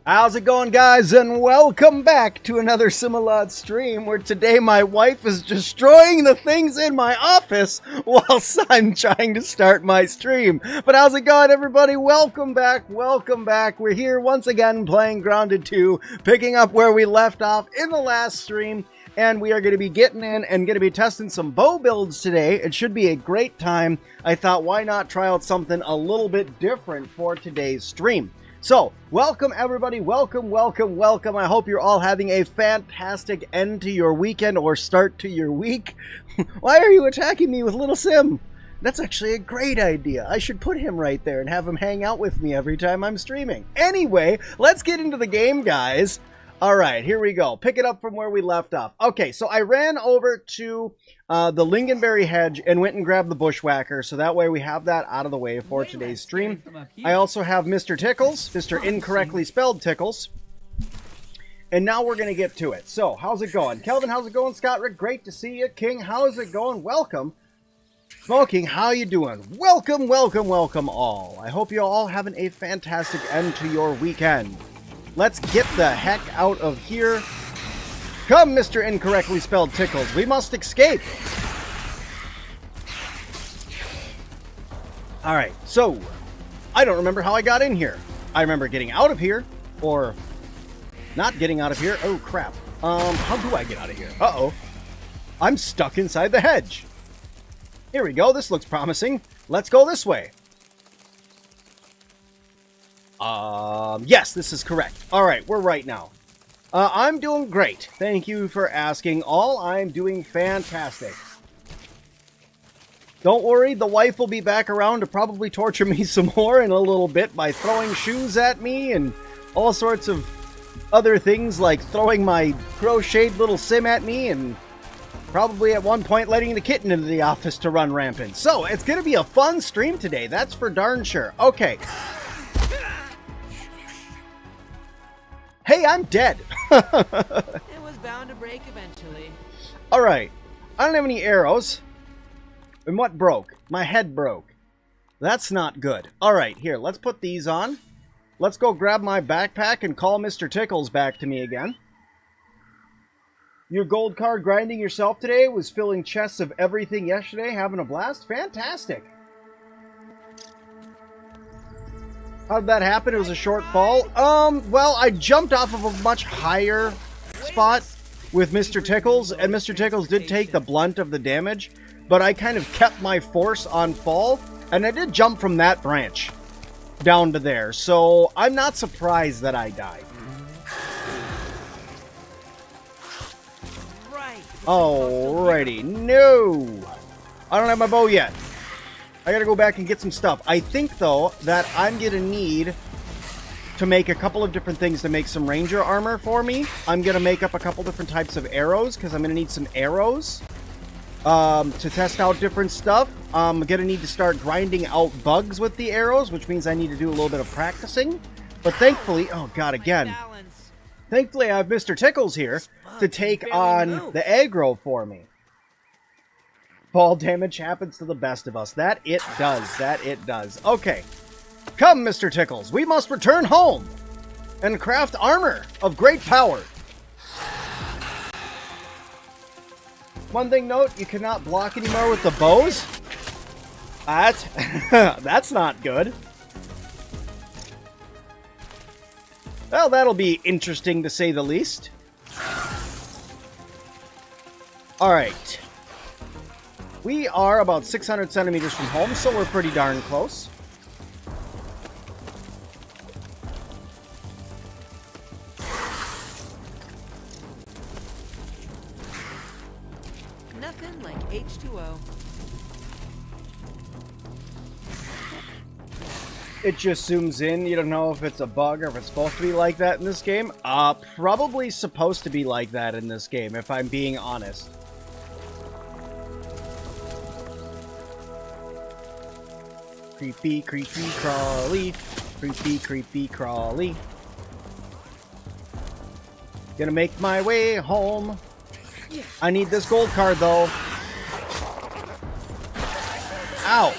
How's it going, guys, and welcome back to another Sim-Alot stream where today my wife is destroying the things in my office whilst I'm trying to start my stream. But how's it going, everybody? Welcome back, welcome back. We're here once again playing Grounded 2, picking up where we left off in the last stream, and we are going to be getting in and going to be testing some bow builds today. It should be a great time. I thought, why not try out something a little bit different for today's stream? So, welcome everybody, welcome. I hope you're all having a fantastic end to your weekend or start to your week. Why are you attacking me with little Sim? That's actually a great idea. I should put him right there and have him hang out with me every time I'm streaming. Anyway, let's get into the game, guys. Alright, here we go. Pick it up from where we left off. Okay, so I ran over to the lingonberry hedge and went and grabbed the bushwhacker, so that way we have that out of the way for today's stream. I also have Mr. Tickles, Mr. Incorrectly Spelled Tickles. And now we're going to get to it. So, how's it going? Kelvin, how's it going? Scott Rick, great to see you. King, how's it going? Welcome. Smoking, how you doing? Welcome all. I hope you're all having a fantastic end to your weekend. Let's get the heck out of here. Come, Mr. Incorrectly Spelled Tickles. We must escape. Alright, so, I don't remember how I got in here. I remember getting out of here, or not getting out of here. Oh, crap. How do I get out of here? Uh-oh. I'm stuck inside the hedge. Here we go. This looks promising. Let's go this way. Yes, this is correct. Alright, we're right now. I'm doing great. Thank you for asking all. I'm doing fantastic. Don't worry, the wife will be back around to probably torture me some more in a little bit by throwing shoes at me and all sorts of other things, like throwing my crocheted little Sim at me and probably at one point letting the kitten into the office to run rampant. So, it's going to be a fun stream today, that's for darn sure. Okay. Hey, I'm dead. It was bound to break eventually. Alright. I don't have any arrows. And what broke? My head broke. That's not good. Alright, here, let's put these on. Let's go grab my backpack and call Mr. Tickles back to me again. Your gold card grinding yourself today was filling chests of everything yesterday, having a blast? Fantastic. How did that happen? It was a short fall. Well, I jumped off of a much higher spot with Mr. Tickles, and Mr. Tickles did take the blunt of the damage, but I kind of kept my force on fall, and I did jump from that branch down to there, so I'm not surprised that I died. Alrighty, no! I don't have my bow yet. I gotta go back and get some stuff. I think, though, that I'm gonna need to make a couple of different things to make some ranger armor for me. I'm gonna make up a couple different types of arrows, because I'm gonna need some arrows to test out different stuff. I'm gonna need to start grinding out bugs with the arrows, which means I need to do a little bit of practicing. But thankfully, oh god, again. Thankfully, I have Mr. Tickles here to take on the aggro for me. Fall damage happens to the best of us. That it does. Okay. Come, Mr. Tickles. We must return home and craft armor of great power. One thing note, you cannot block anymore with the bows. That's not good. Well, that'll be interesting to say the least. Alright. We are about 600 centimeters from home, so we're pretty darn close. Nothing like H2O. It just zooms in. You don't know if it's a bug or if it's supposed to be like that in this game. Probably supposed to be like that in this game, if I'm being honest. Creepy, creepy, crawly. Creepy, creepy, crawly. Gonna make my way home. I need this gold card, though. Ow.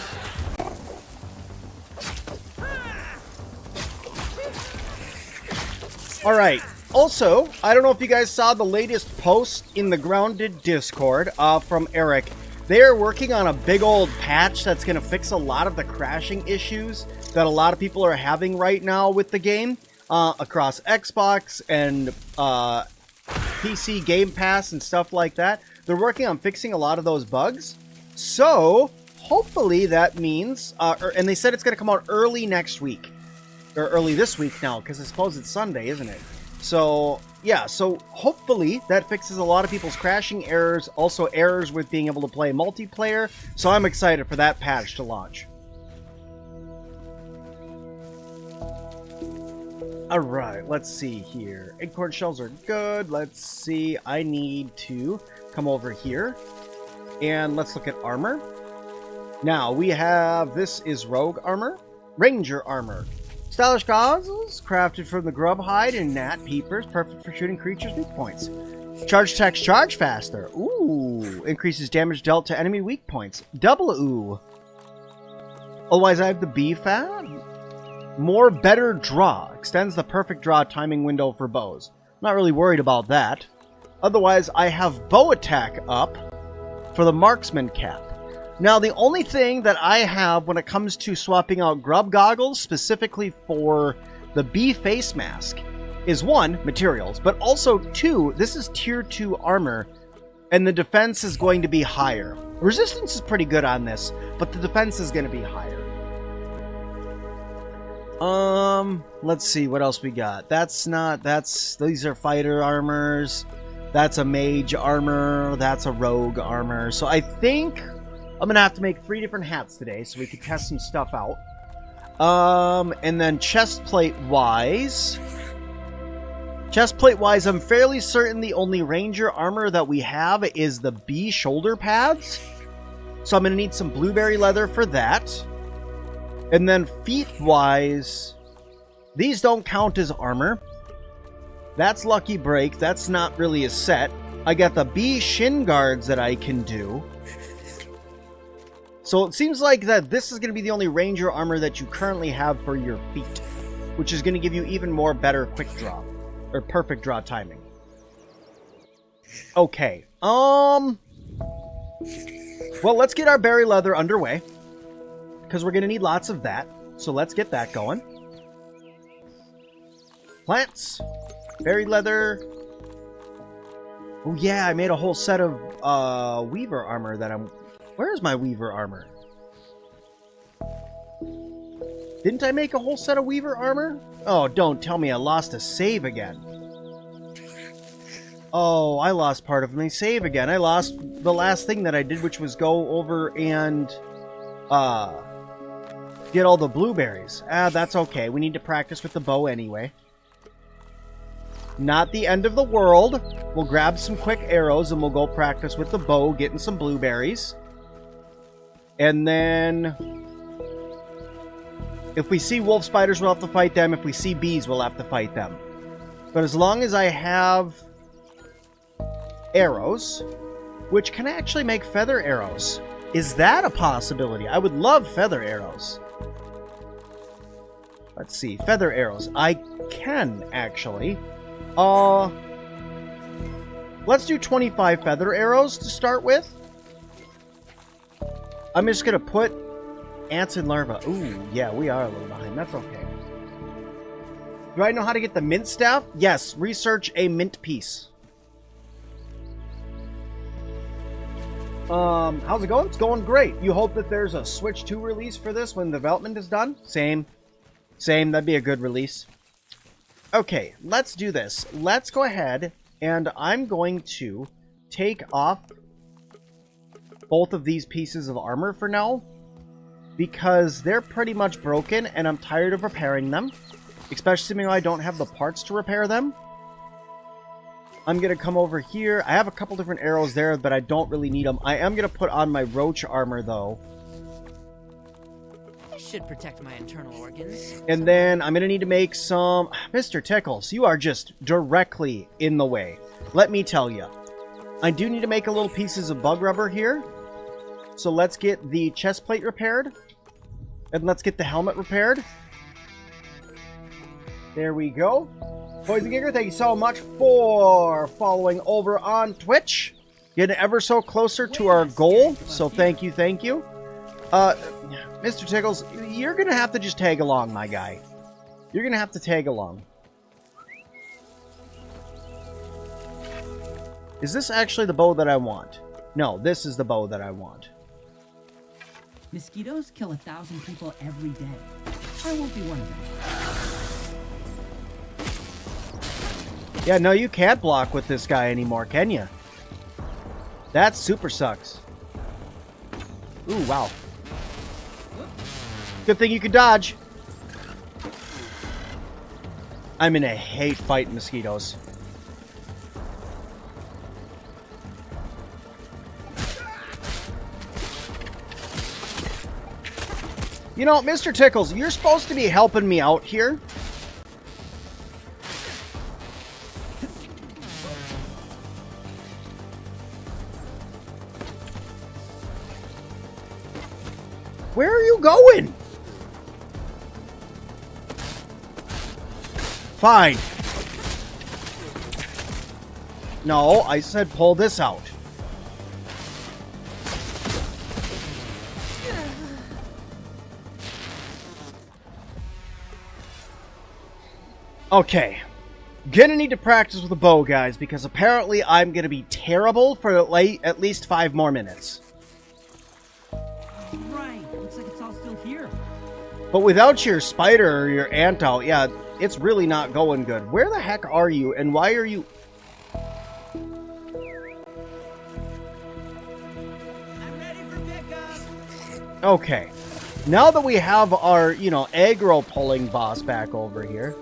Alright, also, I don't know if you guys saw the latest post in the Grounded Discord from Eric. They are working on a big old patch that's going to fix a lot of the crashing issues that a lot of people are having right now with the game across Xbox and PC Game Pass and stuff like that. They're working on fixing a lot of those bugs. So, hopefully that means, and they said it's going to come out early next week. Or early this week now, because I suppose it's Sunday, isn't it? So, yeah, so hopefully that fixes a lot of people's crashing errors, also errors with being able to play multiplayer. So I'm excited for that patch to launch. Alright, let's see here. Acorn shells are good. Let's see, I need to come over here. And let's look at armor. Now, we have, this is rogue armor, ranger armor. Stylish goggles, crafted from the grub hide and gnat peepers, perfect for shooting creatures' weak points. Charge attacks charge faster. Ooh. Increases damage dealt to enemy weak points. Double ooh. Otherwise, I have the bee fat. More better draw. Extends the perfect draw timing window for bows. Not really worried about that. Otherwise, I have bow attack up for the marksman cap. Now, the only thing that I have when it comes to swapping out grub goggles, specifically for the bee face mask, is 1, materials, but also 2, this is tier 2 armor, and the defense is going to be higher. Resistance is pretty good on this, but the defense is going to be higher. Let's see what else we got. These are fighter armors. That's a mage armor. That's a rogue armor. So I think I'm going to have to make 3 different hats today so we can test some stuff out. And then chest plate-wise, I'm fairly certain the only ranger armor that we have is the bee shoulder pads. So I'm going to need some blueberry leather for that. And then feet-wise, these don't count as armor. That's Lucky Break. That's not really a set. I got the bee shin guards that I can do. So it seems like that this is going to be the only ranger armor that you currently have for your feet, which is going to give you even more better quick draw, or perfect draw timing. Okay, well, let's get our berry leather underway, because we're going to need lots of that, so let's get that going. Plants, berry leather. Oh yeah, I made a whole set of weaver armor that I'm... Where's my weaver armor? Didn't I make a whole set of weaver armor? Oh, don't tell me I lost a save again. Oh, I lost part of my save again. I lost the last thing that I did, which was go over and get all the blueberries. That's okay. We need to practice with the bow anyway. Not the end of the world. We'll grab some quick arrows and we'll go practice with the bow, getting some blueberries. And then, if we see wolf spiders, we'll have to fight them. If we see bees, we'll have to fight them. But as long as I have arrows, which can I actually make feather arrows? Is that a possibility? I would love feather arrows. Let's see, feather arrows. I can, actually. Let's do 25 feather arrows to start with. I'm just going to put ants and larvae. Ooh, yeah, we are a little behind. That's okay. Do I know how to get the mint staff? Yes, research a mint piece. How's it going? It's going great. You hope that there's a Switch 2 release for this when development is done? Same. That'd be a good release. Okay, let's do this. Let's go ahead, and I'm going to take off both of these pieces of armor for now, because they're pretty much broken and I'm tired of repairing them, especially when I don't have the parts to repair them. I'm gonna come over here. I have a couple different arrows there, but I don't really need them. I am gonna put on my roach armor though. This should protect my internal organs. And then I'm gonna need to make some... Mr. Tickles, you are just directly in the way. Let me tell you. I do need to make a little pieces of bug rubber here. So let's get the chest plate repaired. And let's get the helmet repaired. There we go. Poison Giger, thank you so much for following over on Twitch. Getting ever so closer to our goal, so thank you, thank you. Mr. Tickles, you're gonna have to just tag along, my guy. You're gonna have to tag along. Is this actually the bow that I want? No, this is the bow that I want. Mosquitoes kill 1,000 people every day. I won't be one of them. Yeah, no, you can't block with this guy anymore, can you? That super sucks. Ooh, wow. Good thing you could dodge. I'm gonna hate fighting mosquitoes. You know, Mr. Tickles, you're supposed to be helping me out here. Where are you going? Fine. No, I said pull this out. Okay. Gonna need to practice with a bow, guys, because apparently I'm gonna be terrible for at least 5 more minutes. Right. Looks like it's all still here. But without your spider or your ant out, yeah, it's really not going good. Where the heck are you, and why are you... I'm ready for pickup. Okay. Now that we have our, you know, aggro pulling boss back over here...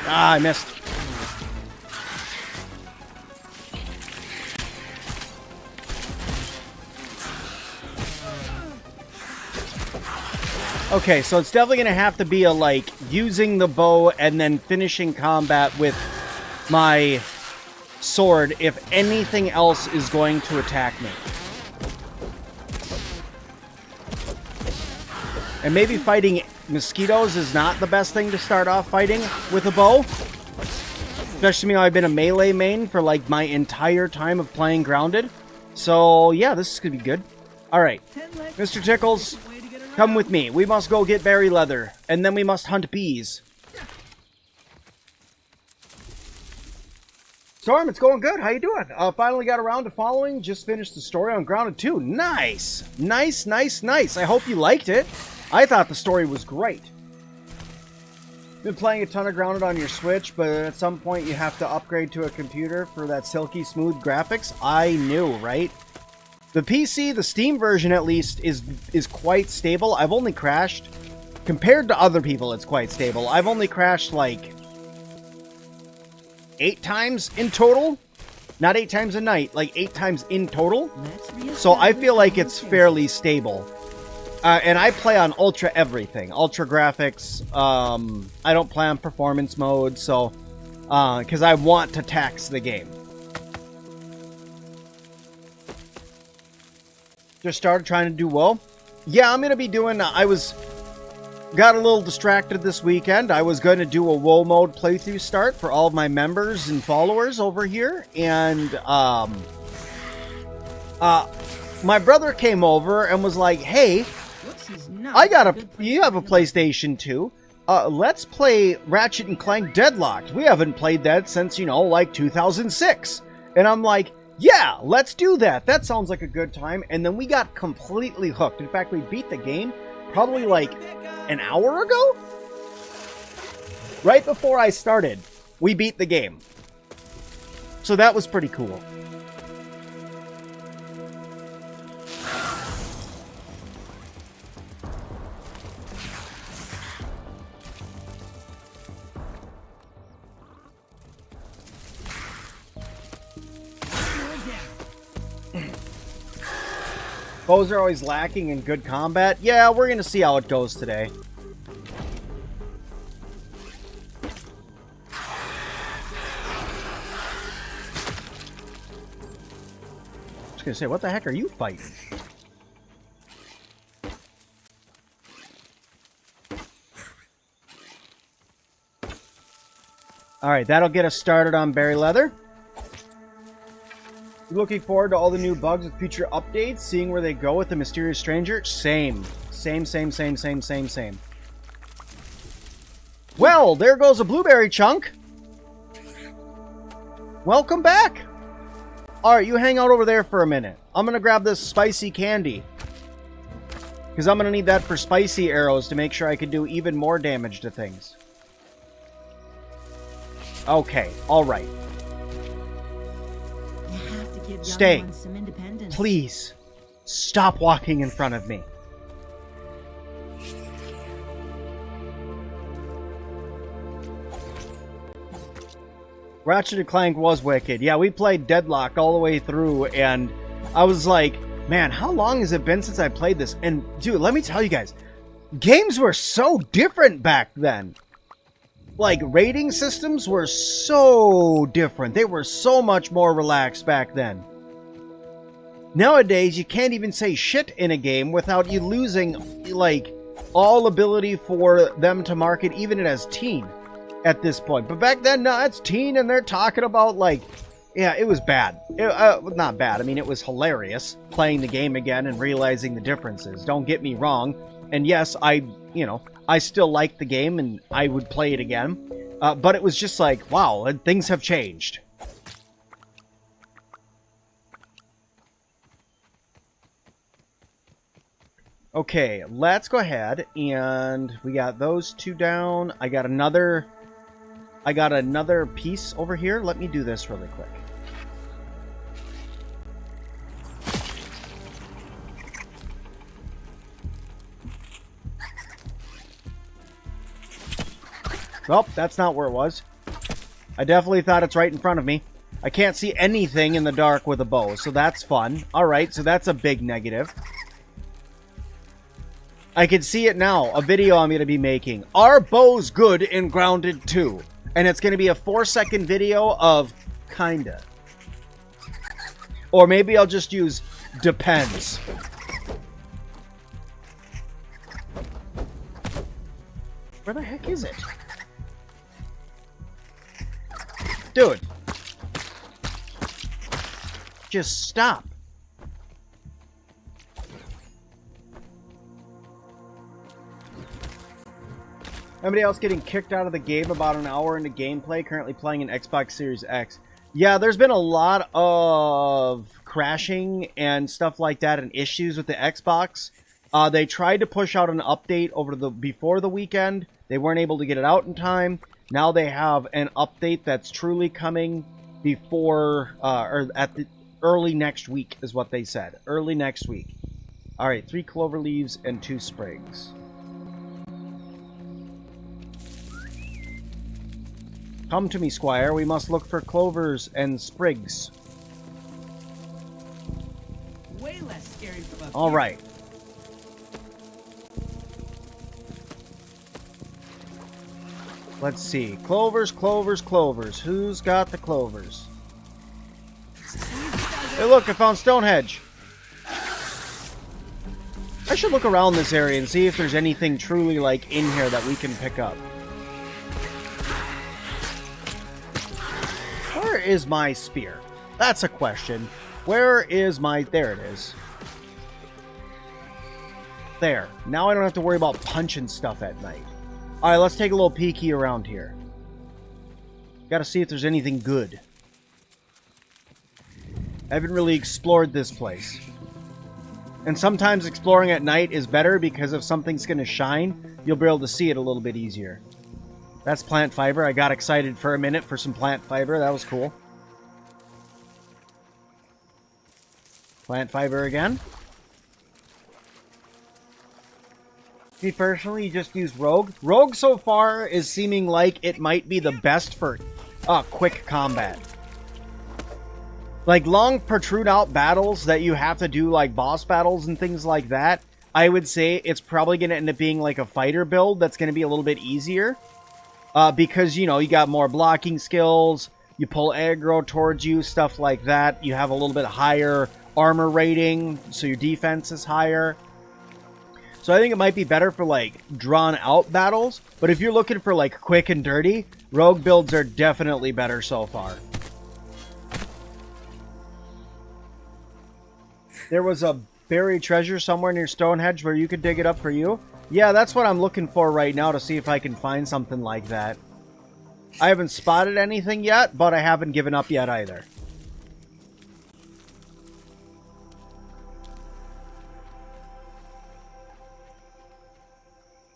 Ah, I missed. Okay, so it's definitely going to have to be a, like, using the bow and then finishing combat with my sword if anything else is going to attack me. And maybe fighting mosquitoes is not the best thing to start off fighting with a bow. Especially me, I've been a melee main for like my entire time of playing Grounded. So yeah, this is gonna be good. Alright, Mr. Tickles, come with me. We must go get berry leather, and then we must hunt bees. Storm, it's going good. How you doing? Finally got around to following. Just finished the story on Grounded 2. Nice! Nice, nice, nice. I hope you liked it. I thought the story was great. Been playing a ton of Grounded on your Switch, but at some point you have to upgrade to a computer for that silky smooth graphics. I knew, right? The PC, the Steam version at least, is quite stable. I've only crashed, compared to other people, it's quite stable. I've only crashed like 8 times in total. Not 8 times a night, like 8 times in total. So I feel like it's fairly stable. And I play on ultra everything, ultra graphics. I don't play on performance mode, so because I want to tax the game. Just started trying to do WoW. Yeah, I'm gonna be doing. Got a little distracted this weekend. I was going to do a WoW mode playthrough start for all of my members and followers over here, and my brother came over and was like, "Hey, you have a PlayStation 2. Let's play Ratchet and Clank Deadlocked. We haven't played that since, you know, like 2006. And I'm like, yeah, let's do that. That sounds like a good time. And then we got completely hooked. In fact, we beat the game probably like an hour ago? Right before I started, we beat the game. So that was pretty cool. Bows are always lacking in good combat. Yeah, we're going to see how it goes today. gonna say, what the heck are you fighting? Alright, that'll get us started on berry leather. Looking forward to all the new bugs with future updates, seeing where they go with the mysterious stranger. Same. Same. Well, there goes a blueberry chunk. Welcome back. Alright, you hang out over there for a minute. I'm gonna grab this spicy candy. Because I'm gonna need that for spicy arrows to make sure I can do even more damage to things. Okay, alright. Stay. Please. Stop walking in front of me. Ratchet & Clank was wicked. Yeah, we played Deadlock all the way through, and I was like, man, how long has it been since I played this? And, dude, let me tell you guys, games were so different back then. Like, rating systems were so different. They were so much more relaxed back then. Nowadays, you can't even say shit in a game without you losing, like, all ability for them to mark it, even it as teen at this point. But back then, no, it's teen, and they're talking about, like, yeah, it was bad. Not bad. I mean, it was hilarious playing the game again and realizing the differences. Don't get me wrong. And yes, I still like the game, and I would play it again. But it was just like, wow, things have changed. Okay, let's go ahead, and we got those two down. I got another piece over here. Let me do this really quick. Well, that's not where it was. I definitely thought it's right in front of me. I can't see anything in the dark with a bow, so that's fun. Alright, so that's a big negative. I can see it now. A video I'm going to be making. Are bows good in Grounded 2? And it's going to be a 4-second video of kinda. Or maybe I'll just use depends. Where the heck is it? Dude. Just stop. Anybody else getting kicked out of the game about an hour into gameplay? Currently playing an Xbox Series X. Yeah, there's been a lot of crashing and stuff like that and issues with the Xbox. They tried to push out an update before the weekend. They weren't able to get it out in time. Now they have an update that's truly coming before, or at the early next week is what they said. Early next week. Alright, 3 clover leaves and 2 sprigs. Come to me, squire. We must look for clovers and sprigs. Way less scary from up All here. right. Let's see. Clovers, clovers, clovers. Who's got the clovers? Hey, look, I found Stonehenge. I should look around this area and see if there's anything truly, like, in here that we can pick up. Where is my spear? That's a question. Where is my... There it is. There. Now I don't have to worry about punching stuff at night. Alright, let's take a little peeky around here. Gotta see if there's anything good. I haven't really explored this place. And sometimes exploring at night is better because if something's gonna shine, you'll be able to see it a little bit easier. That's plant fiber. I got excited for a minute for some plant fiber. That was cool. Plant fiber again. Me personally, just use Rogue. Rogue so far is seeming like it might be the best for quick combat. Like long protrude out battles that you have to do like boss battles and things like that, I would say it's probably going to end up being like a fighter build that's going to be a little bit easier. Because, you know, you got more blocking skills, you pull aggro towards you, stuff like that. You have a little bit higher armor rating, so your defense is higher. So I think it might be better for, like, drawn-out battles. But if you're looking for, like, quick and dirty, rogue builds are definitely better so far. There was a buried treasure somewhere near Stonehenge where you could dig it up for you. Yeah, that's what I'm looking for right now to see if I can find something like that. I haven't spotted anything yet, but I haven't given up yet either.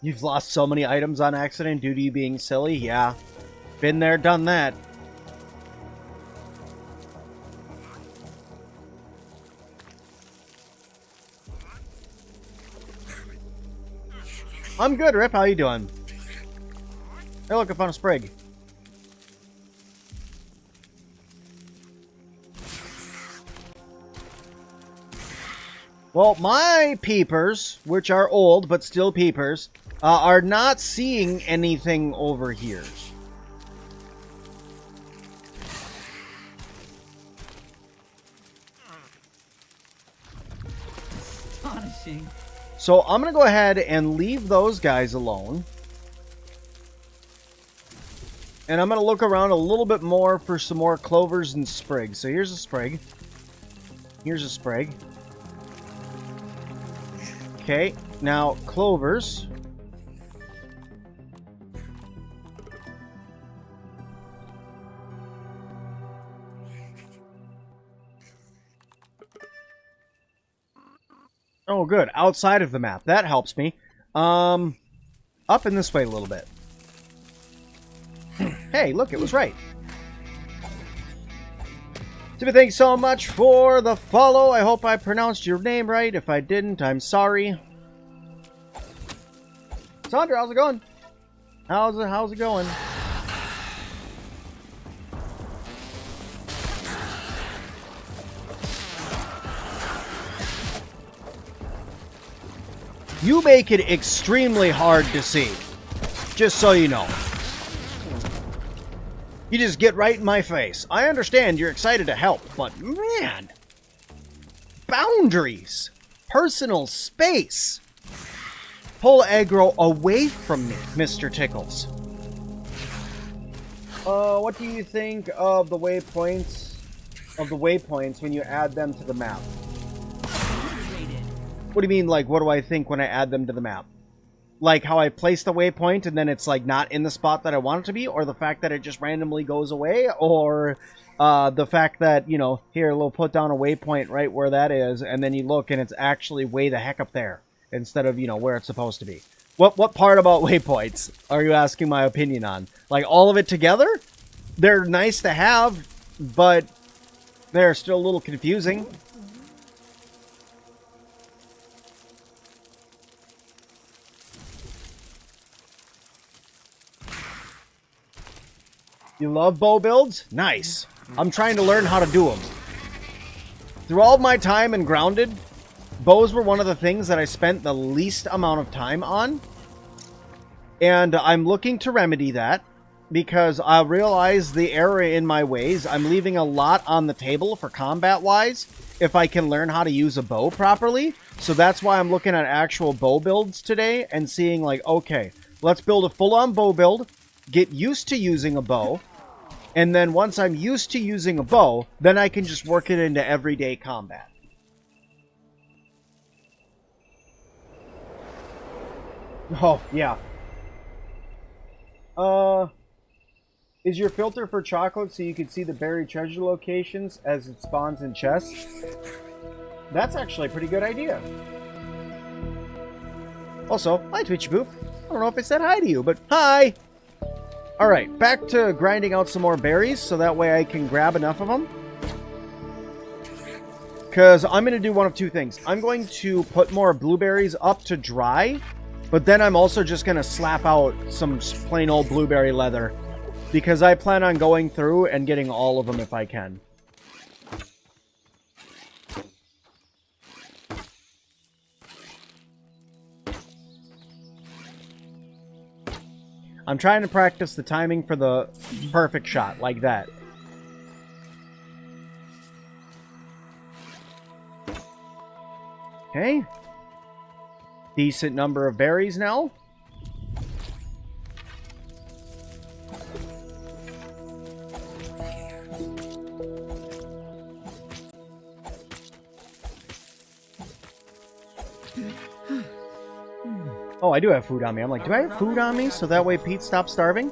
You've lost so many items on accident due to you being silly? Yeah. Been there, done that. I'm good, Rip. How you doing? Hey, look, I found a sprig. Well, my peepers, which are old but still peepers, are not seeing anything over here. Astonishing. So I'm going to go ahead and leave those guys alone. And I'm going to look around a little bit more for some more clovers and sprigs. So here's a sprig. Here's a sprig. Okay, now clovers. Oh, good. Outside of the map. That helps me. Up and this way a little bit. Hey, look, it was right. Timmy, thanks so much for the follow. I hope I pronounced your name right. If I didn't, I'm sorry. Sandra, how's it going? How's it going? You make it extremely hard to see. Just so you know. You just get right in my face. I understand you're excited to help, but man, boundaries, personal space. Pull aggro away from me, Mr. Tickles. What do you think of the waypoints when you add them to the map? What do you mean, like, what do I think when I add them to the map? Like how I place the waypoint and then it's like not in the spot that I want it to be, or the fact that it just randomly goes away, or the fact that, you know, here, we'll put down a waypoint right where that is, and then you look and it's actually way the heck up there instead of, you know, where it's supposed to be. What part about waypoints are you asking my opinion on? Like all of it together? They're nice to have, but they're still a little confusing. You love bow builds? Nice. I'm trying to learn how to do them. Through all of my time in Grounded, bows were one of the things that I spent the least amount of time on. And I'm looking to remedy that because I realize the error in my ways. I'm leaving a lot on the table for combat-wise if I can learn how to use a bow properly. So that's why I'm looking at actual bow builds today and seeing like, okay, let's build a full-on bow build, get used to using a bow, and then once I'm used to using a bow, then I can just work it into everyday combat. Oh, yeah. Is your filter for chocolate so you can see the buried treasure locations as it spawns in chests? That's actually a pretty good idea. Also, hi Twitchy Boop. I don't know if I said hi to you, but hi! Alright, back to grinding out some more berries so that way I can grab enough of them. Because I'm going to do one of two things. I'm going to put more blueberries up to dry, but then I'm also just going to slap out some plain old blueberry leather. Because I plan on going through and getting all of them if I can. I'm trying to practice the timing for the perfect shot, like that. Okay. Decent number of berries now. Oh, I do have food on me. I'm like, do I have food on me so that way Pete stops starving?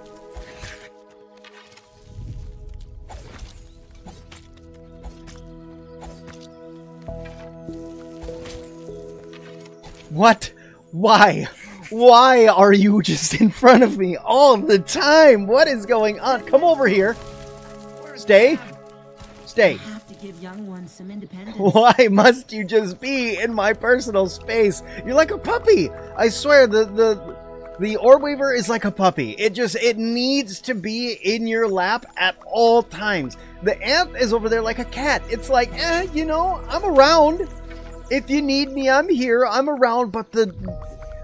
What? Why? Why are you just in front of me all the time? What is going on? Come over here. Stay. Stay. I have to give young ones some independence. Why must you just be in my personal space? You're like a puppy. I swear, the orb weaver is like a puppy. It needs to be in your lap at all times. The ant is over there like a cat. It's like, you know, I'm around. If you need me, I'm here. I'm around. But the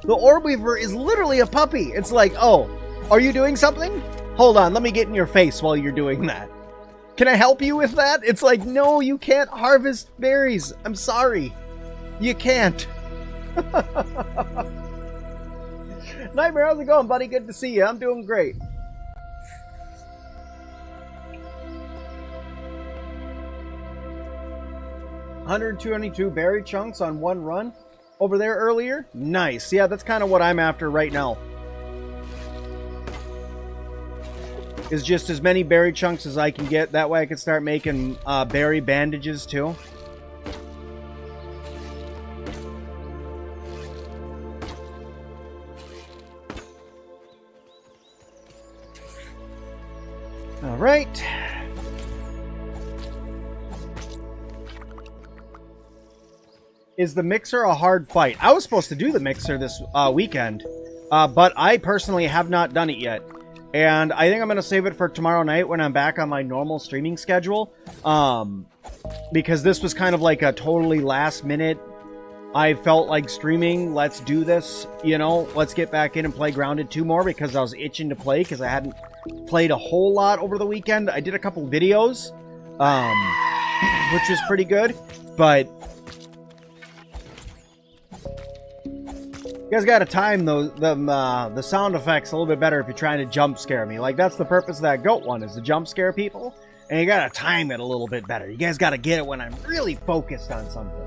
orb weaver is literally a puppy. It's like, oh, are you doing something? Hold on, let me get in your face while you're doing that. Can I help you with that? It's like, no, you can't harvest berries. I'm sorry. You can't. Nightmare, how's it going, buddy? Good to see you. I'm doing great. $122 berry chunks on one run over there earlier. Nice. Yeah, that's kind of what I'm after right now. Is just as many berry chunks as I can get. That way I can start making berry bandages too. All right. Is the mixer a hard fight? I was supposed to do the mixer this weekend, but I personally have not done it yet. And I think I'm going to save it for tomorrow night when I'm back on my normal streaming schedule. Because this was kind of like a totally last minute, I felt like streaming, let's do this, you know, let's get back in and play Grounded 2 more because I was itching to play because I hadn't played a whole lot over the weekend. I did a couple videos, which was pretty good, but you guys gotta time the sound effects a little bit better if you're trying to jump scare me. Like, that's the purpose of that goat one, is to jump scare people. And you gotta time it a little bit better. You guys gotta get it when I'm really focused on something.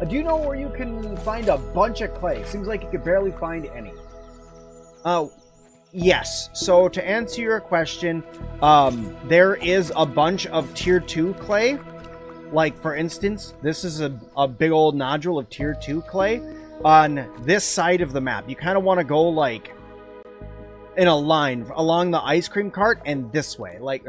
Do you know where you can find a bunch of clay? Seems like you could barely find any. Yes. So, to answer your question, there is a bunch of Tier 2 clay. Like, for instance, this is a big old nodule of Tier 2 clay on this side of the map. You kind of want to go like in a line along the ice cream cart and this way, like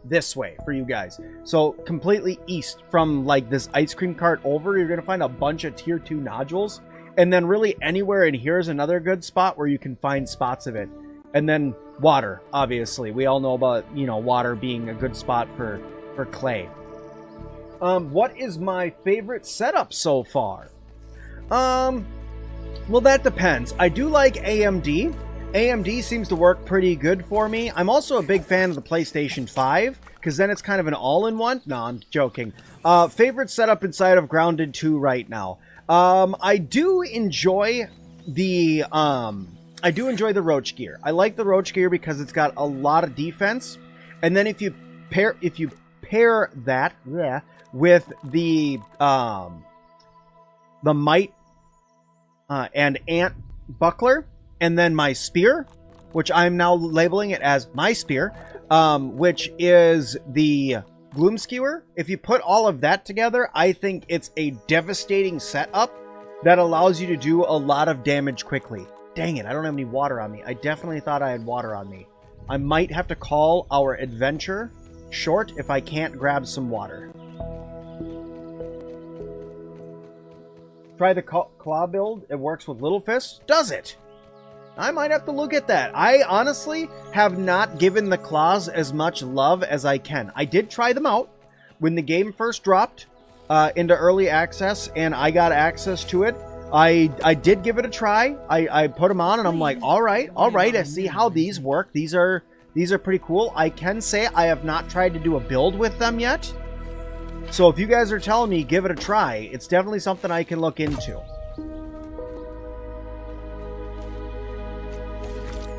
this way for you guys. So completely east from like this ice cream cart over, you're going to find a bunch of Tier 2 nodules. And then really anywhere in here is another good spot where you can find spots of it. And then water, obviously. We all know about, you know, water being a good spot for clay. What is my favorite setup so far? Well, that depends. I do like AMD. AMD seems to work pretty good for me. I'm also a big fan of the PlayStation 5, because then it's kind of an all-in-one. No, I'm joking. Favorite setup inside of Grounded 2 right now. I do enjoy the roach gear. I like the roach gear because it's got a lot of defense. And then if you pair that with the might and ant buckler, and then my spear, which I'm now labeling it as my spear, which is the gloom skewer. If you put all of that together, I think it's a devastating setup that allows you to do a lot of damage quickly. Dang it, I don't have any water on me. I definitely thought I had water on me. I might have to call our adventure short if I can't grab some water. Try the claw build. It works with little fists. Does it? I might have to look at that. I honestly have not given the claws as much love as I can. I did try them out when the game first dropped into early access, and I got access to it. I did give it a try. I put them on, and I'm like, all right. I see how these work. These are pretty cool. I can say I have not tried to do a build with them yet. So if you guys are telling me give it a try, it's definitely something I can look into.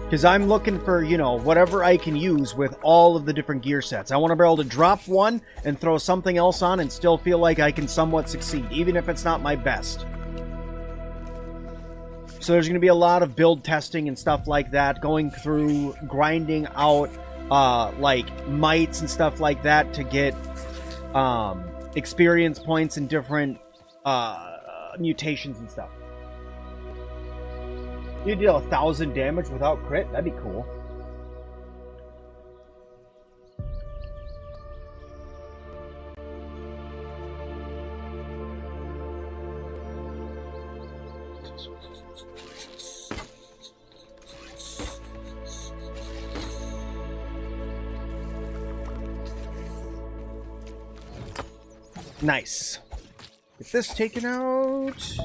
Because I'm looking for, you know, whatever I can use with all of the different gear sets. I want to be able to drop one and throw something else on and still feel like I can somewhat succeed, even if it's not my best. So there's going to be a lot of build testing and stuff like that, going through, grinding out, like, mites and stuff like that to get experience points and different mutations and stuff. You deal 1,000 damage without crit? That'd be cool. Nice. Get this taken out.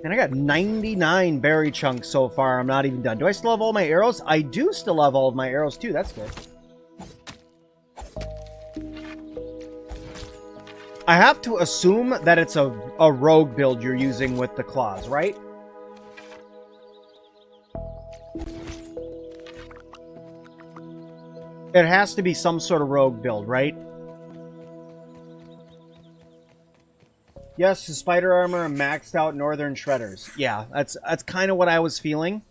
And I got 99 berry chunks so far. I'm not even done. Do I still have all my arrows? I do still have all of my arrows too. That's good. I have to assume that it's a rogue build you're using with the claws, right? It has to be some sort of rogue build, right? Yes, the spider armor and maxed out northern shredders. Yeah, that's kind of what I was feeling.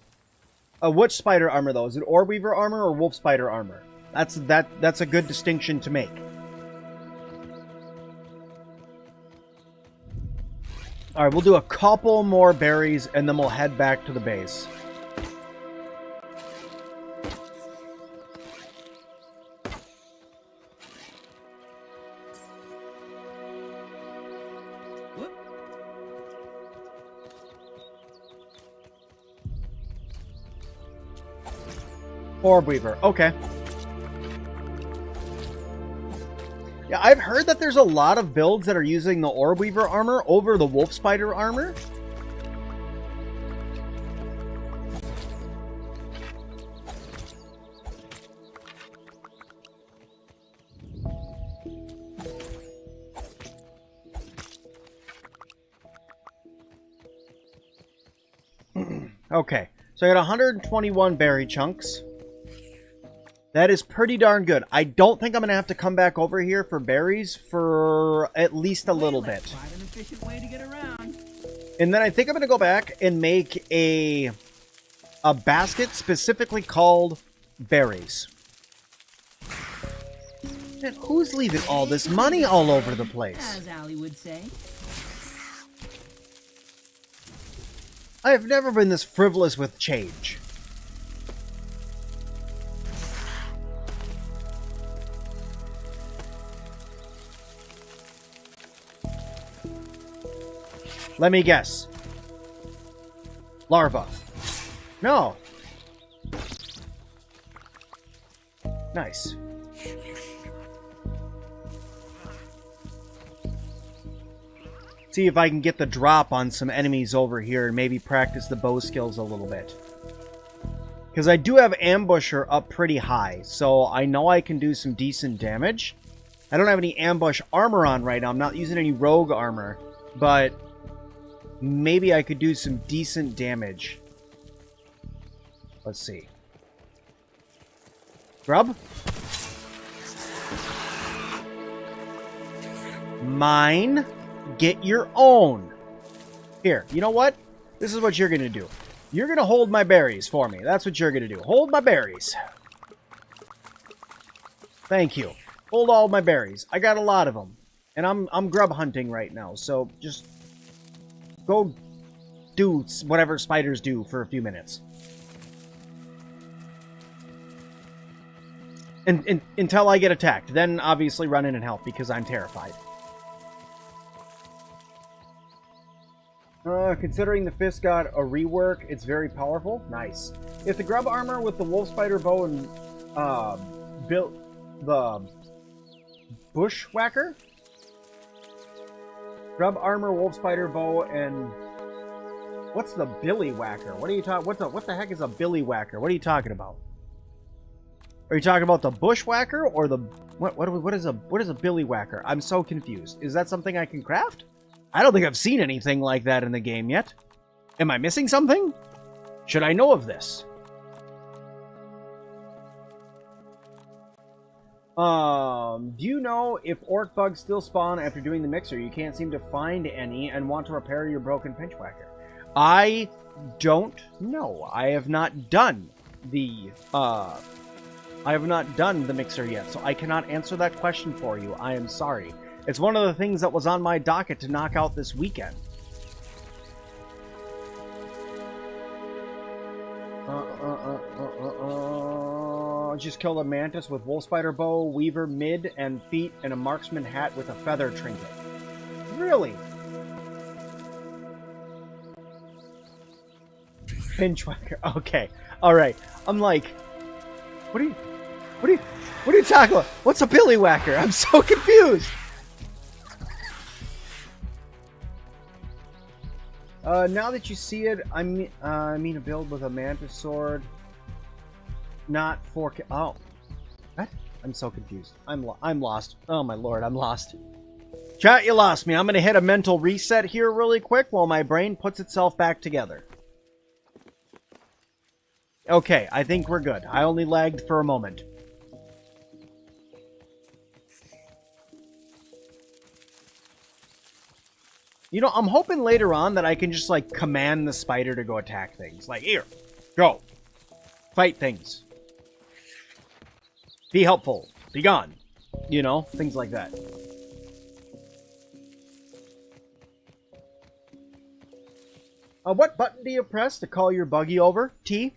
Which spider armor though? Is it orb weaver armor or wolf spider armor? That's a good distinction to make. All right, we'll do a couple more berries and then we'll head back to the base. Orb Weaver, okay. Yeah, I've heard that there's a lot of builds that are using the Orb Weaver armor over the Wolf Spider armor. Okay, so I got 121 berry chunks. That is pretty darn good. I don't think I'm going to have to come back over here for berries for at least a little bit. And then I think I'm going to go back and make a basket specifically called berries. Man, who's leaving all this money all over the place? As Ali would say. I have never been this frivolous with change. Let me guess. Larva. No. Nice. See if I can get the drop on some enemies over here and maybe practice the bow skills a little bit. Because I do have Ambusher up pretty high, so I know I can do some decent damage. I don't have any ambush armor on right now. I'm not using any rogue armor, but maybe I could do some decent damage. Let's see. Grub? Mine. Get your own. Here, you know what? This is what you're going to do. You're going to hold my berries for me. That's what you're going to do. Hold my berries. Thank you. Hold all my berries. I got a lot of them. And I'm grub hunting right now, so just go do whatever spiders do for a few minutes. And until I get attacked. Then obviously run in and help because I'm terrified. Considering the fist got a rework, it's very powerful. Nice. If the grub armor with the wolf spider bow and built the bushwhacker, grub armor, wolf spider bow, and what's the billy whacker? What are you talking? What the heck is a billy whacker? What are you talking about? Are you talking about the bushwhacker or the what is a billy whacker? I'm so confused. Is that something I can craft? I don't think I've seen anything like that in the game yet. Am I missing something? Should I know of this? Do you know if orc bugs still spawn after doing the mixer? You can't seem to find any and want to repair your broken pinch whacker. I don't know. I have not done the mixer yet, so I cannot answer that question for you. I am sorry. It's one of the things that was on my docket to knock out this weekend. Just killed a mantis with wolf spider bow, weaver mid and feet, and a marksman hat with a feather trinket. Really? Pinch whacker. Okay. Alright. I'm like, what are you talking about? What's a billy whacker? I'm so confused. Now that you see it, I mean a build with a mantis sword. Not for... Oh. What? I'm so confused. I'm lost. Oh my lord, I'm lost. Chat, you lost me. I'm gonna hit a mental reset here really quick while my brain puts itself back together. Okay, I think we're good. I only lagged for a moment. You know, I'm hoping later on that I can just, like, command the spider to go attack things. Like, here, go. Fight things. Be helpful. Be gone. You know, things like that. What button do you press to call your buggy over? T?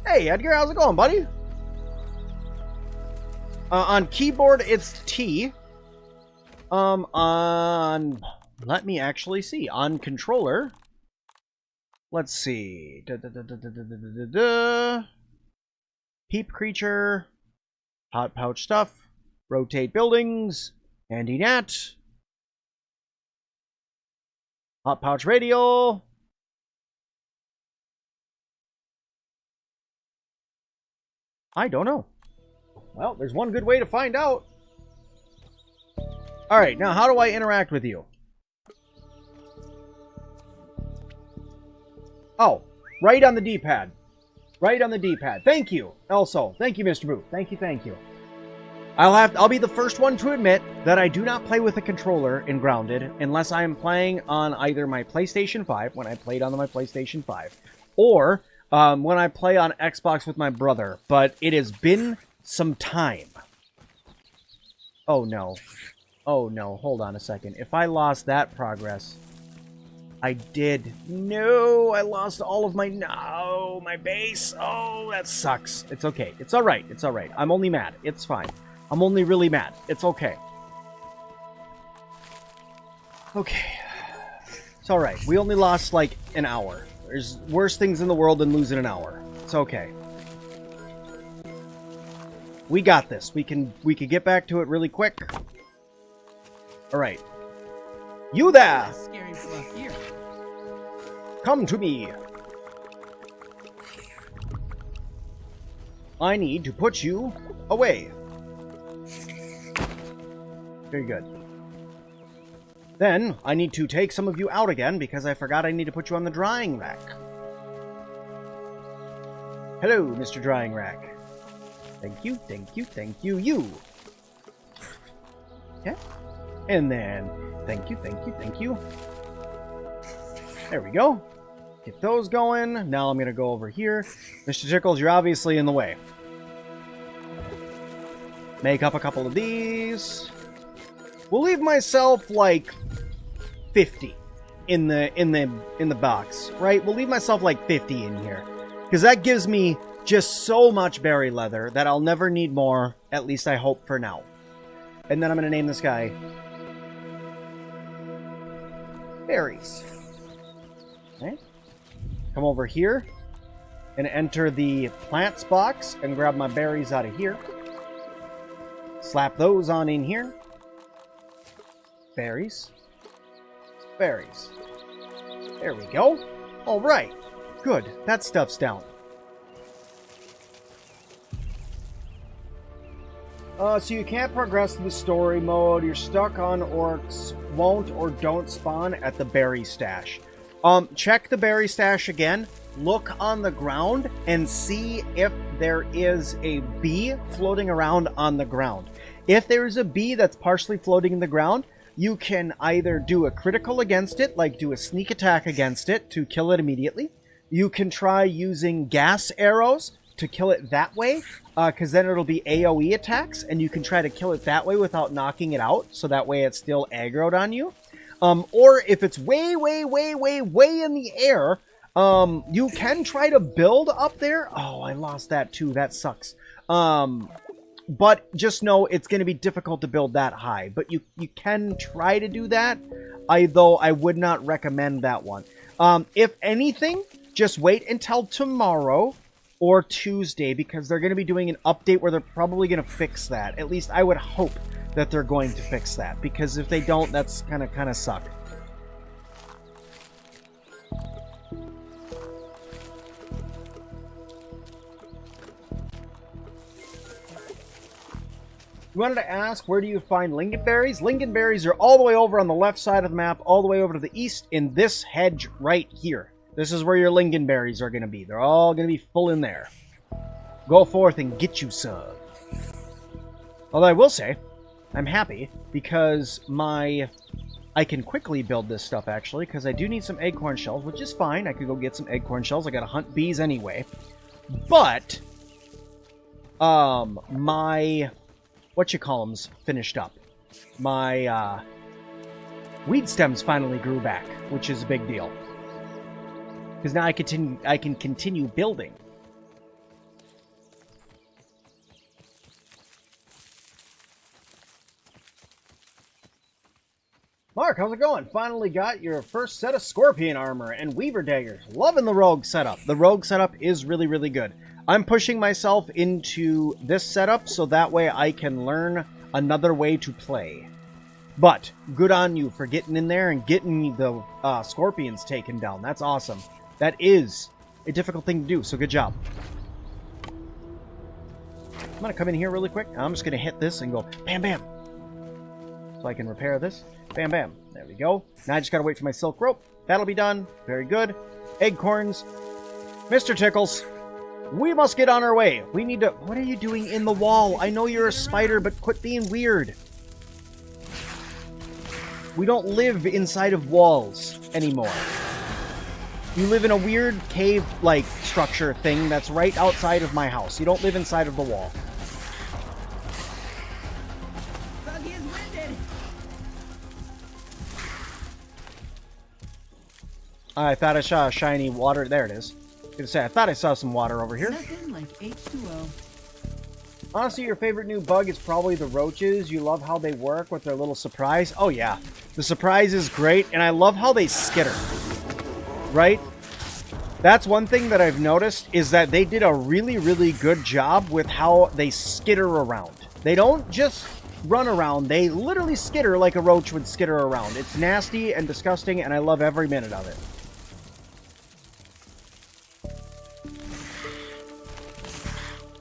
Hey, Edgar, how's it going, buddy? On keyboard, it's T. Let me actually see. On controller, let's see. Peep creature, hot pouch stuff, rotate buildings, handy net, hot pouch radial. I don't know. Well, there's one good way to find out. Alright, now how do I interact with you? Oh, right on the D-pad. Right on the D-pad. Thank you. Also, thank you, Mr. Booth. Thank you. I'll be the first one to admit that I do not play with a controller in Grounded unless I am playing on either my PlayStation 5, when I played on my PlayStation 5, or when I play on Xbox with my brother. But it has been some time. Oh no. Oh no, hold on a second. If I lost that progress... I did. No, I lost all of my... No, my base. Oh, that sucks. It's okay. It's alright. It's alright. I'm only mad. It's fine. I'm only really mad. It's okay. Okay. It's alright. We only lost, like, an hour. There's worse things in the world than losing an hour. It's okay. We got this. We can get back to it really quick. Alright. You there! Come to me! I need to put you away. Very good. Then, I need to take some of you out again because I forgot I need to put you on the drying rack. Hello, Mr. Drying Rack. Thank you, thank you, thank you, you! Okay. And then, thank you, thank you, thank you. There we go. Get those going. Now I'm going to go over here. Mr. Tickles, you're obviously in the way. Make up a couple of these. We'll leave myself like 50 in the box, right? We'll leave myself like 50 in here. Because that gives me just so much berry leather that I'll never need more, at least I hope for now. And then I'm going to name this guy Berries. Okay. Come over here and enter the plants box and grab my berries out of here. Slap those on in here. Berries. Berries. There we go. All right. Good. That stuff's down. So you can't progress through the story mode. You're stuck on orcs. Won't or don't spawn at the berry stash. Check the berry stash again. look on the ground and see if there is a bee floating around on the ground. If there is a bee that's partially floating in the ground, you can either do a critical against it, like do a sneak attack against it to kill it immediately. You can try using gas arrows to kill it that way, because then it'll be AoE attacks, and you can try to kill it that way without knocking it out, so that way it's still aggroed on you. Or if it's way, way, way, way, way in the air, you can try to build up there. Oh, I lost that too. That sucks. But just know it's going to be difficult to build that high. But you can try to do that, though I would not recommend that one. If anything, just wait until tomorrow or Tuesday, because they're going to be doing an update where they're probably going to fix that. At least I would hope that they're going to fix that, because if they don't, that's kind of suck. You wanted to ask, where do you find lingonberries? Lingonberries are all the way over on the left side of the map, all the way over to the east in this hedge right here. This is where your lingonberries are going to be. They're all going to be full in there. Go forth and get you some. Although I will say, I'm happy because I can quickly build this stuff, actually, because I do need some acorn shells, which is fine. I could go get some acorn shells. I got to hunt bees anyway. But, my whatcham's finished up. My, weed stems finally grew back, which is a big deal. Because now I can continue building. Mark, how's it going? Finally got your first set of scorpion armor and weaver daggers. Loving the rogue setup. The rogue setup is really, really good. I'm pushing myself into this setup so that way I can learn another way to play. But good on you for getting in there and getting the scorpions taken down. That's awesome. That is a difficult thing to do, so good job. I'm going to come in here really quick. I'm just going to hit this and go bam, bam. So I can repair this. Bam, bam. There we go. Now I just got to wait for my silk rope. That'll be done. Very good. Acorns. Mr. Tickles, we must get on our way. We need to... What are you doing in the wall? I know you're a spider, but quit being weird. We don't live inside of walls anymore. You live in a weird cave-like structure thing that's right outside of my house. You don't live inside of the wall. Buggy is winded. I thought I saw a shiny water. There it is. I was gonna say, I thought I saw some water over here. Nothing like H2O. Honestly, your favorite new bug is probably the roaches. You love how they work with their little surprise. Oh, yeah. The surprise is great, and I love how they skitter. Right? That's one thing that I've noticed, is that they did a really, really good job with how they skitter around. They don't just run around. They literally skitter like a roach would skitter around. It's nasty and disgusting, and I love every minute of it.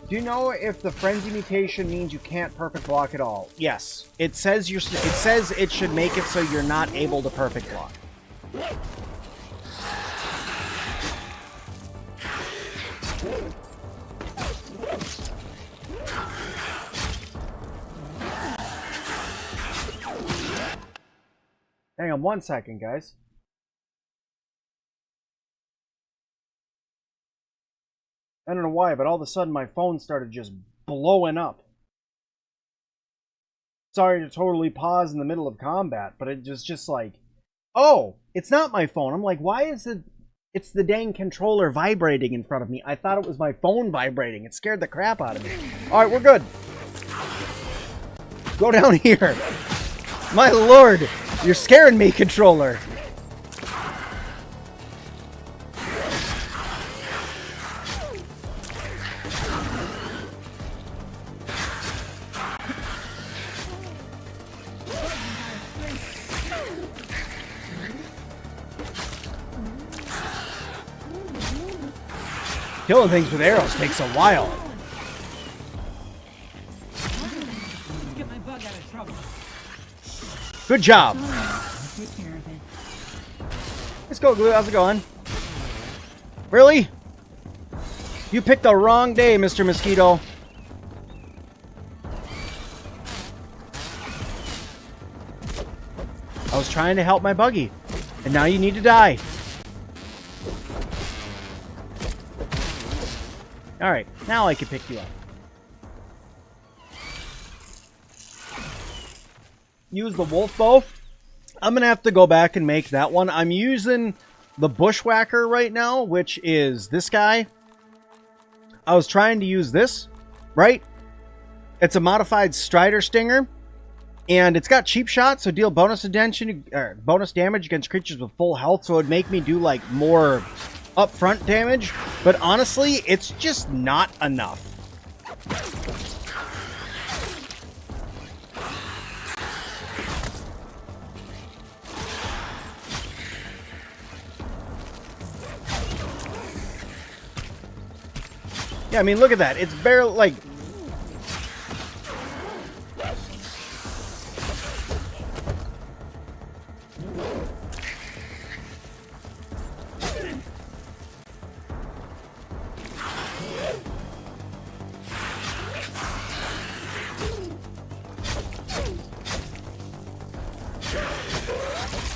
Do you know if the frenzy mutation means you can't perfect block at all? Yes. It says it should make it so you're not able to perfect block. Hang on 1 second, guys. I don't know why, but all of a sudden my phone started just blowing up. Sorry to totally pause in the middle of combat, but it was just like, oh, it's not my phone. I'm like, why is it? It's the dang controller vibrating in front of me. I thought it was my phone vibrating. It scared the crap out of me. All right, we're good. Go down here. My lord, you're scaring me, controller. Killing things with arrows takes a while. Get my bug out of trouble. Good job. Take care of it. Let's go, Glue. How's it going? Really? You picked the wrong day, Mr. Mosquito. I was trying to help my buggy, and now you need to die. Alright, now I can pick you up. Use the wolf bow. I'm going to have to go back and make that one. I'm using the bushwhacker right now, which is this guy. I was trying to use this, right? It's a modified Strider Stinger, and it's got cheap shot, so deal bonus damage against creatures with full health, so it would make me do like more upfront damage, but honestly, it's just not enough. Yeah, I mean, look at that. It's barely, like...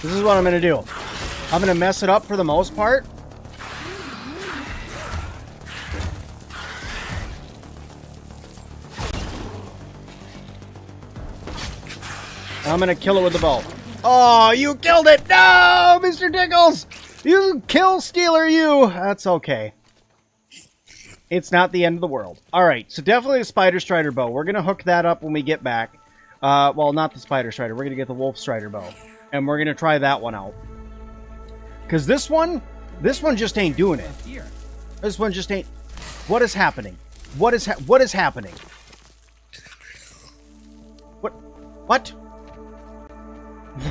This is what I'm going to do. I'm going to mess it up for the most part. I'm going to kill it with the bow. Oh, you killed it! No, Mr. Tickles! You kill stealer, you! That's okay. It's not the end of the world. Alright, so definitely the Spider Strider bow. We're going to hook that up when we get back. Well, not the Spider Strider. We're going to get the Wolf Strider bow. And we're going to try that one out. Because this one just ain't doing it. This one just ain't... What is happening? What is happening? What?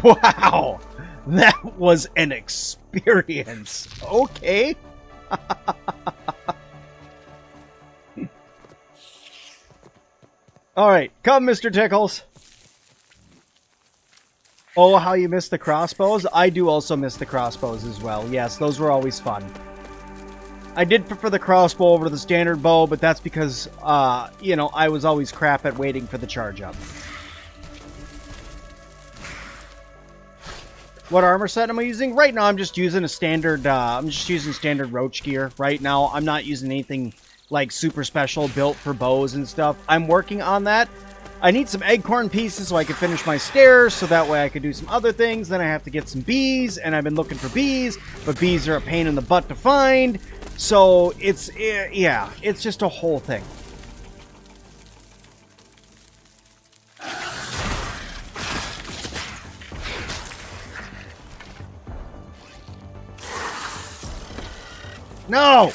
Wow! That was an experience. Okay. Alright, come, Mr. Tickles. Oh, how you missed the crossbows? I do also miss the crossbows as well. Yes, those were always fun. I did prefer the crossbow over the standard bow, but that's because, you know, I was always crap at waiting for the charge up. What armor set am I using? Right now, I'm just using a standard, standard roach gear. Right now, I'm not using anything, like, super special built for bows and stuff. I'm working on that. I need some acorn pieces so I can finish my stairs, so that way I can do some other things. Then I have to get some bees, and I've been looking for bees, but bees are a pain in the butt to find. So, it's, yeah, it's just a whole thing. No!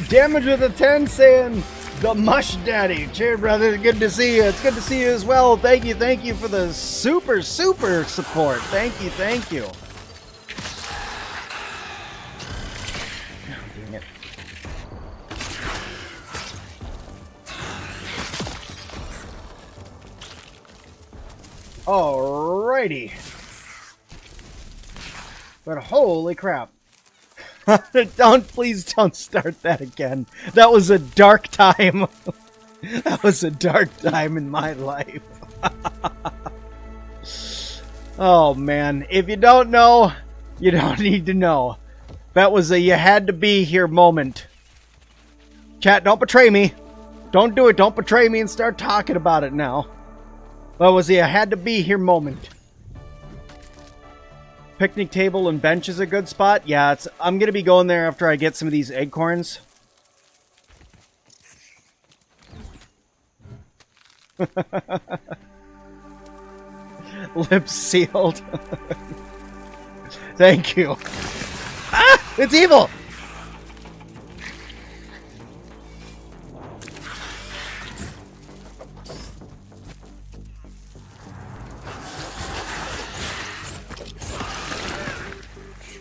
Damage with a 10 saying... The Mush Daddy. Cheer, brother. Good to see you. It's good to see you as well. Thank you for the super support. Thank you. Oh, dang it. Alrighty. But holy crap. Please don't start that again. That was a dark time. That was a dark time in my life. Oh, man. If you don't know, you don't need to know. That was a you had to be here moment. Chat, don't betray me. Don't do it. Don't betray me and start talking about it now. That was a you had to be here moment. Picnic table and bench is a good spot. Yeah, I'm going to be going there after I get some of these acorns. Lips sealed. Thank you. Ah! It's evil!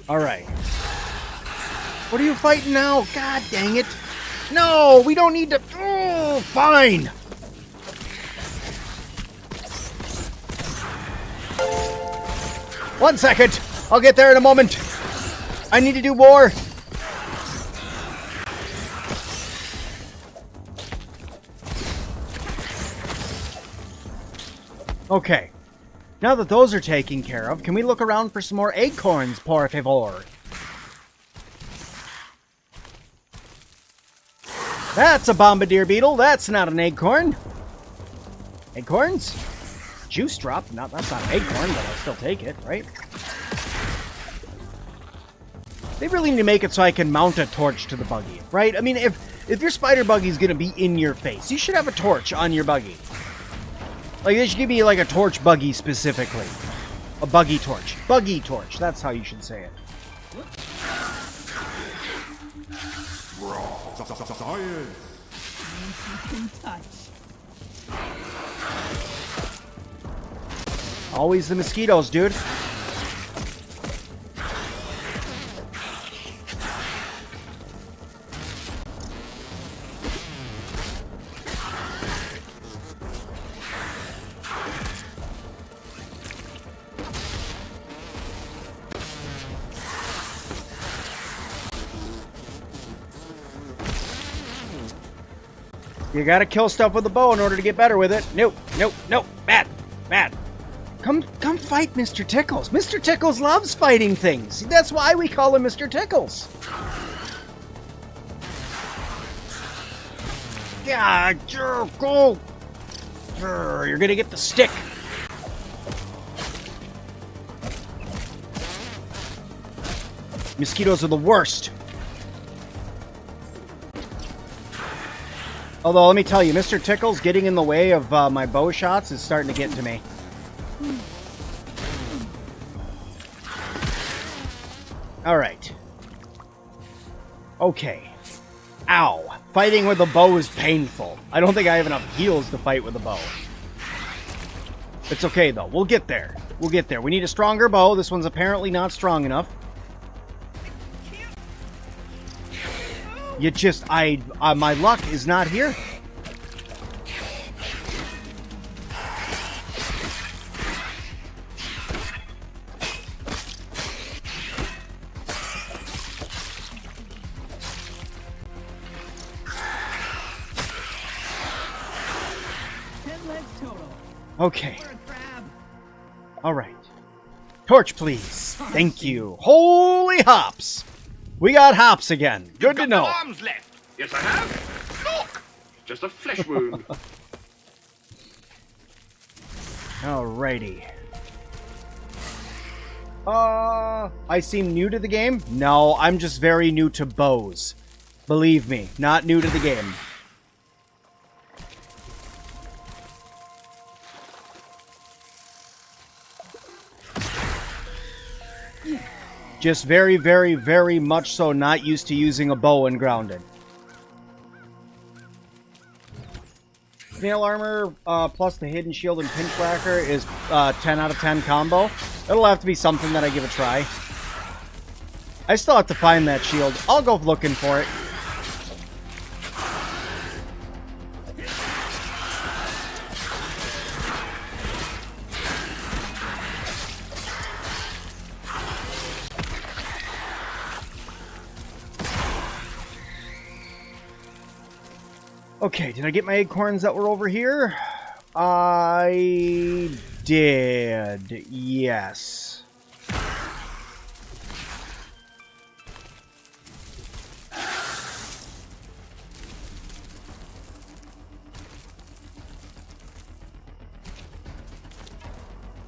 Alright. What are you fighting now? God dang it. No, we don't need to... Oh, fine. One second. I'll get there in a moment. I need to do more. Okay. Now that those are taken care of, can we look around for some more acorns, por favor? That's a bombardier beetle. That's not an acorn. Acorns? Juice drop. No, that's not an acorn, but I'll still take it, right? They really need to make it so I can mount a torch to the buggy, right? I mean, if your spider buggy is going to be in your face, you should have a torch on your buggy. Like, they should give me, like, a torch buggy specifically. A buggy torch. Buggy torch. That's how you should say it. Always the mosquitoes, dude. You gotta kill stuff with a bow in order to get better with it. Nope, nope, nope. Bad, bad. Come fight Mr. Tickles. Mr. Tickles loves fighting things. That's why we call him Mr. Tickles. Yeah, go. You're gonna get the stick. Mosquitoes are the worst. Although, let me tell you, Mr. Tickles getting in the way of my bow shots is starting to get to me. Alright. Okay. Ow. Fighting with a bow is painful. I don't think I have enough heals to fight with a bow. It's okay, though. We'll get there. We'll get there. We need a stronger bow. This one's apparently not strong enough. You just, my luck is not here. Okay. All right. Torch, please. Thank you. Holy hops! We got hops again. Good to know. Arms left. Yes, I have. Look, just a flesh wound. Alrighty. I seem new to the game? No, I'm just very new to bows. Believe me, not new to the game. Just very, very, very much so not used to using a bow and grounded. Nail armor plus the hidden shield and pinch whacker is 10 out of 10 combo. It'll have to be something that I give a try. I still have to find that shield. I'll go looking for it. Okay, did I get my acorns that were over here? I did, yes.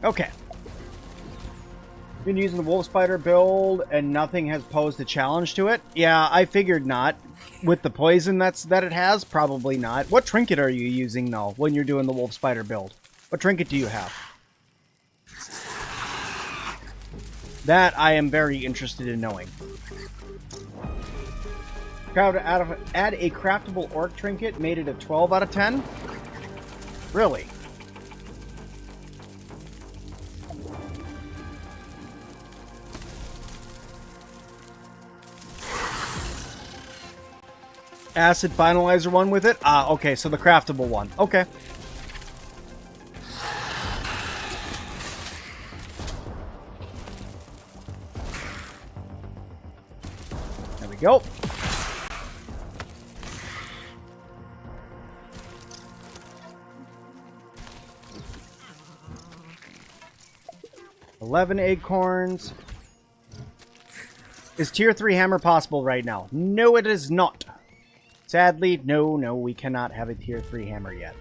Okay. Been using the wolf spider build and nothing has posed a challenge to it? Yeah, I figured not. With the poison that it has, probably not. What trinket are you using, though, when you're doing the wolf spider build? What trinket do you have? That I am very interested in knowing. Add a craftable orc trinket, made it a 12 out of 10? Really? Acid finalizer one with it? Ah, okay, so the craftable one. Okay. go. 11 acorns. Is tier 3 hammer possible right now? No, it is not. Sadly, no, we cannot have a tier 3 hammer yet.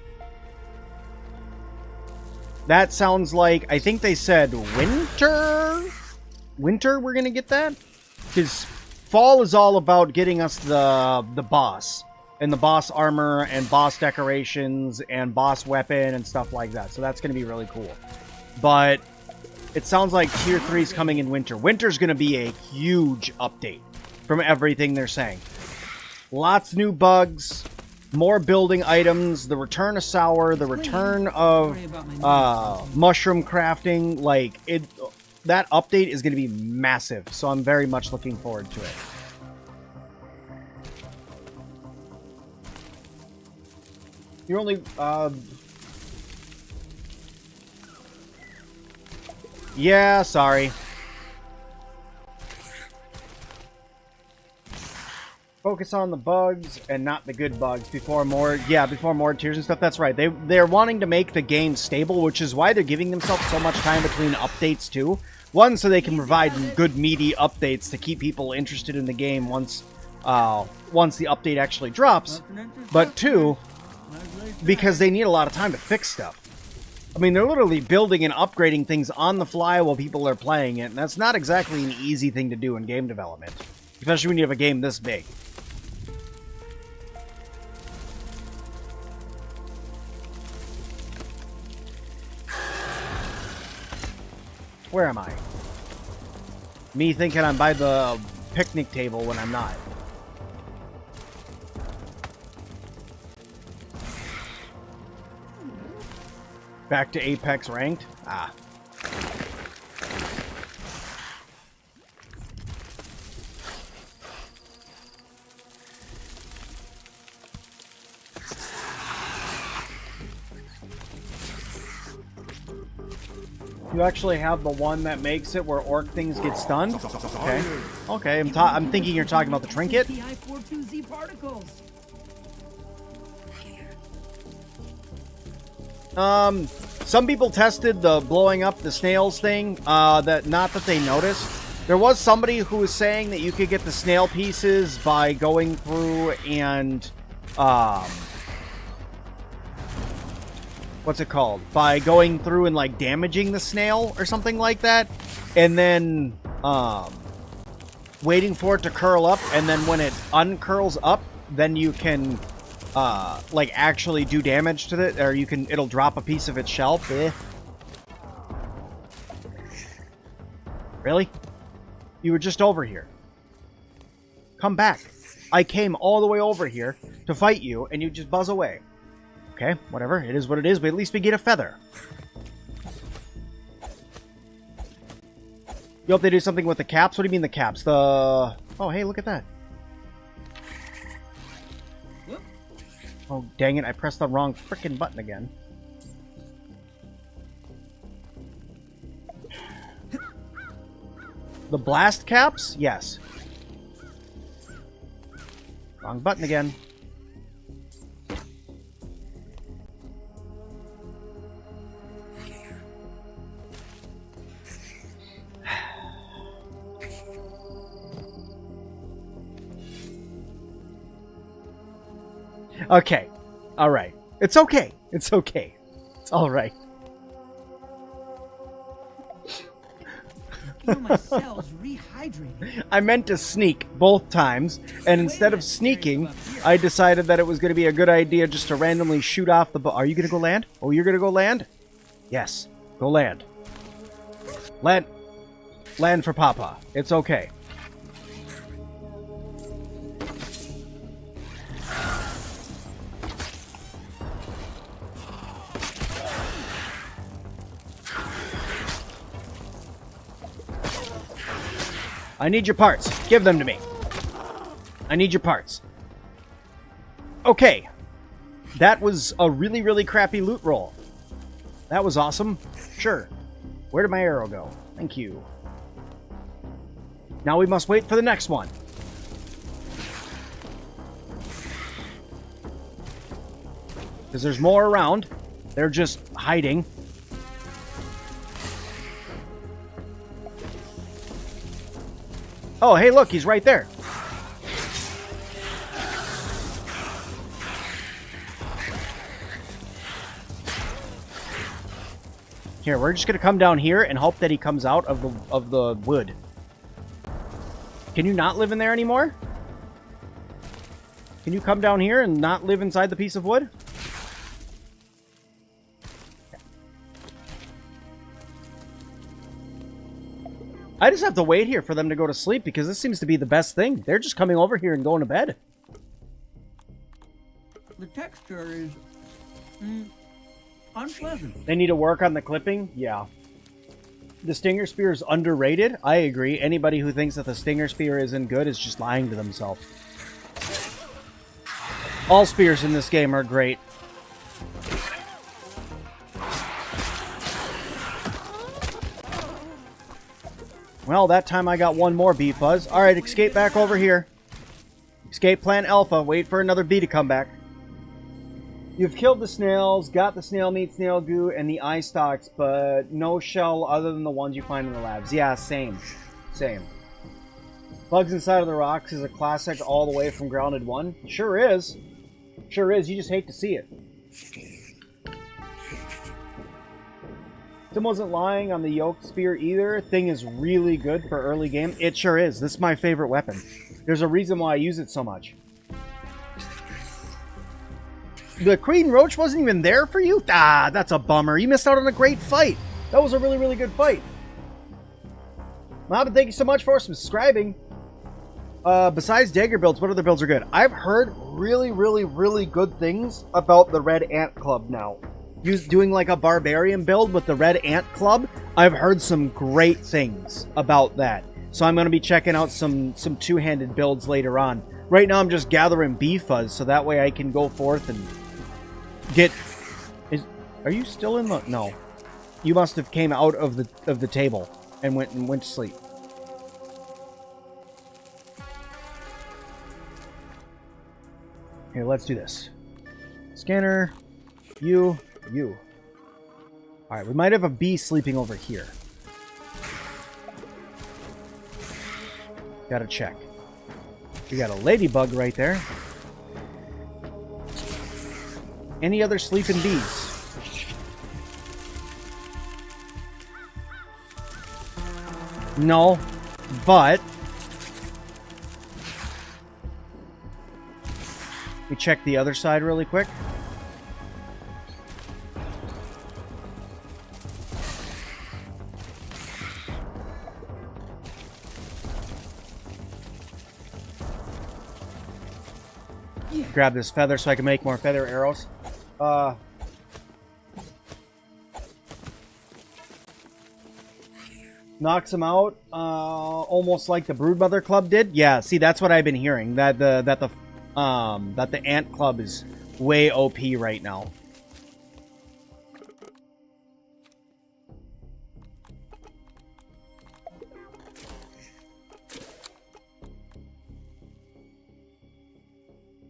That sounds like, I think they said winter? Winter we're going to get that? Because fall is all about getting us the boss. And the boss armor and boss decorations and boss weapon and stuff like that. So that's going to be really cool. But it sounds like tier 3 is coming in winter. Winter's going to be a huge update from everything they're saying. Lots new bugs, more building items, the return of sour, the return of mushroom crafting. Like, that update is going to be massive. So I'm very much looking forward to it. You're only, yeah, sorry. Focus on the bugs and not the good bugs before more tiers and stuff. That's right. They're wanting to make the game stable, which is why they're giving themselves so much time between updates too. One, so they can provide good meaty updates to keep people interested in the game once the update actually drops. But two, because they need a lot of time to fix stuff. I mean, they're literally building and upgrading things on the fly while people are playing it, and that's not exactly an easy thing to do in game development, especially when you have a game this big. Where am I? Me thinking I'm by the picnic table when I'm not. Back to Apex ranked? Ah. You actually have the one that makes it where orc things get stunned? Okay. Okay, I'm thinking you're talking about the trinket. Some people tested the blowing up the snails thing, not that they noticed. There was somebody who was saying that you could get the snail pieces by going through and, what's it called? By going through and, like, damaging the snail or something like that, and then, waiting for it to curl up, and then when it uncurls up, then you can like actually do damage to it, or it'll drop a piece of its shell. Really? You were just over here. Come back. I came all the way over here to fight you, and you just buzz away. Okay, whatever. It is what it is, but at least we get a feather. You hope they do something with the caps? What do you mean the caps? Oh, hey, look at that. Oh, dang it, I pressed the wrong frickin' button again. The blast caps? Yes. Wrong button again. Okay. Alright. It's okay. It's okay. It's alright. My cells rehydrating. I meant to sneak both times, and instead of sneaking, I decided that it was going to be a good idea just to randomly shoot off the boat. Are you going to go land? Oh, you're going to go land? Yes. Go land. Land. Land for Papa. It's okay. I need your parts. Give them to me. I need your parts. Okay. That was a really, really crappy loot roll. That was awesome. Sure. Where did my arrow go? Thank you. Now we must wait for the next one. Because there's more around. They're just hiding. Oh, hey, look, he's right there. Here, we're just gonna come down here and hope that he comes out of the wood. Can you not live in there anymore? Can you come down here and not live inside the piece of wood? I just have to wait here for them to go to sleep because this seems to be the best thing. They're just coming over here and going to bed. The texture is unpleasant. They need to work on the clipping? Yeah. The Stinger Spear is underrated? I agree. Anybody who thinks that the Stinger Spear isn't good is just lying to themselves. All spears in this game are great. Well, that time I got one more bee fuzz. Alright, escape back over here. Escape plan alpha. Wait for another bee to come back. You've killed the snails, got the snail meat, snail goo, and the eye stalks, but no shell other than the ones you find in the labs. Yeah, same. Same. Bugs inside of the rocks is a classic all the way from Grounded 1. Sure is. Sure is. You just hate to see it. Tim wasn't lying on the yoke spear either. Thing is really good for early game. It sure is. This is my favorite weapon. There's a reason why I use it so much. The Queen Roach wasn't even there for you? Ah, that's a bummer. You missed out on a great fight. That was a really, really good fight. Mohammed, thank you so much for subscribing. Besides dagger builds, what other builds are good? I've heard really, really, really good things about the Red Ant Club now. Doing like a barbarian build with the Red Ant Club. I've heard some great things about that. So I'm going to be checking out some two-handed builds later on. Right now I'm just gathering bee fuzz so that way I can go forth and get... Are you still in the... No. You must have came out of the table and went to sleep. Here, let's do this. Scanner, you. Alright, we might have a bee sleeping over here. Gotta check. We got a ladybug right there. Any other sleeping bees? No, but... we check the other side really quick. Grab this feather so I can make more feather arrows. Knocks him out, almost like the Broodmother Club did. Yeah, see, that's what I've been hearing. That the Ant Club is way OP right now.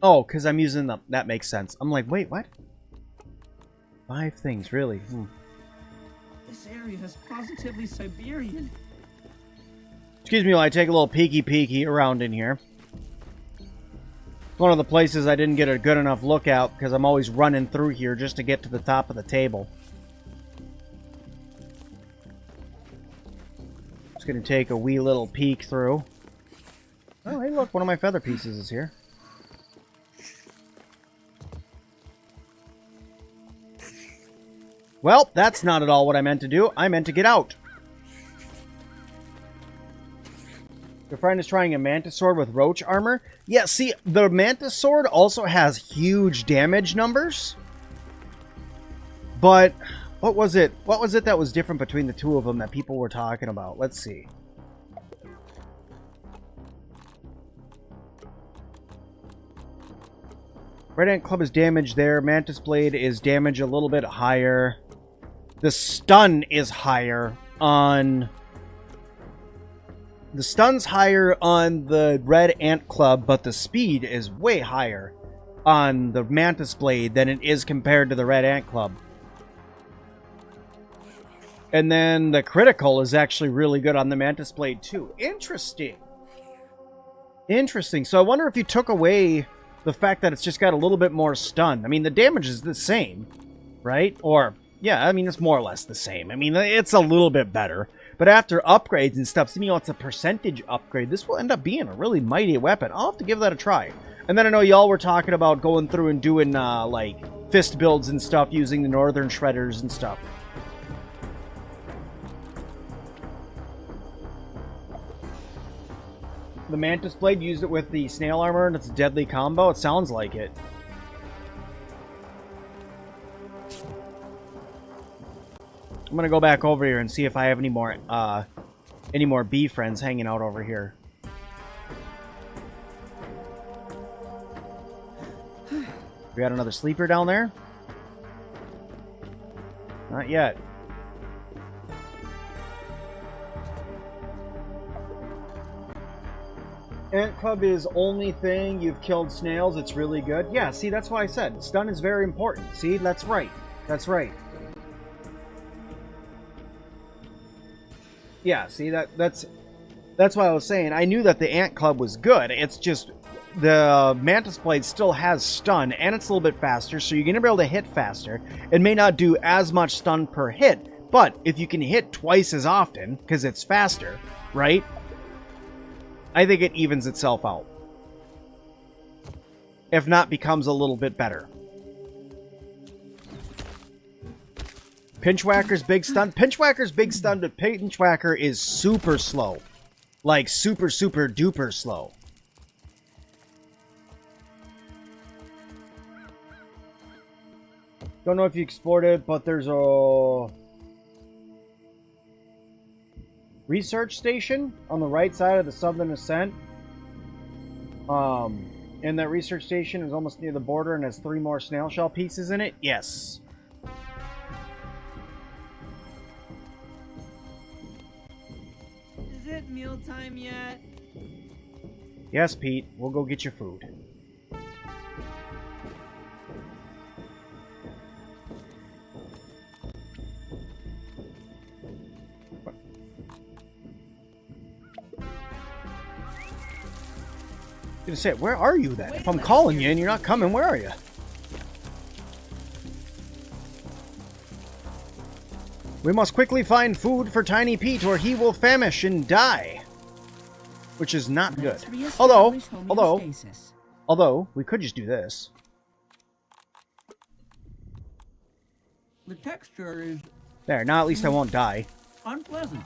Oh, because I'm using them. That makes sense. I'm like, wait, what? 5 things, really? This area is positively Siberian. Excuse me while I take a little peeky around in here. One of the places I didn't get a good enough look at because I'm always running through here just to get to the top of the table. Just going to take a wee little peek through. Oh, hey, look, one of my feather pieces is here. Well, that's not at all what I meant to do. I meant to get out. Your friend is trying a Mantis Sword with Roach armor. Yeah, see, the Mantis Sword also has huge damage numbers. But, what was it? What was it that was different between the two of them that people were talking about? Let's see. Red Ant Club is damage there. Mantis Blade is damage a little bit higher. The stun is higher on... The stun's higher on the Red Ant Club, but the speed is way higher on the Mantis Blade than it is compared to the Red Ant Club. And then the critical is actually really good on the Mantis Blade too. Interesting. Interesting. So I wonder if you took away the fact that it's just got a little bit more stun. I mean, the damage is the same, right? Or, yeah, I mean, it's more or less the same. I mean, it's a little bit better. But after upgrades and stuff, you know, it's a percentage upgrade. This will end up being a really mighty weapon. I'll have to give that a try. And then I know y'all were talking about going through and doing, like, fist builds and stuff using the Northern Shredders and stuff. The Mantis Blade used it with the Snail Armor, and it's a deadly combo. It sounds like it. I'm gonna go back over here and see if I have any more bee friends hanging out over here. We got another sleeper down there? Not yet. Ant Club is only thing you've killed snails. It's really good. Yeah, see, that's why I said stun is very important. See, that's right. That's right. Yeah, see, that's why I was saying I knew that the Ant Club was good. It's just the Mantis Blade still has stun, and it's a little bit faster, so you're going to be able to hit faster. It may not do as much stun per hit, but if you can hit twice as often, because it's faster, right? I think it evens itself out. If not, becomes a little bit better. Pinchwhacker's big stun. Pinchwhacker's big stun, but Pinchwhacker is super slow. Like, super, super duper slow. Don't know if you explored it, but there's a research station on the right side of the Southern Ascent. And that research station is almost near the border and has 3 more snail shell pieces in it. Yes. Is it mealtime yet? Yes, Pete. We'll go get your food. I was gonna say, where are you then? If I'm calling you and you're not coming, where are you? We must quickly find food for Tiny Pete or he will famish and die. Which is not good. Although, we could just do this. The texture is There, now at least I won't die. unpleasant.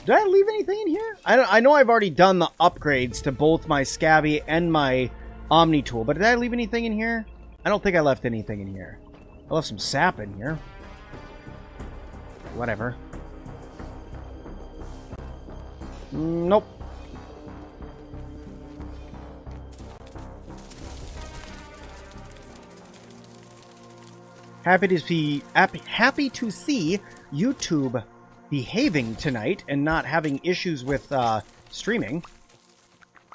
Did I leave anything in here? I know I've already done the upgrades to both my Scabby and my Omni Tool, but did I leave anything in here? I don't think I left anything in here. I left some sap in here. Whatever. Nope. Happy to see YouTube behaving tonight and not having issues with streaming.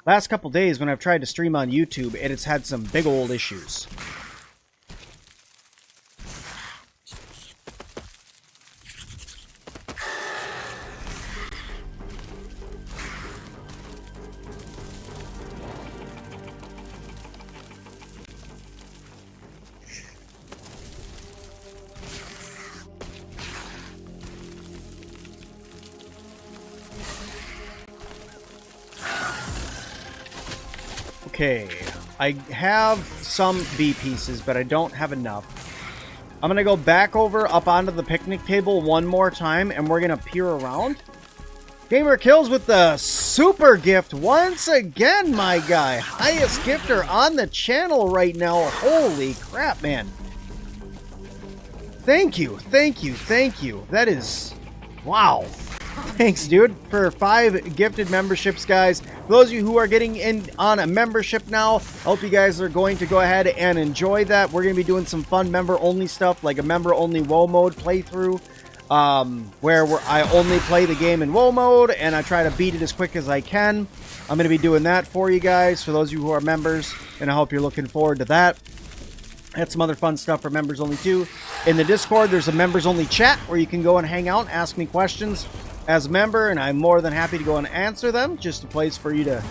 Last couple days when I've tried to stream on YouTube, it has had some big old issues. Okay, I have some bee pieces, but I don't have enough. I'm going to go back over up onto the picnic table one more time, and we're going to peer around. Gamer Kills with the super gift once again, my guy. Highest gifter on the channel right now. Holy crap, man. Thank you, thank you, thank you. That is... wow. Thanks, dude, for 5 gifted memberships, guys. For those of you who are getting in on a membership now, I hope you guys are going to go ahead and enjoy that. We're going to be doing some fun member-only stuff, like a member-only WoW mode playthrough. where I only play the game in WoW mode, and I try to beat it as quick as I can. I'm going to be doing that for you guys, for those of you who are members, and I hope you're looking forward to that. I had some other fun stuff for members only too. In the Discord, there's a members only chat where you can go and hang out, ask me questions as a member, and I'm more than happy to go and answer them. Just a place for you to,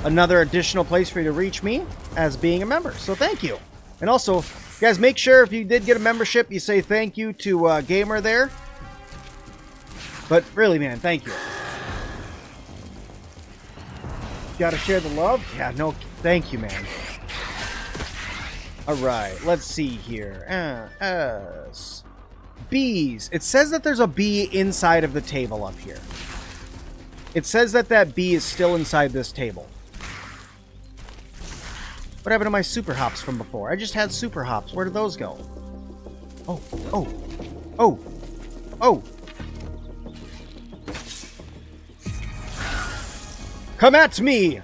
another additional place for you to reach me as being a member. So thank you. And also, guys, make sure if you did get a membership, you say thank you to Gamer there. But really, man, thank you. Gotta share the love? Yeah, no, thank you, man. Alright, let's see here. Bees. It says that there's a bee inside of the table up here. It says that that bee is still inside this table. What happened to my super hops from before? I just had super hops. Where did those go? Oh, oh, oh, oh. Come at me!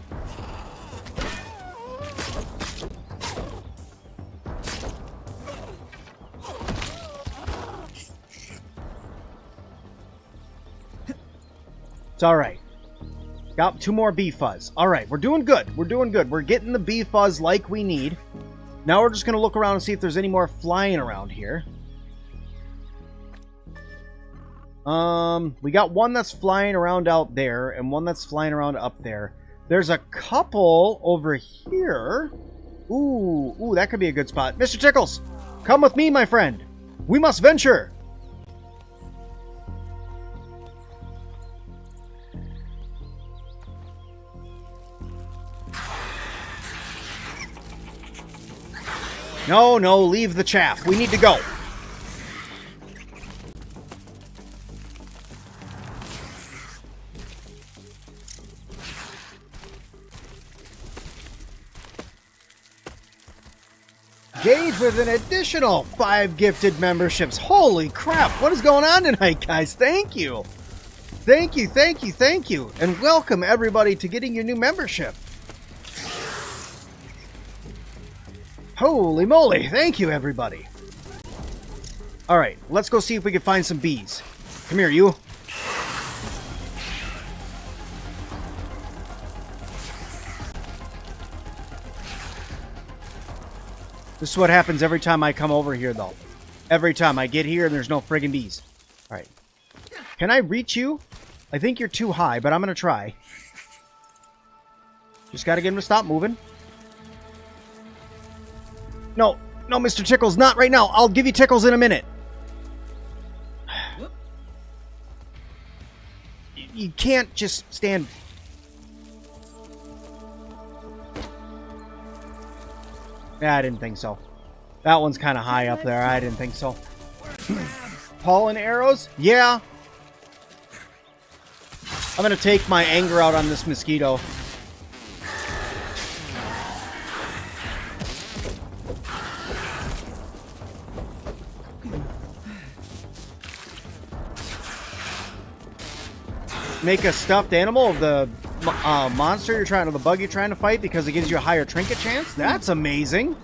It's alright. Got 2 more bee fuzz. Alright, we're doing good. We're doing good. We're getting the bee fuzz like we need. Now we're just going to look around and see if there's any more flying around here. We got one that's flying around out there and one that's flying around up there. There's a couple over here. Ooh, that could be a good spot. Mr. Tickles, come with me, my friend. We must venture. No, leave the chaff. We need to go. Gage with an additional 5 gifted memberships. Holy crap. What is going on tonight, guys? Thank you. Thank you, thank you, thank you. And welcome, everybody, to getting your new membership. Holy moly. Thank you, everybody. All right, let's go see if we can find some bees. Come here, you. This is what happens every time I come over here, though. Every time I get here and there's no friggin' bees. All right. Can I reach you? I think you're too high, but I'm going to try. Just got to get him to stop moving. No, Mr. Tickles, not right now. I'll give you tickles in a minute. You can't just stand... Yeah, I didn't think so. That one's kind of high up there. I didn't think so. Pollen arrows? Yeah. I'm going to take my anger out on this mosquito. Make a stuffed animal of the monster you're trying to, the bug you're trying to fight because it gives you a higher trinket chance? That's amazing.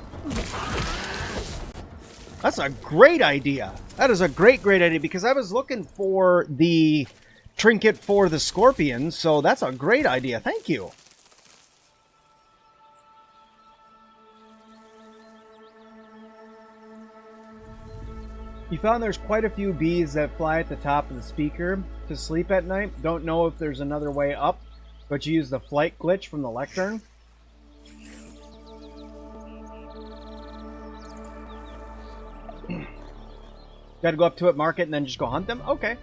That's a great idea. That is a great idea because I was looking for the trinket for the scorpion, so that's a great idea. Thank you. You found there's quite a few bees that fly at the top of the speaker to sleep at night. Don't know if there's another way up, but you use the flight glitch from the lectern. Got to go up to it, mark it, and then just go hunt them? Okay.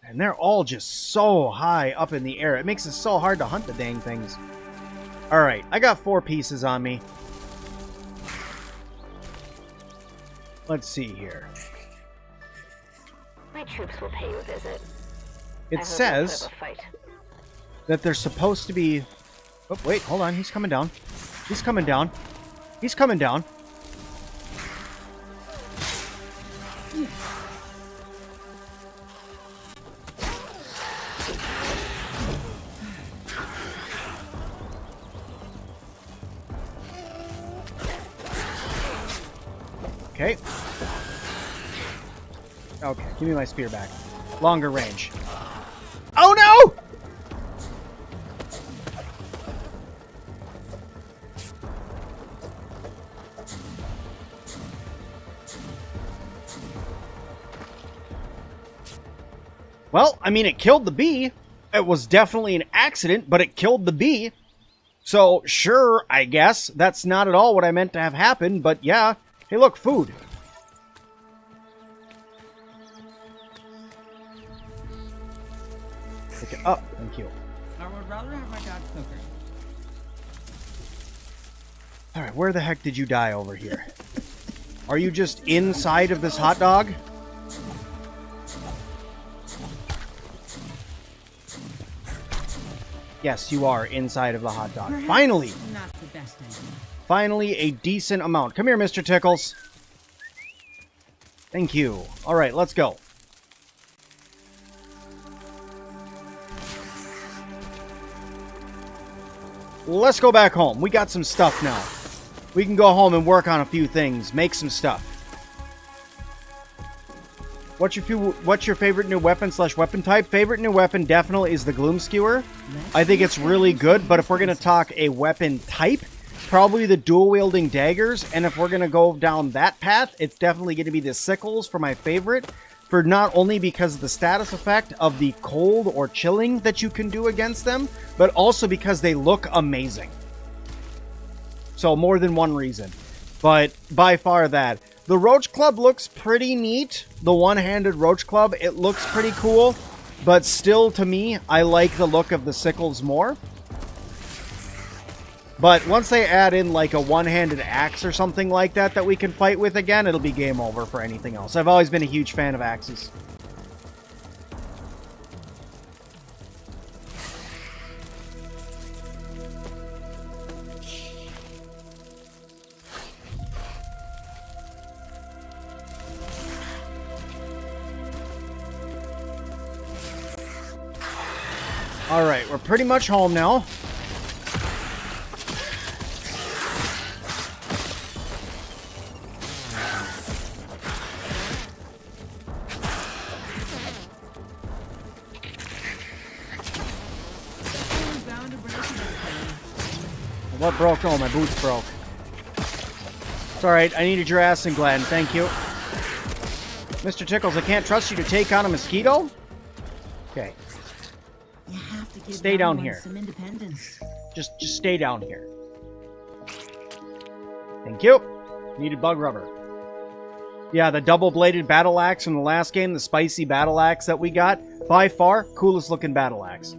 And they're all just so high up in the air. It makes it so hard to hunt the dang things. Alright, I got 4 pieces on me. Let's see here. My troops will pay you a visit. It says that there's supposed to be... Oh, wait, hold on. He's coming down. He's coming down. He's coming down. Okay. Okay, give me my spear back. Longer range. Oh no! Well, I mean, it killed the bee. It was definitely an accident, but it killed the bee. So, sure, I guess. That's not at all what I meant to have happen, but yeah. Hey, look, food. Pick it up. Thank you. I would rather have my dad's cooker. Alright, where the heck did you die over here? Are you just inside of this hot dog? Yes, you are inside of the hot dog. Perhaps Finally! Not the best idea. Finally, a decent amount. Come here, Mr. Tickles. Thank you. Alright, let's go. Let's go back home. We got some stuff now. We can go home and work on a few things. Make some stuff. What's your favorite new weapon / weapon type? Favorite new weapon definitely is the Gloom Skewer. I think it's really good, but if we're going to talk a weapon type, probably the dual-wielding daggers, and if we're going to go down that path, it's definitely going to be the sickles for my favorite, for not only because of the status effect of the cold or chilling that you can do against them, but also because they look amazing. So more than one reason, but by far that. The Roach Club looks pretty neat. The one-handed Roach Club, it looks pretty cool. But still, to me, I like the look of the sickles more. But once they add in like a one-handed axe or something like that that we can fight with again, it'll be game over for anything else. I've always been a huge fan of axes. Alright, we're pretty much home now. What broke? Oh, my boots broke. It's alright, I needed your ass in Glen. Thank you. Mr. Tickles, I can't trust you to take on a mosquito? Okay. You have to give Stay down everyone here. some independence. Just stay down here. Thank you. Needed bug rubber. Yeah, the double-bladed battle axe from the last game, the spicy battle axe that we got, by far, coolest looking battle axe.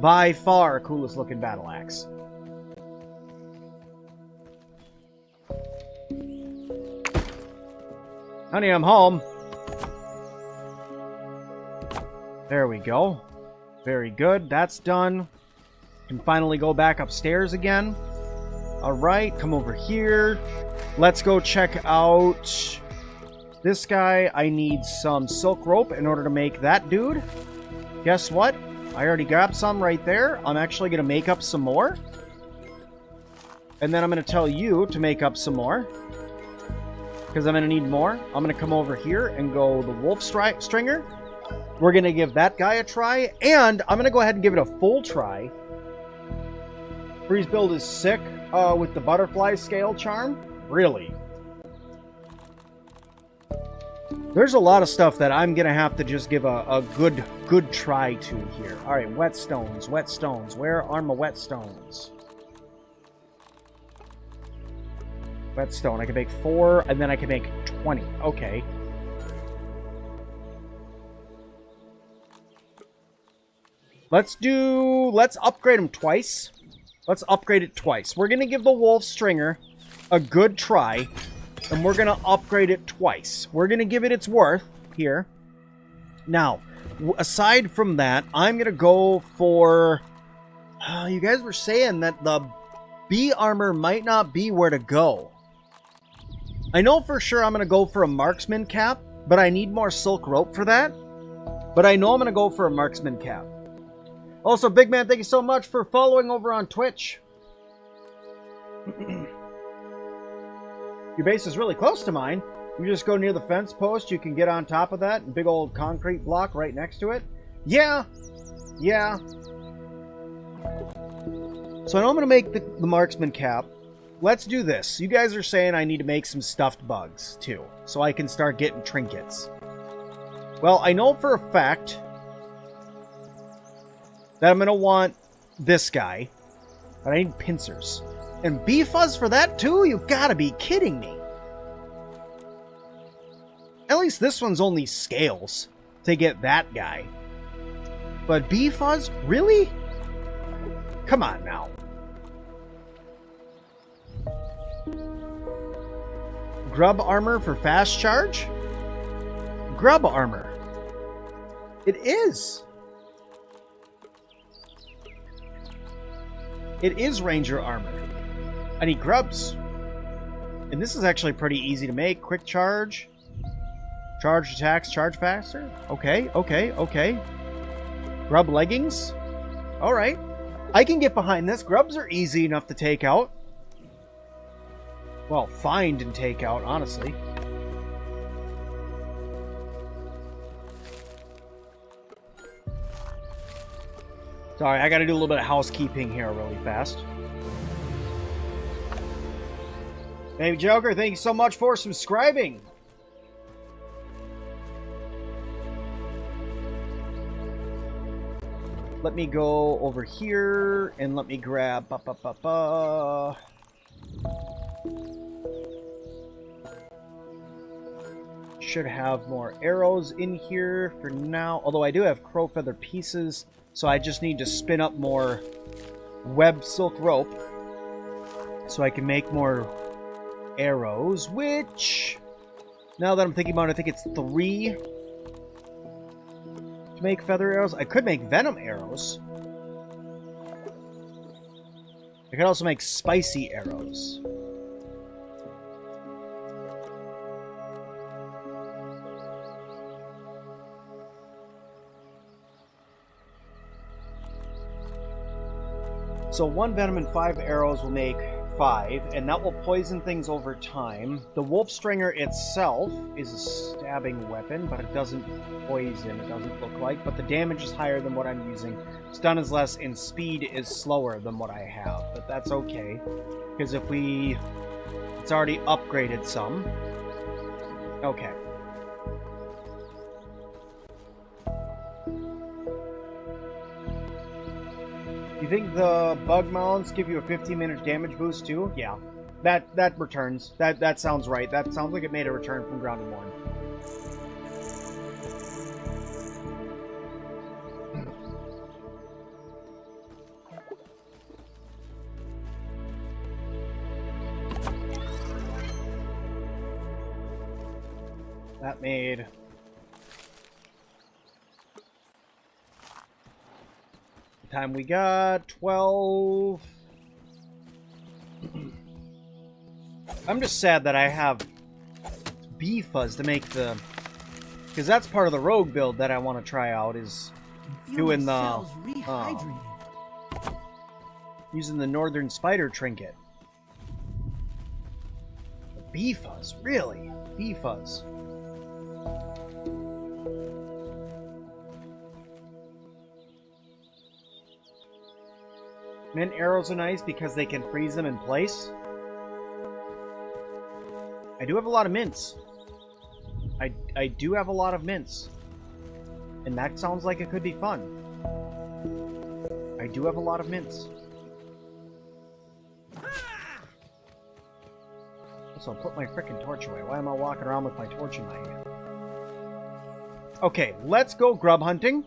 By far, coolest looking battle axe. Honey, I'm home. There we go. Very good. That's done. Can finally go back upstairs again. Alright, come over here. Let's go check out this guy. I need some silk rope in order to make that dude. Guess what? I already grabbed some right there. I'm actually going to make up some more. And then I'm going to tell you to make up some more. Because I'm going to need more. I'm going to come over here and go the wolf stringer. We're going to give that guy a try. And I'm going to go ahead and give it a full try. Freeze build is sick with the butterfly scale charm. Really. There's a lot of stuff that I'm going to have to just give a good try to here. Alright, whetstones, whetstones. Where are my whetstones? Whetstone. I can make 4, and then I can make 20. Okay. Let's upgrade them twice. Let's upgrade it twice. We're going to give the wolf stringer a good try, and we're going to upgrade it twice. We're going to give it its worth here. Now, aside from that, I'm going to go for... you guys were saying that the bee armor might not be where to go. I know for sure I'm going to go for a marksman cap, but I need more silk rope for that. But I know I'm going to go for a marksman cap. Also, Big Man, thank you so much for following over on Twitch. Your base is really close to mine. You just go near the fence post, you can get on top of that, big old concrete block right next to it. Yeah. Yeah. So I know I'm going to make the marksman cap. Let's do this. You guys are saying I need to make some stuffed bugs, too, so I can start getting trinkets. Well, I know for a fact that I'm going to want this guy, but I need pincers. And bee fuzz for that, too? You gotta be kidding me. At least this one's only scales to get that guy. But bee fuzz? Really? Come on now. Grub armor for fast charge? Grub armor. It is. It is ranger armor. I need grubs. And this is actually pretty easy to make. Quick charge. Charge attacks, charge faster. Okay, okay, okay. Grub leggings. Alright. I can get behind this. Grubs are easy enough to take out. Well, find and take out, honestly. Sorry, I gotta do a little bit of housekeeping here really fast. Hey, Joker, thank you so much for subscribing. Let me go over here and let me grab... Should have more arrows in here for now. Although I do have crow feather pieces, so I just need to spin up more web silk rope so I can make more arrows, which, now that I'm thinking about it, I think it's 3 to make feather arrows. I could make venom arrows. I could also make spicy arrows. So 1 venom and 5 arrows will make 5, and that will poison things over time. The wolf stringer itself is a stabbing weapon, but it doesn't poison, it doesn't look like. But the damage is higher than what I'm using. Stun is less, and speed is slower than what I have. But that's okay, because if we... It's already upgraded some. Okay. You think the bug mounts give you a 15-minute damage boost too? Yeah. That returns. That sounds right. That sounds like it made a return from Grounded 1. That made... time we got 12. I'm just sad that I have bee fuzz to make the, because that's part of the rogue build that I want to try out, is doing the using the northern spider trinket. Bee fuzz, really? Bee fuzz. Mint arrows are nice because they can freeze them in place. I do have a lot of mints. I do have a lot of mints. And that sounds like it could be fun. I do have a lot of mints. So I'll put my frickin' torch away. Why am I walking around with my torch in my hand? Okay, let's go grub hunting.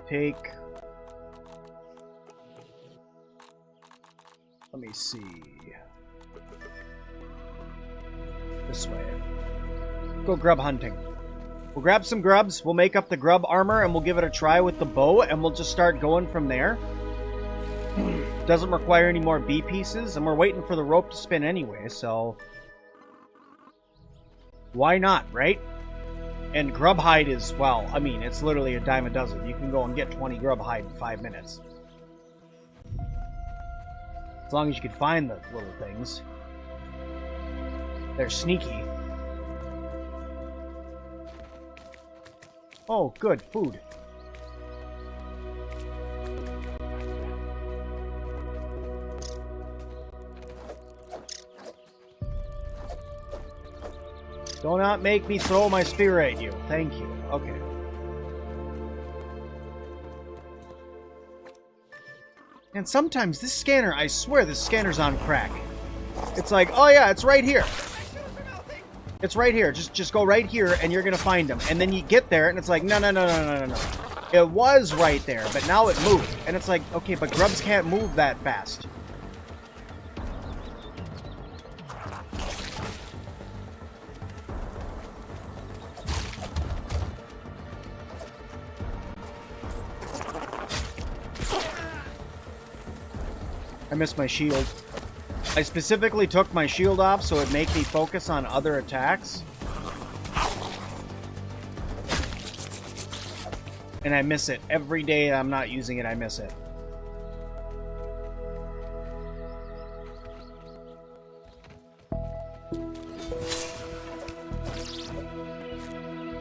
Take... Let me see... This way. Go grub hunting. We'll grab some grubs, we'll make up the grub armor, and we'll give it a try with the bow, and we'll just start going from there. Doesn't require any more bee pieces, and we're waiting for the rope to spin anyway, so... Why not, right? And grub hide is, well, I mean, it's literally a dime a dozen. You can go and get 20 grub hide in 5 minutes. As long as you can find the little things. They're sneaky. Oh, good. Food. Do not make me throw my spear at you. Thank you. Okay. And sometimes this scanner, I swear this scanner's on crack. It's like, oh yeah, it's right here. It's right here. Just go right here and you're gonna find them. And then you get there and it's like, no. It was right there, but now it moved. And it's like, okay, but grubs can't move that fast. I missed my shield. I specifically took my shield off so it'd make me focus on other attacks. And I miss it. Every day I'm not using it, I miss it.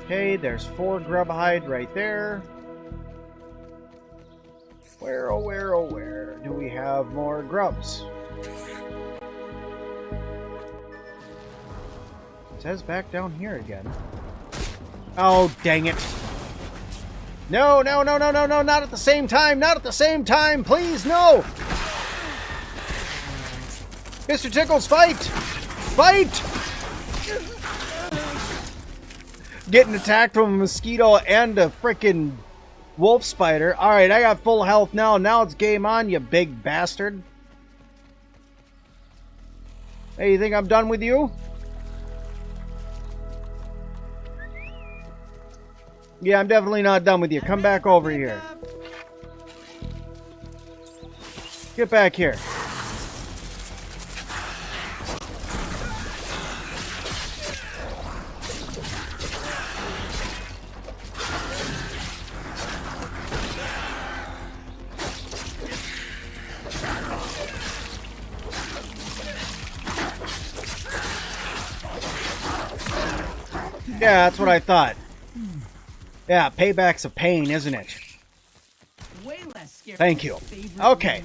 Okay, there's 4 grub hide right there. Where, oh where, oh where do we have more grubs? It says back down here again. Oh, dang it. No, not at the same time, not at the same time, please, no! Mr. Tickles, fight! Fight! Getting attacked from a mosquito and a frickin' wolf spider. Alright, I got full health now. Now it's game on, you big bastard. Hey, you think I'm done with you? Yeah, I'm definitely not done with you. Come back over here. Get back here. Yeah, that's what I thought. Yeah, payback's a pain, isn't it? Way less scary. Thank you. Okay.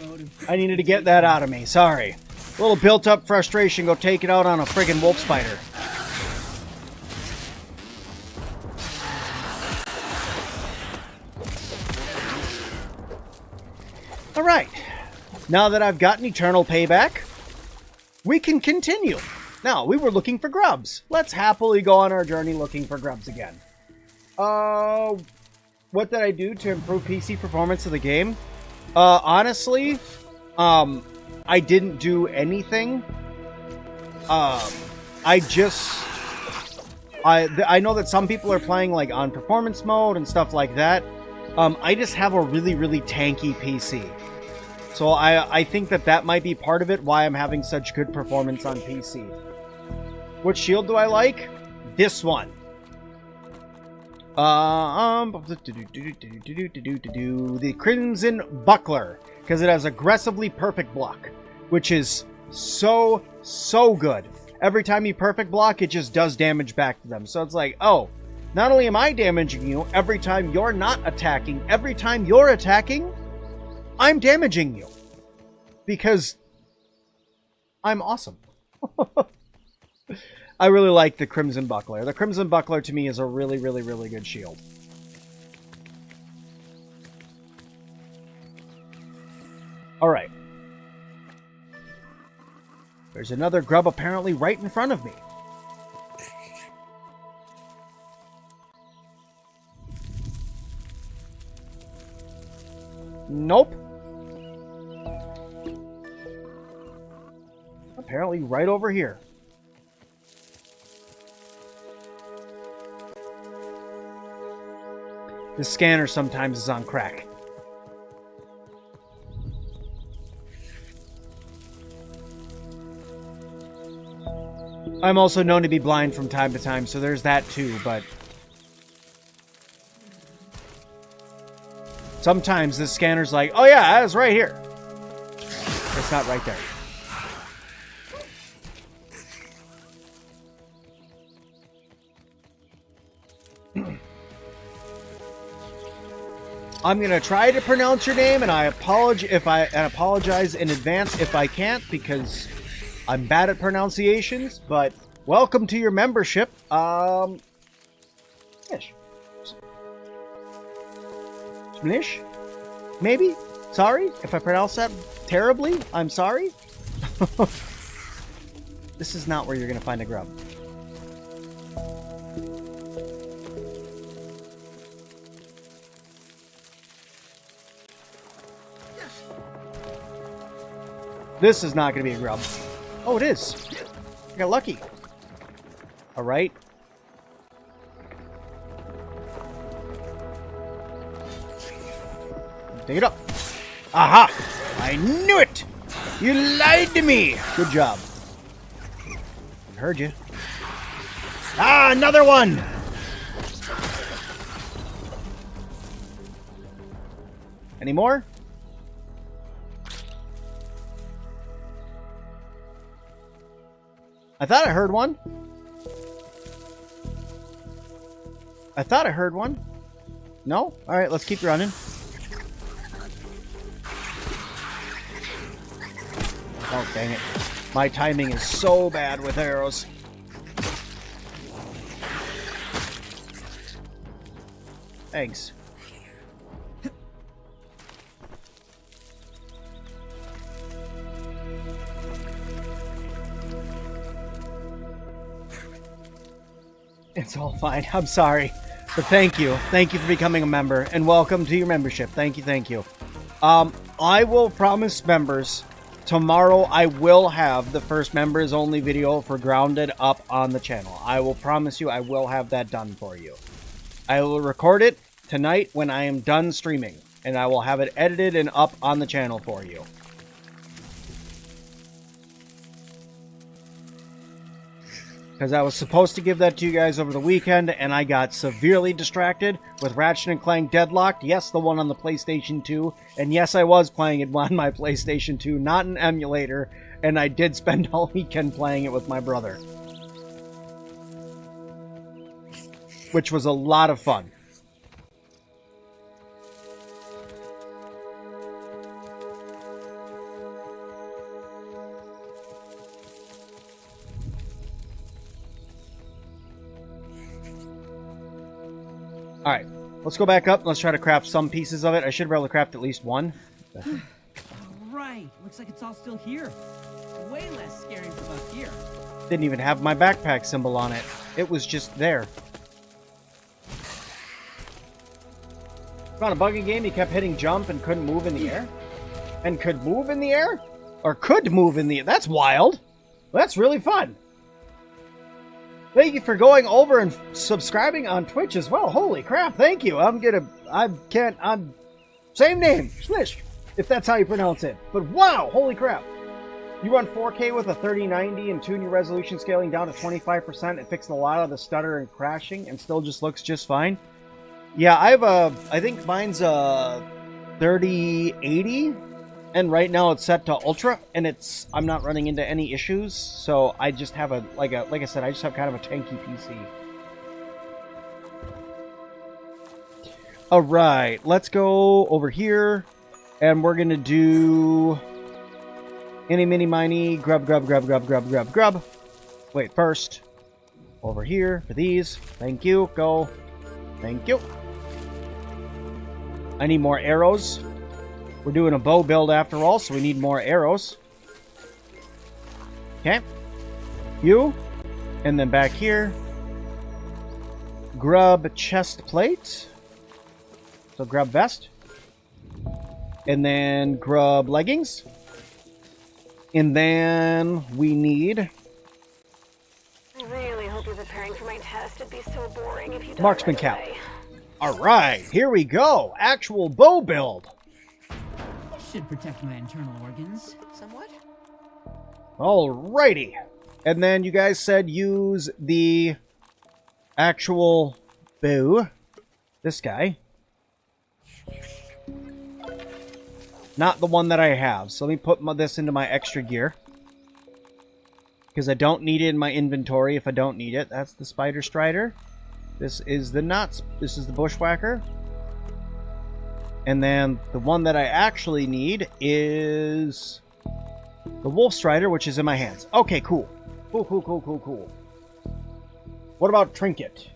I needed to get that out of me. Sorry. A little built-up frustration. Go take it out on a friggin' wolf spider. Alright. Now that I've gotten eternal payback, we can continue. Now, we were looking for grubs. Let's happily go on our journey looking for grubs again. What did I do to improve PC performance of the game? Honestly, I didn't do anything. I know that some people are playing like on performance mode and stuff like that. I just have a really, really tanky PC. So I think that might be part of it, why I'm having such good performance on PC. What shield do I like? This one. The Crimson Buckler, because it has aggressively perfect block, which is so good. Every time you perfect block, it just does damage back to them. So it's like, oh, not only am I damaging you, every time you're not attacking, every time you're attacking, I'm damaging you. Because I'm awesome. I really like the Crimson Buckler. The Crimson Buckler to me is a really, really, really good shield. Alright. There's another grub apparently right in front of me. Nope. Apparently right over here. The scanner sometimes is on crack. I'm also known to be blind from time to time, so there's that too, but sometimes the scanner's like, oh yeah, that's right here. It's not right there. I'm gonna try to pronounce your name, and I apologize in advance if I can't, because I'm bad at pronunciations. But welcome to your membership. Splish? Maybe? Sorry if I pronounce that terribly. I'm sorry. This is not where you're gonna find a grub. This is not going to be a grub. Oh, it is. I got lucky. All right. Take it up. Aha! I knew it! You lied to me! Good job. I heard you. Ah, another one! Any more? I thought I heard one. I thought I heard one. No? Alright, let's keep running. Oh, dang it. My timing is so bad with arrows. Thanks. It's all fine. I'm sorry. But thank you. Thank you for becoming a member. And welcome to your membership. Thank you, thank you. I will promise members, tomorrow I will have the first members only video for Grounded up on the channel. I will promise you I will have that done for you. I will record it tonight when I am done streaming. And I will have it edited and up on the channel for you. Because I was supposed to give that to you guys over the weekend, and I got severely distracted with Ratchet & Clank Deadlocked. Yes, the one on the PlayStation 2. And yes, I was playing it on my PlayStation 2, not an emulator. And I did spend all weekend playing it with my brother. Which was a lot of fun. Alright, let's go back up. Let's try to craft some pieces of it. I should be able to craft at least one. Right, looks like it's all still here. Way less scary from up here. Didn't even have my backpack symbol on it. It was just there. Found a buggy game, you kept hitting jump and couldn't move in the air? And could move in the air? Or could move in the air? That's wild. That's really fun. Thank you for going over and subscribing on Twitch as well. Holy crap, thank you. I'm same name, Slish, if that's how you pronounce it. But wow, holy crap. You run 4K with a 3090 and tune your resolution scaling down to 25% and fixed a lot of the stutter and crashing and still just looks just fine. Yeah, I think mine's a 3080. And right now it's set to ultra, and I'm not running into any issues, so I just have like I said, I just have kind of a tanky PC. All right, let's go over here, and we're gonna do any, mini, miny, grub. Wait, first over here for these. Thank you. Go. Thank you. I need more arrows. We're doing a bow build after all, so we need more arrows. Okay. You. And then back here. Grub chest plate. So grub vest. And then grub leggings. And then we need... I really hope you're preparing for my test. It'd be so boring if you don't. Marksman cap. Alright, here we go. Actual bow build. Should protect my internal organs somewhat. Alrighty. And then you guys said use the actual bow. This guy. Not the one that I have. So let me put this into my extra gear. Because I don't need it in my inventory if I don't need it. That's the Spider Strider. This is the nuts. This is the Bushwhacker. And then the one that I actually need is the Wolf Strider, which is in my hands. Okay, cool. Cool. What about Trinket?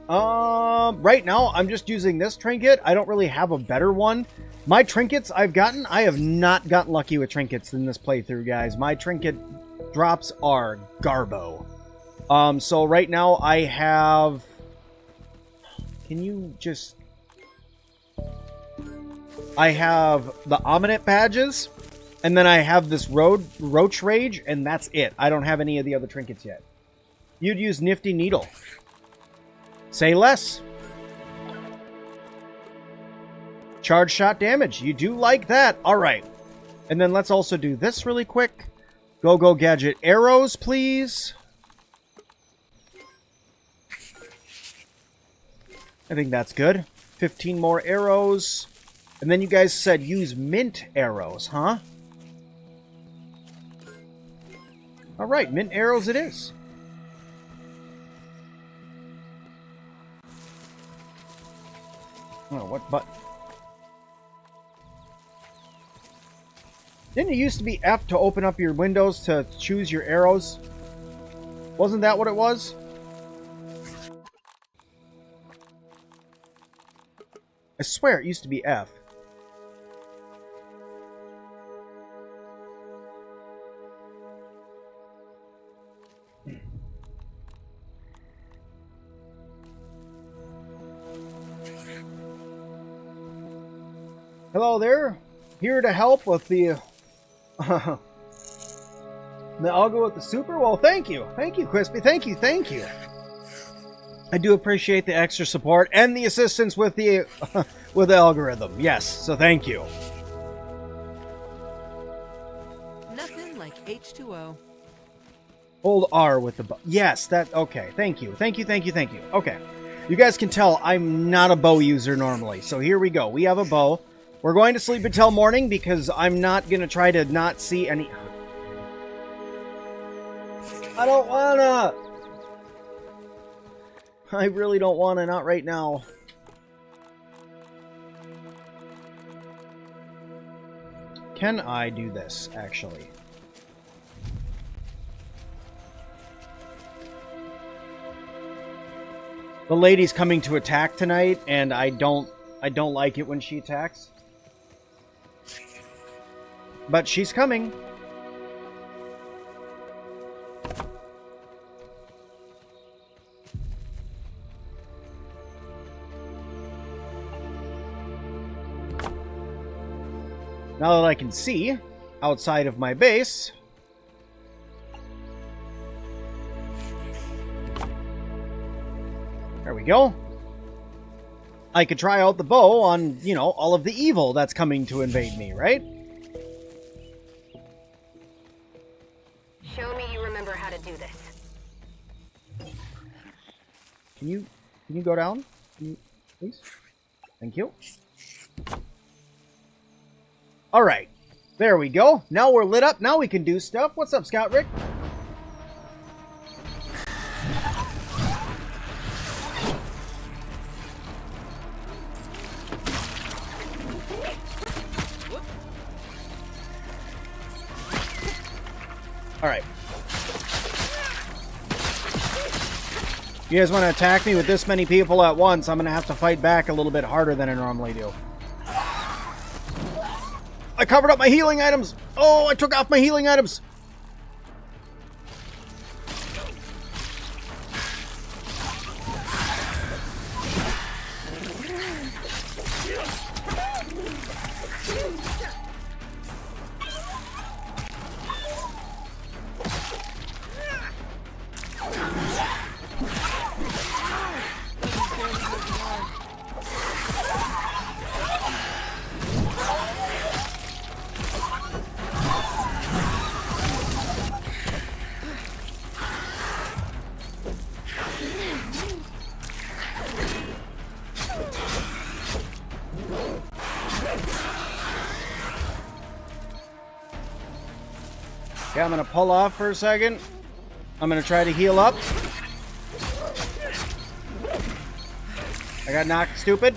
Right now, I'm just using this trinket. I don't really have a better one. My trinkets I have not gotten lucky with trinkets in this playthrough, guys. My trinket drops are garbo. So right now I have... Can you just... I have the Omninet badges, and then I have this Roach Rage, and that's it. I don't have any of the other trinkets yet. You'd use Nifty Needle. Say less. Charge shot damage. You do like that. All right. And then let's also do this really quick. Go gadget arrows, please. I think that's good. 15 more arrows. And then you guys said use mint arrows, huh? All right, mint arrows it is. Oh, what button? Didn't it used to be F to open up your windows to choose your arrows? Wasn't that what it was? I swear it used to be F. Hello there. Here to help with the I'll go with the super. Well, thank you, Crispy. Thank you. I do appreciate the extra support and the assistance with the with the algorithm. Yes, so thank you. Nothing like H2O. Hold R with the bow. Yes, that okay. Thank you. Okay, you guys can tell I'm not a bow user normally. So here we go. We have a bow. We're going to sleep until morning because I'm not going to try to not see any... I don't wanna! I really don't wanna, not right now. Can I do this, actually? The lady's coming to attack tonight, and I don't like it when she attacks. But she's coming. Now that I can see outside of my base, there we go. I could try out the bow on, you know, all of the evil that's coming to invade me, right? Show me you remember how to do this. Can you go down? Can you, please? Thank you. Alright. There we go. Now we're lit up. Now we can do stuff. What's up, Scout Rick? Alright. You guys want to attack me with this many people at once, I'm going to have to fight back a little bit harder than I normally do. I covered up my healing items! Oh, I took off my healing items! Okay, I'm gonna pull off for a second. I'm gonna try to heal up. I got knocked stupid.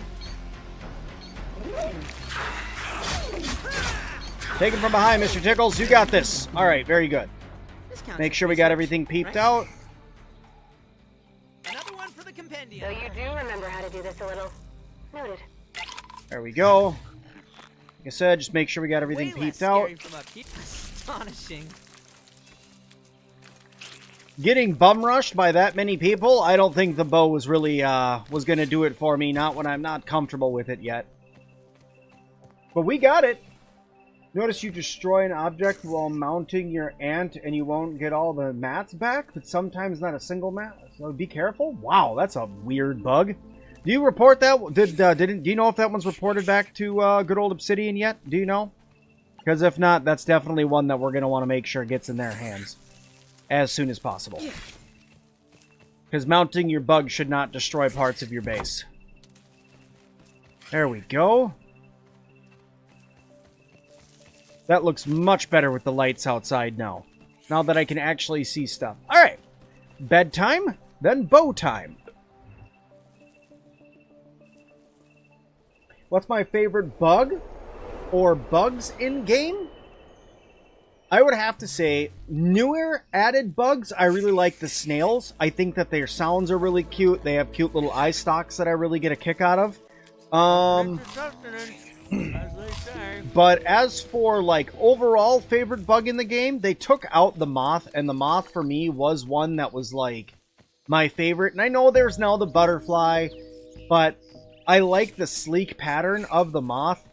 Take him from behind, Mr. Tickles. You got this. All right, very good. Make sure we got everything peeped out. Another one for the compendium. So you do remember how to do this a little. Noted. There we go. Like I said, just make sure we got everything peeped out. Astonishing. Getting bum rushed by that many people, I don't think the bow was really was gonna do it for me. Not when I'm not comfortable with it yet. But we got it. Notice you destroy an object while mounting your ant and you won't get all the mats back, but sometimes not a single mat. So be careful. Wow, that's a weird bug. Do you report that? Do you know if that one's reported back to good old Obsidian yet? Do you know? Because if not, that's definitely one that we're going to want to make sure gets in their hands as soon as possible. Because mounting your bug should not destroy parts of your base. There we go. That looks much better with the lights outside now. Now that I can actually see stuff. Alright. Bedtime, then bow time. What's my favorite bug? Or bugs in game? I would have to say, newer added bugs, I really like the snails. I think that their sounds are really cute. They have cute little eye stalks that I really get a kick out of. But as for, like, overall favorite bug in the game, they took out the moth, and the moth for me was one that was, like, my favorite. And I know there's now the butterfly, but I like the sleek pattern of the moth,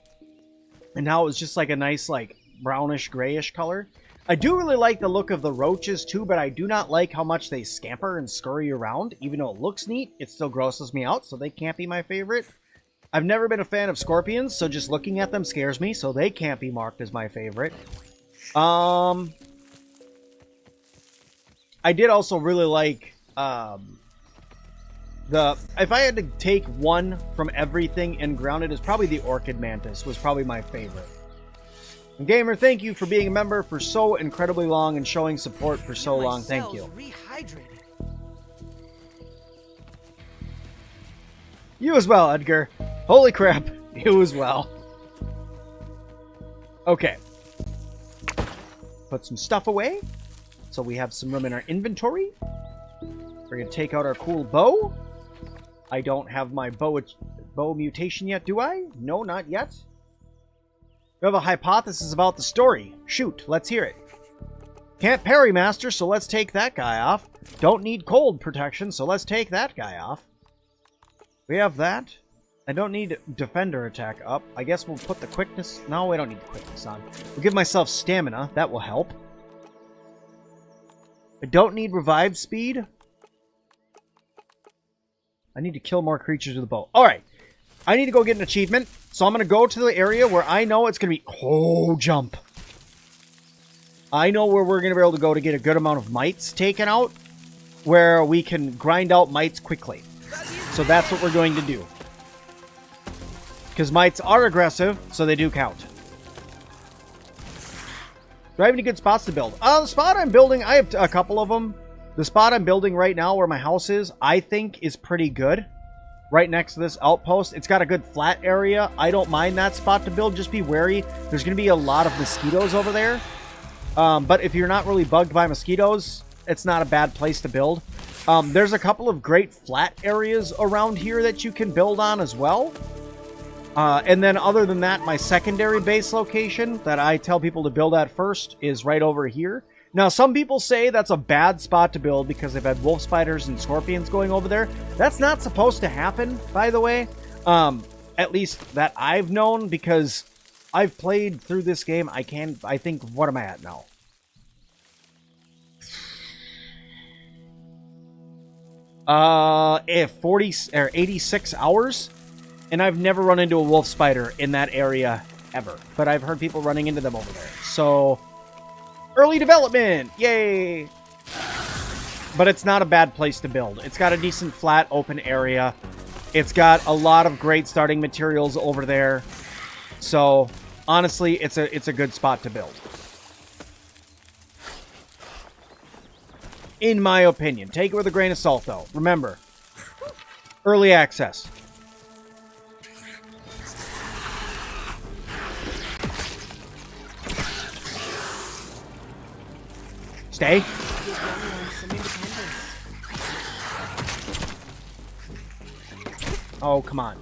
and now it's just, like, a nice, like, brownish, grayish color. I do really like the look of the roaches, too, but I do not like how much they scamper and scurry around. Even though it looks neat, it still grosses me out, so they can't be my favorite. I've never been a fan of scorpions, so just looking at them scares me, so they can't be marked as my favorite. I did also really like, if I had to take one from everything in Grounded, is probably the Orchid Mantis, was probably my favorite. And Gamer, thank you for being a member for so incredibly long and showing support for so long. Thank you. You as well, Edgar. Holy crap. You as well. Okay. Put some stuff away. So we have some room in our inventory. We're going to take out our cool bow. I don't have my bow mutation yet, do I? No, not yet. We have a hypothesis about the story. Shoot, let's hear it. Can't parry master, so let's take that guy off. Don't need cold protection, so let's take that guy off. We have that. I don't need defender attack up. I guess we'll put the quickness... No, I don't need the quickness on. We'll give myself stamina. That will help. I don't need revive speed. I need to kill more creatures with a bow. Alright. I need to go get an achievement. So I'm going to go to the area where I know it's going to be... Oh, jump. I know where we're going to be able to go to get a good amount of mites taken out. Where we can grind out mites quickly. So that's what we're going to do. Because mites are aggressive, so they do count. Do I have any good spots to build? The spot I'm building, I have a couple of them. The spot I'm building right now where my house is, I think is pretty good. Right next to this outpost. It's got a good flat area. I don't mind that spot to build. Just be wary. There's going to be a lot of mosquitoes over there. But if you're not really bugged by mosquitoes, it's not a bad place to build. There's a couple of great flat areas around here that you can build on as well. And then other than that, my secondary base location that I tell people to build at first is right over here. Now, some people say that's a bad spot to build because they've had wolf spiders and scorpions going over there. That's not supposed to happen, by the way. At least that I've known, because I've played through this game. I think, what am I at now? If 40 or 86 hours, and I've never run into a wolf spider in that area ever. But I've heard people running into them over there. So, early development! Yay! But it's not a bad place to build. It's got a decent flat open area. It's got a lot of great starting materials over there. So, honestly, it's a good spot to build. In my opinion. Take it with a grain of salt, though. Remember, early access. Stay. Oh, come on.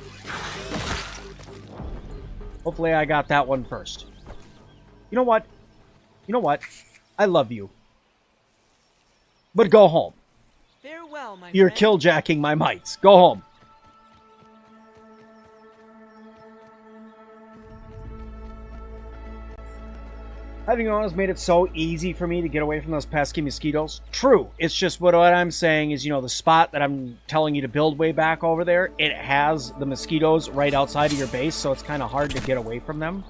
Hopefully I got that one first. You know what? You know what? I love you. But go home. Farewell, my You're friend. killjacking my mites. Go home. Having honest made it so easy for me to get away from those pesky mosquitoes. True. It's just what I'm saying is, you know, the spot that I'm telling you to build way back over there, it has the mosquitoes right outside of your base, so it's kind of hard to get away from them.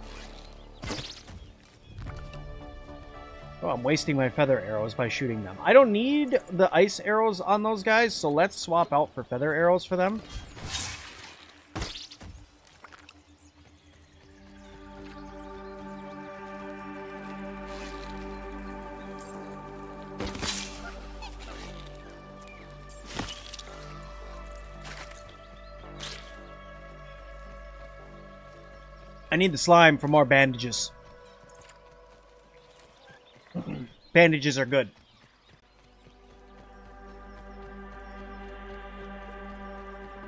Oh, I'm wasting my feather arrows by shooting them. I don't need the ice arrows on those guys, so let's swap out for feather arrows for them. I need the slime for more bandages. Bandages are good.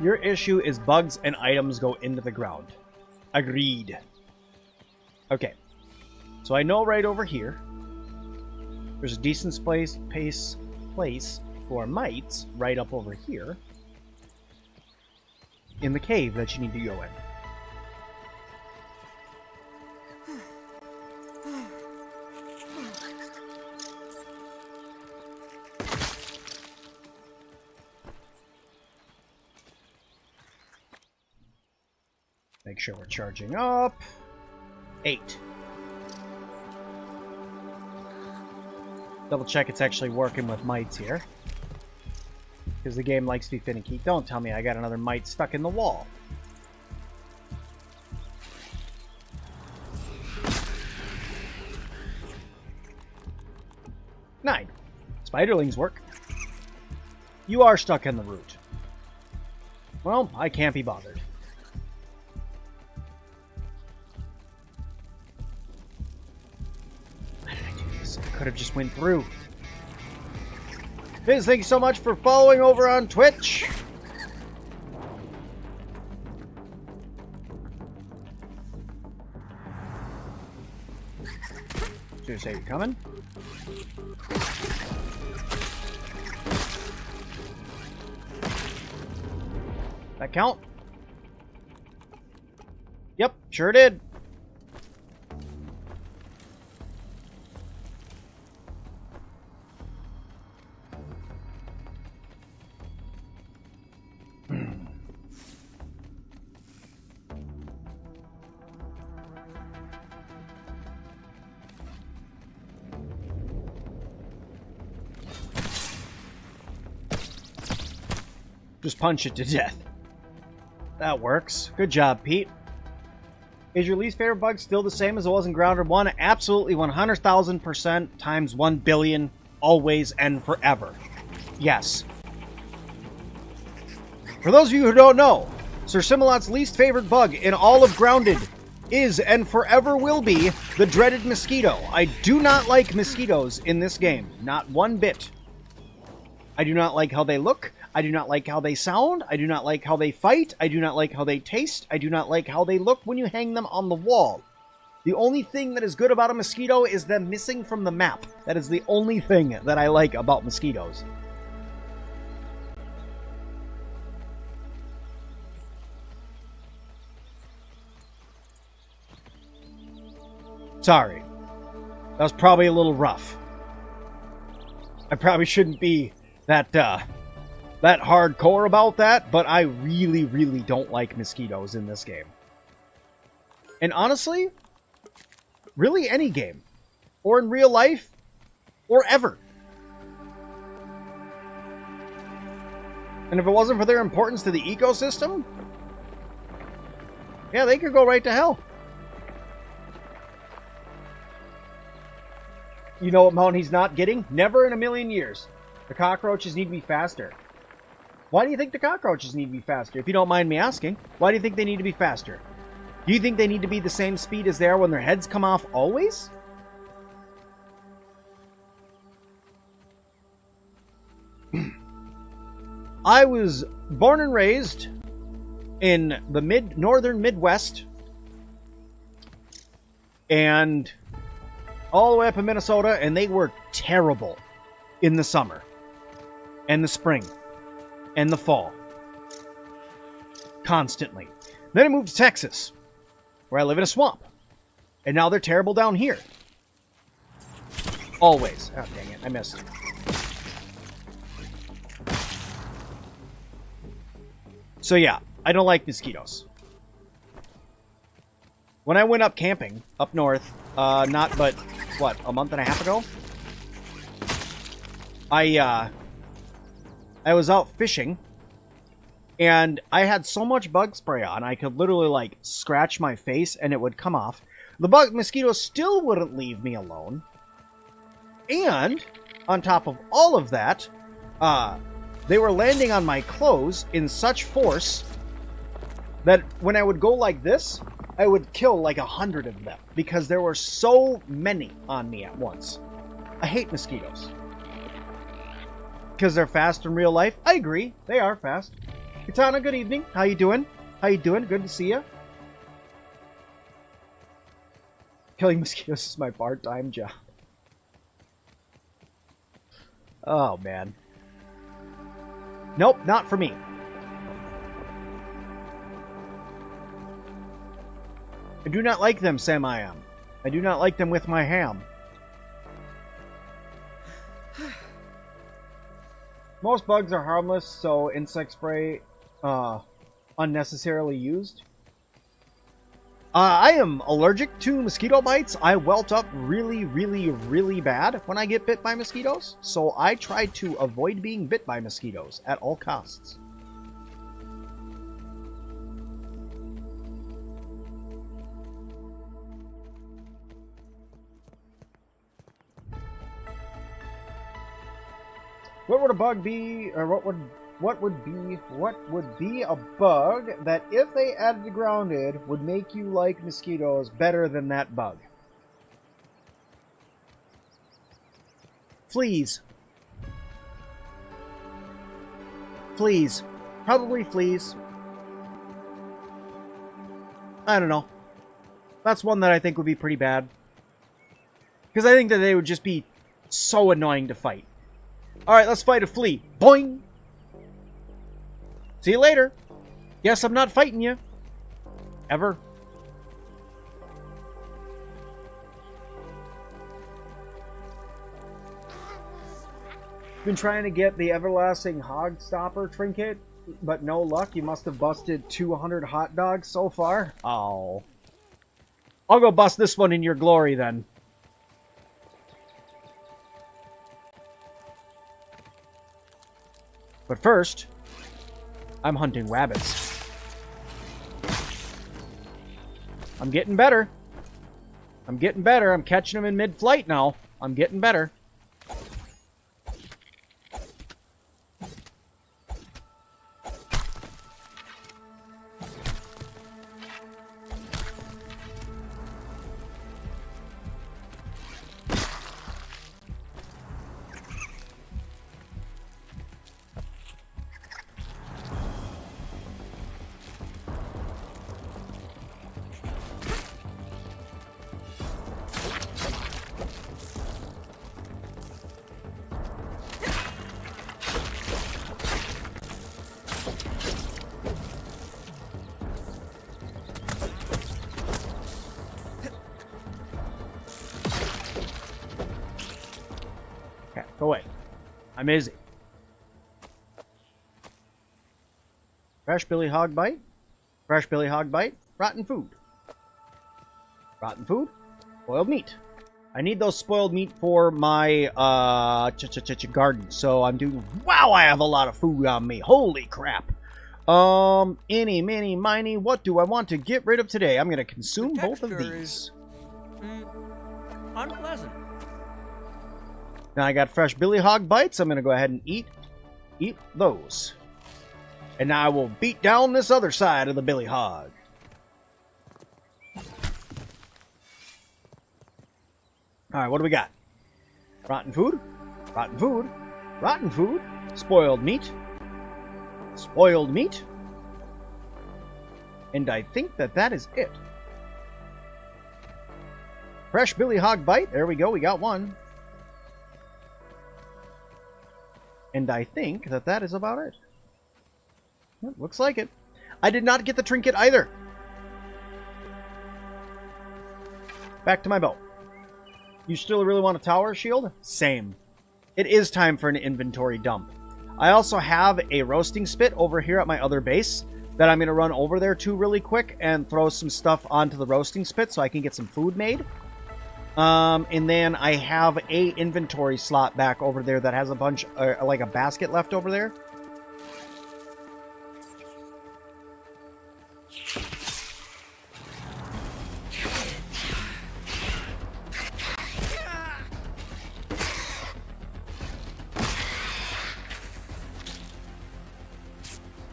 Your issue is bugs and items go into the ground. Agreed. Okay. So I know right over here, there's a decent place for mites right up over here in the cave that you need to go in. Make sure we're charging up. 8. Double check it's actually working with mites here. Because the game likes to be finicky. Don't tell me I got another mite stuck in the wall. Nine. Spiderlings work. You are stuck in the root. Well, I can't be bothered. Could have just went through. Viz, thank you so much for following over on Twitch. Should I say you're coming? That count? Yep, sure did. Just punch it to death. That works. Good job, Pete. Is your least favorite bug still the same as it was in Grounded 1? Absolutely 100,000% times 1 billion, always and forever. Yes. For those of you who don't know, Sir Sim-Alot's least favorite bug in all of Grounded is and forever will be the dreaded mosquito. I do not like mosquitoes in this game. Not one bit. I do not like how they look. I do not like how they sound. I do not like how they fight. I do not like how they taste. I do not like how they look when you hang them on the wall. The only thing that is good about a mosquito is them missing from the map. That is the only thing that I like about mosquitoes. Sorry. That was probably a little rough. I probably shouldn't be that hardcore about that, but I really, really don't like mosquitoes in this game. And honestly, really any game. Or in real life. Or ever. And if it wasn't for their importance to the ecosystem, yeah, they could go right to hell. You know what mountain he's not getting? Never in a million years. The cockroaches need to be faster. Why do you think the cockroaches need to be faster? If you don't mind me asking, why do you think they need to be faster? Do you think they need to be the same speed as they are when their heads come off always? I was born and raised in the northern Midwest and all the way up in Minnesota, and they were terrible in the summer and the spring and the fall. Constantly. Then I moved to Texas, where I live in a swamp. And now they're terrible down here. Always. Oh, dang it. I missed. So yeah, I don't like mosquitoes. When I went up camping up north, not but, what, a month and a half ago? I was out fishing, and I had so much bug spray on, I could literally, like, scratch my face and it would come off. The mosquitoes still wouldn't leave me alone. And, on top of all of that, they were landing on my clothes in such force that when I would go like this, I would kill like 100 of them because there were so many on me at once. I hate mosquitoes. Because they're fast in real life. I agree. They are fast. Katana, good evening. How you doing? How you doing? Good to see you. Killing mosquitoes is my part-time job. Oh, man. Nope, not for me. I do not like them, Sam I am. I do not like them with my ham. Most bugs are harmless, so insect spray unnecessarily used. I am allergic to mosquito bites. I welt up really, really, really bad when I get bit by mosquitoes, so I try to avoid being bit by mosquitoes at all costs. What would a bug be, or what would be a bug that if they added grounded would make you like mosquitoes better than that bug? Fleas. Fleas. Probably fleas. I don't know. That's one that I think would be pretty bad. Because I think that they would just be so annoying to fight. Alright, let's fight a flea. Boing! See you later. Yes, I'm not fighting you. Ever. Been trying to get the everlasting hog stopper trinket, but no luck. You must have busted 200 hot dogs so far. Oh. I'll go bust this one in your glory then. But first, I'm hunting rabbits. I'm getting better. I'm getting better. I'm catching them in mid-flight now. I'm getting better. Go away. I'm busy. Fresh Billy Hog Bite. Fresh Billy Hog Bite. Rotten food. Rotten food. Spoiled meat. I need those spoiled meat for my garden. So I'm doing... Wow, I have a lot of food on me. Holy crap. Eeny, meeny, miny. What do I want to get rid of today? I'm going to consume both of these. Unpleasant. Now I got fresh billy hog bites. I'm going to go ahead and eat those. And now I will beat down this other side of the billy hog. Alright, what do we got? Rotten food, rotten food, rotten food, spoiled meat, and I think that is it. Fresh billy hog bite, there we go, we got one. And I think that is about it. Yep, looks like it. I did not get the trinket either. Back to my bow. You still really want a tower shield? Same. It is time for an inventory dump. I also have a roasting spit over here at my other base that I'm going to run over there to really quick and throw some stuff onto the roasting spit so I can get some food made. And then I have a inventory slot back over there that has a bunch, like a basket left over there.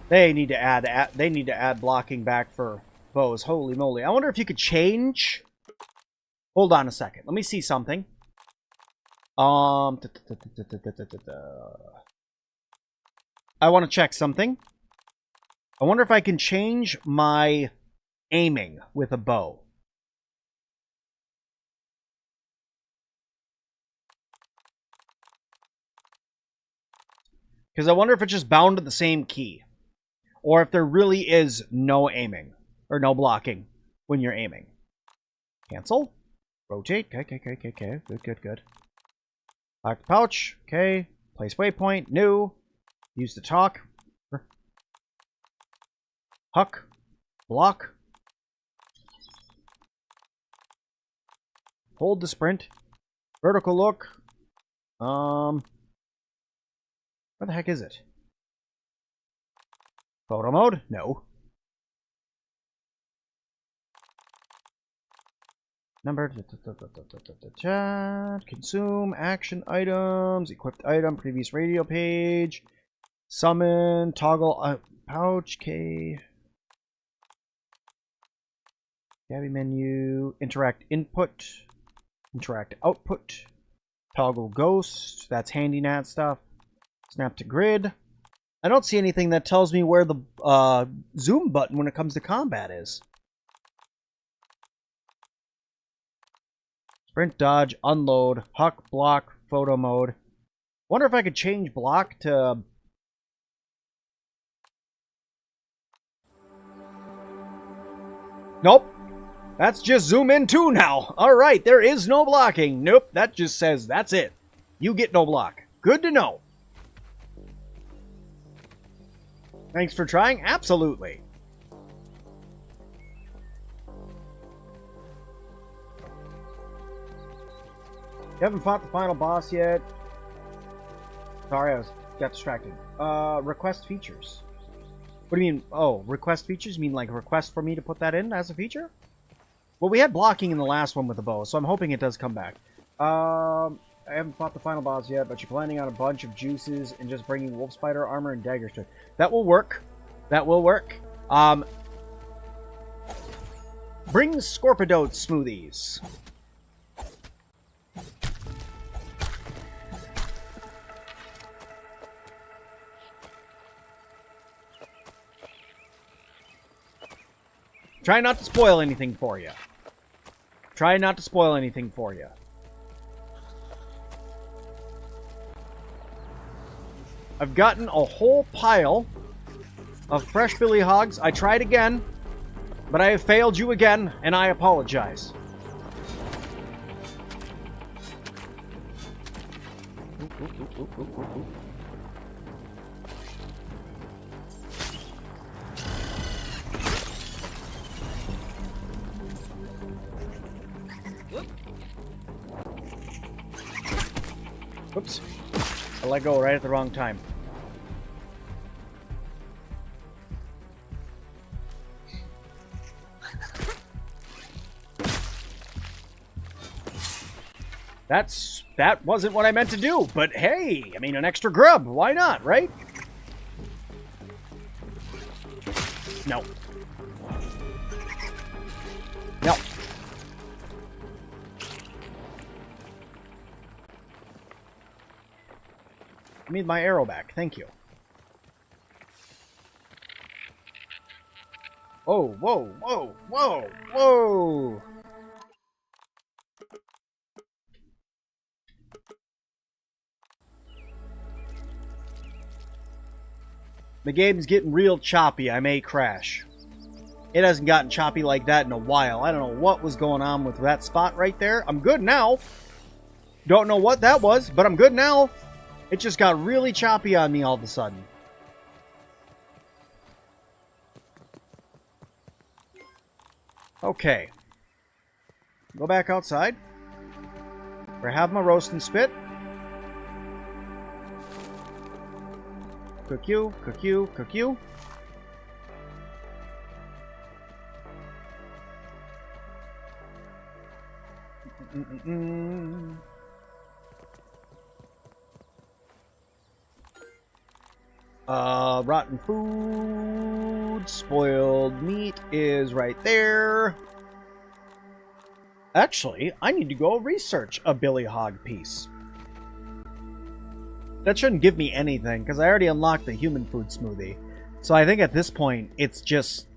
They need to add blocking back for bows. Holy moly. I wonder if you could change. Hold on a second. Let me see something. I want to check something. I wonder if I can change my aiming with a bow. Because I wonder if it's just bound to the same key. Or if there really is no aiming. Or no blocking when you're aiming. Cancel. Rotate. Okay. Good. Lock the pouch. Okay. Place waypoint. New. Use the talk. Huck. Block. Hold the sprint. Vertical look. Where the heck is it? Photo mode? No. Number. Chat. Consume. Action items. Equipped item. Previous radio page. Summon. Toggle. Pouch. K. Gabby menu. Interact input. Interact output. Toggle ghost. That's handy nat stuff. Snap to grid. I don't see anything that tells me where the zoom button when it comes to combat is. Sprint, dodge, unload, huck, block, photo mode. Wonder if I could change block to... Nope. That's just zoom in too now. Alright, there is no blocking. Nope, that just says that's it. You get no block. Good to know. Thanks for trying. Absolutely. You haven't fought the final boss yet. Sorry, I got distracted. Request features. What do you mean? Oh, request features? You mean like a request for me to put that in as a feature? Well, we had blocking in the last one with the bow, so I'm hoping it does come back. I haven't fought the final boss yet, but you're planning on a bunch of juices and just bringing wolf spider armor and daggers to it. That will work. That will work. Bring Scorpidote smoothies. Try not to spoil anything for you. Try not to spoil anything for you. I've gotten a whole pile of fresh billy hogs. I tried again, but I have failed you again, and I apologize. Oops. I let go right at the wrong time. That wasn't what I meant to do, but hey, I mean, an extra grub, why not, right? No. No. I need my arrow back, thank you. Whoa, whoa, whoa, whoa, whoa! The game's getting real choppy. I may crash. It hasn't gotten choppy like that in a while. I don't know what was going on with that spot right there. I'm good now. Don't know what that was, but I'm good now. It just got really choppy on me all of a sudden. Okay. Go back outside. Where I have my roast and spit. Cook you, cook you, cook you. Rotten food, spoiled meat is right there. Actually, I need to go research a Billy Hog piece. That shouldn't give me anything, because I already unlocked the human food smoothie. So I think at this point, it's just...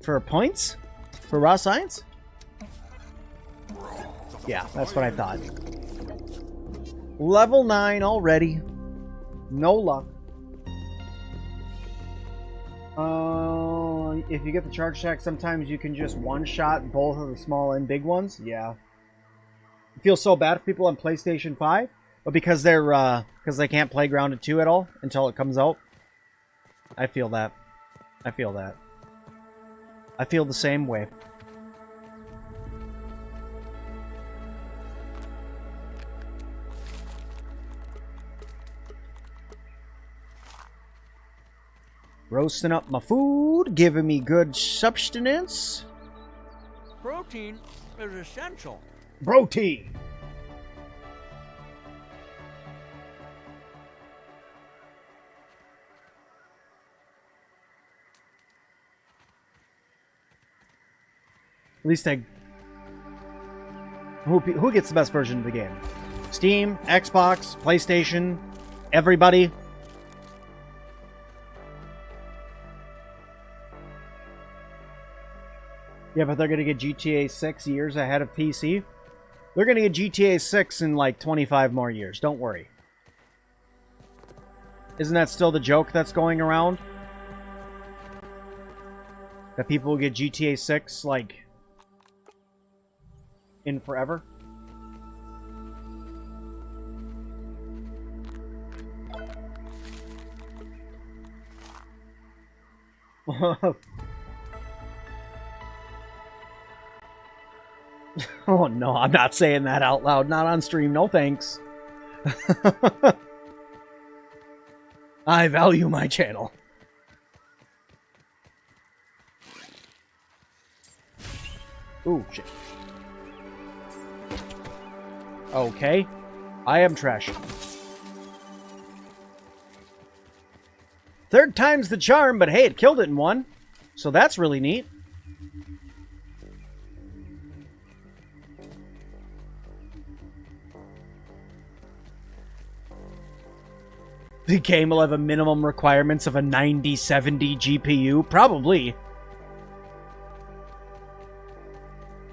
for points? For raw science? Yeah, that's what I thought. Level 9 already. No luck. If you get the charge stack, sometimes you can just one-shot both of the small and big ones. Yeah. It feels so bad for people on PlayStation 5. But because they can't play Grounded 2 at all until it comes out. I feel that. I feel that. I feel the same way. Roasting up my food, giving me good substance. Protein is essential. Protein! At least who gets the best version of the game? Steam, Xbox, PlayStation, everybody? Yeah, but they're going to get GTA 6 years ahead of PC. They're going to get GTA 6 in like 25 more years. Don't worry. Isn't that still the joke that's going around? That people will get GTA 6 like in forever? Oh no, I'm not saying that out loud. Not on stream. No thanks. I value my channel. Ooh, shit. Okay. I am trash. Third time's the charm, but hey, it killed it in one. So that's really neat. The game will have a minimum requirements of a 9070 GPU? Probably.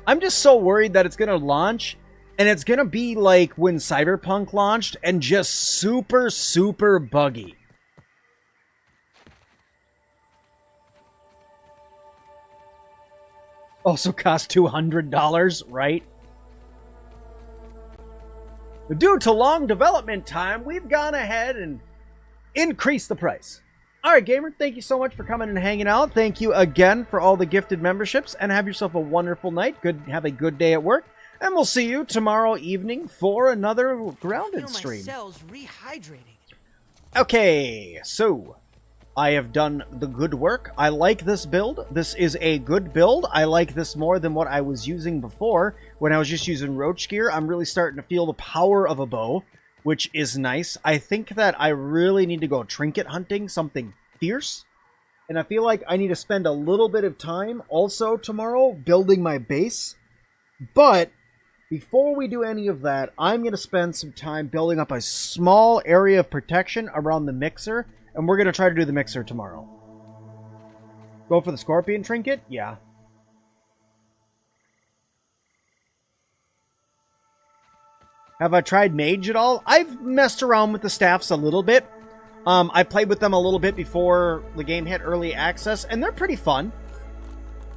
I'm just so worried that it's going to launch, and it's going to be like when Cyberpunk launched, and just super, super buggy. Also cost $200, right? Due to long development time, we've gone ahead and increased the price. Alright, gamer, thank you so much for coming and hanging out. Thank you again for all the gifted memberships, and have yourself a wonderful night. Have a good day at work, and we'll see you tomorrow evening for another Grounded stream. My cells rehydrating. Okay, so I have done the good work. I like this build. This is a good build. I like this more than what I was using before when I was just using roach gear. I'm really starting to feel the power of a bow, which is nice. I think that I really need to go trinket hunting, something fierce. And I feel like I need to spend a little bit of time also tomorrow building my base. But before we do any of that, I'm going to spend some time building up a small area of protection around the mixer. And we're going to try to do the mixer tomorrow. Go for the scorpion trinket? Yeah. Have I tried mage at all? I've messed around with the staffs a little bit. I played with them a little bit before the game hit early access, and they're pretty fun.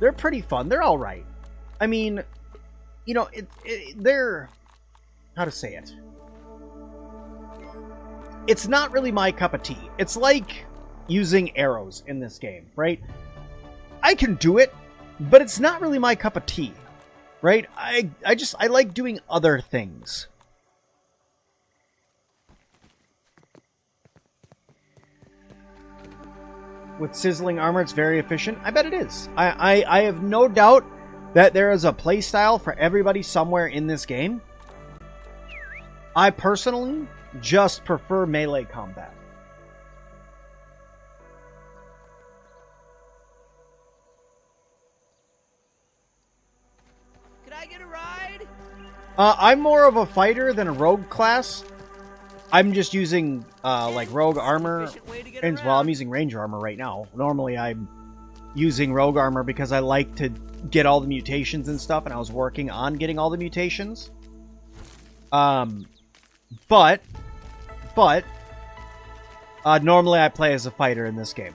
They're pretty fun. They're all right. I mean, you know, they're... How to say it? It's not really my cup of tea. It's like using arrows in this game, right? I can do it, but it's not really my cup of tea, right? I like doing other things. With sizzling armor, it's very efficient. I bet it is. I have no doubt that there is a playstyle for everybody somewhere in this game. I personally just prefer melee combat. Could I get a ride? I'm more of a fighter than a rogue class. I'm just using like rogue armor, and well, I'm using ranger armor right now. Normally I'm using rogue armor because I like to get all the mutations and stuff, and I was working on getting all the mutations. But normally I play as a fighter in this game.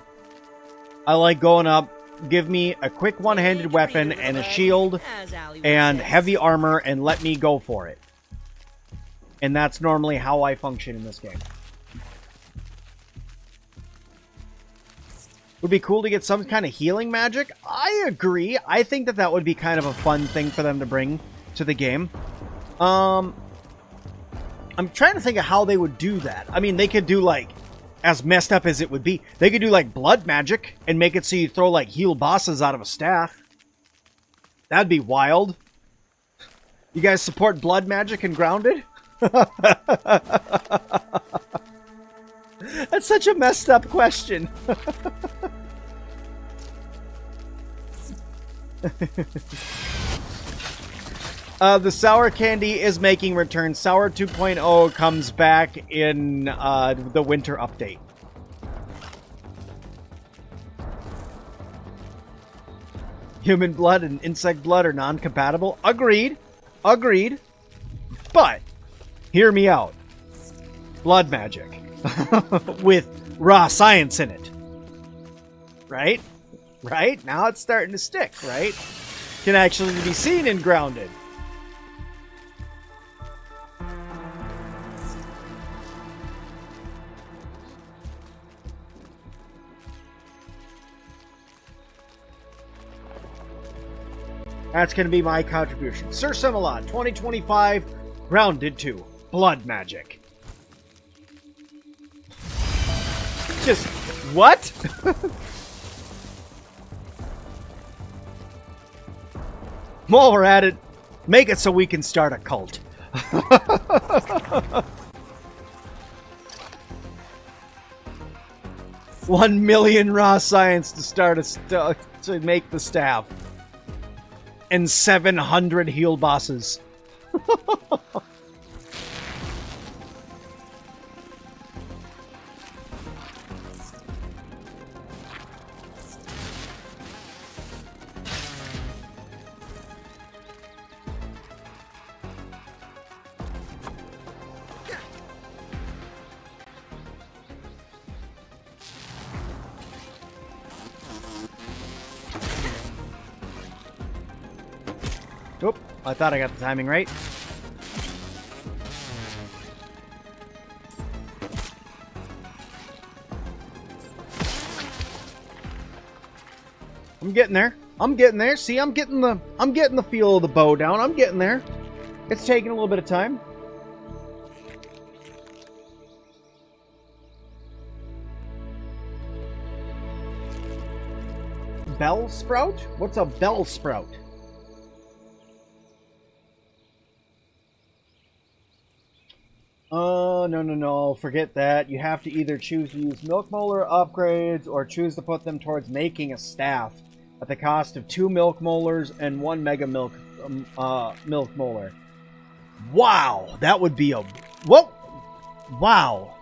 I like going up, give me a quick one-handed weapon and a shield and heavy armor and let me go for it. And that's normally how I function in this game. Would be cool to get some kind of healing magic. I agree. I think that that would be kind of a fun thing for them to bring to the game. I'm trying to think of how they would do that. I mean, they could do, like, as messed up as it would be, they could do, like, blood magic and make it so you throw, like, heal bosses out of a staff. That'd be wild. You guys support blood magic and Grounded? That's such a messed up question. The sour candy is making return. Sour 2.0 comes back in the winter update. Human blood and insect blood are non-compatible. Agreed. Agreed. But, hear me out. Blood magic. With raw science in it. Right? Right? Now it's starting to stick, right? Can actually be seen in Grounded. That's going to be my contribution. Sir Sim-Alot, 2025, Grounded 2, Blood Magic. Just, what? While we're at it, make it so we can start a cult. 1 million raw science to start to make the staff. And 700 heal bosses. Oop, I thought I got the timing right. I'm getting there. I'm getting there. See, I'm getting the feel of the bow down. I'm getting there. It's taking a little bit of time. bell sprout? What's a bell sprout? No. Forget that. You have to either choose to use milk molar upgrades or choose to put them towards making a staff at the cost of 2 milk molars and 1 mega milk molar. Wow, that would be a... Whoa! Wow.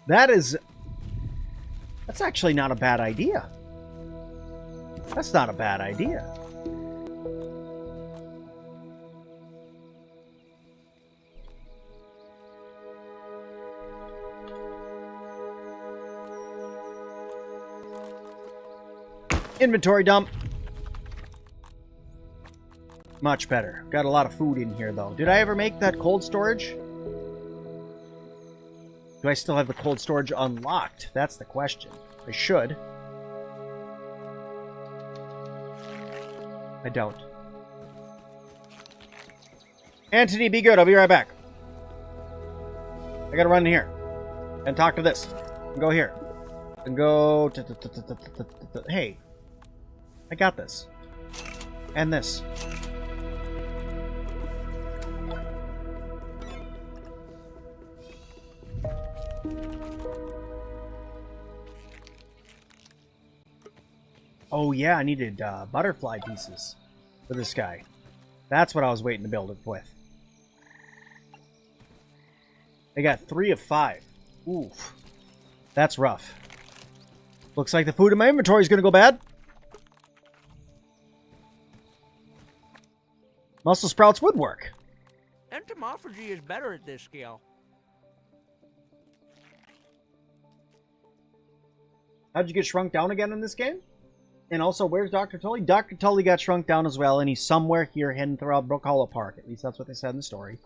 That's actually not a bad idea. That's not a bad idea. Inventory dump. Much better. Got a lot of food in here, though. Did I ever make that cold storage? Do I still have the cold storage unlocked? That's the question. I should. I don't. Anthony, be good. I'll be right back. I gotta run in here. And talk to this. And go here. And go... Hey. I got this. And this. Oh yeah, I needed butterfly pieces for this guy. That's what I was waiting to build it with. I got 3 of 5. Oof. That's rough. Looks like the food in my inventory is going to go bad. Muscle sprouts would work. Entomophagy is better at this scale. How'd you get shrunk down again in this game? And also, where's Dr. Tully? Dr. Tully got shrunk down as well, and he's somewhere here hidden throughout Brook Hollow Park. At least that's what they said in the story.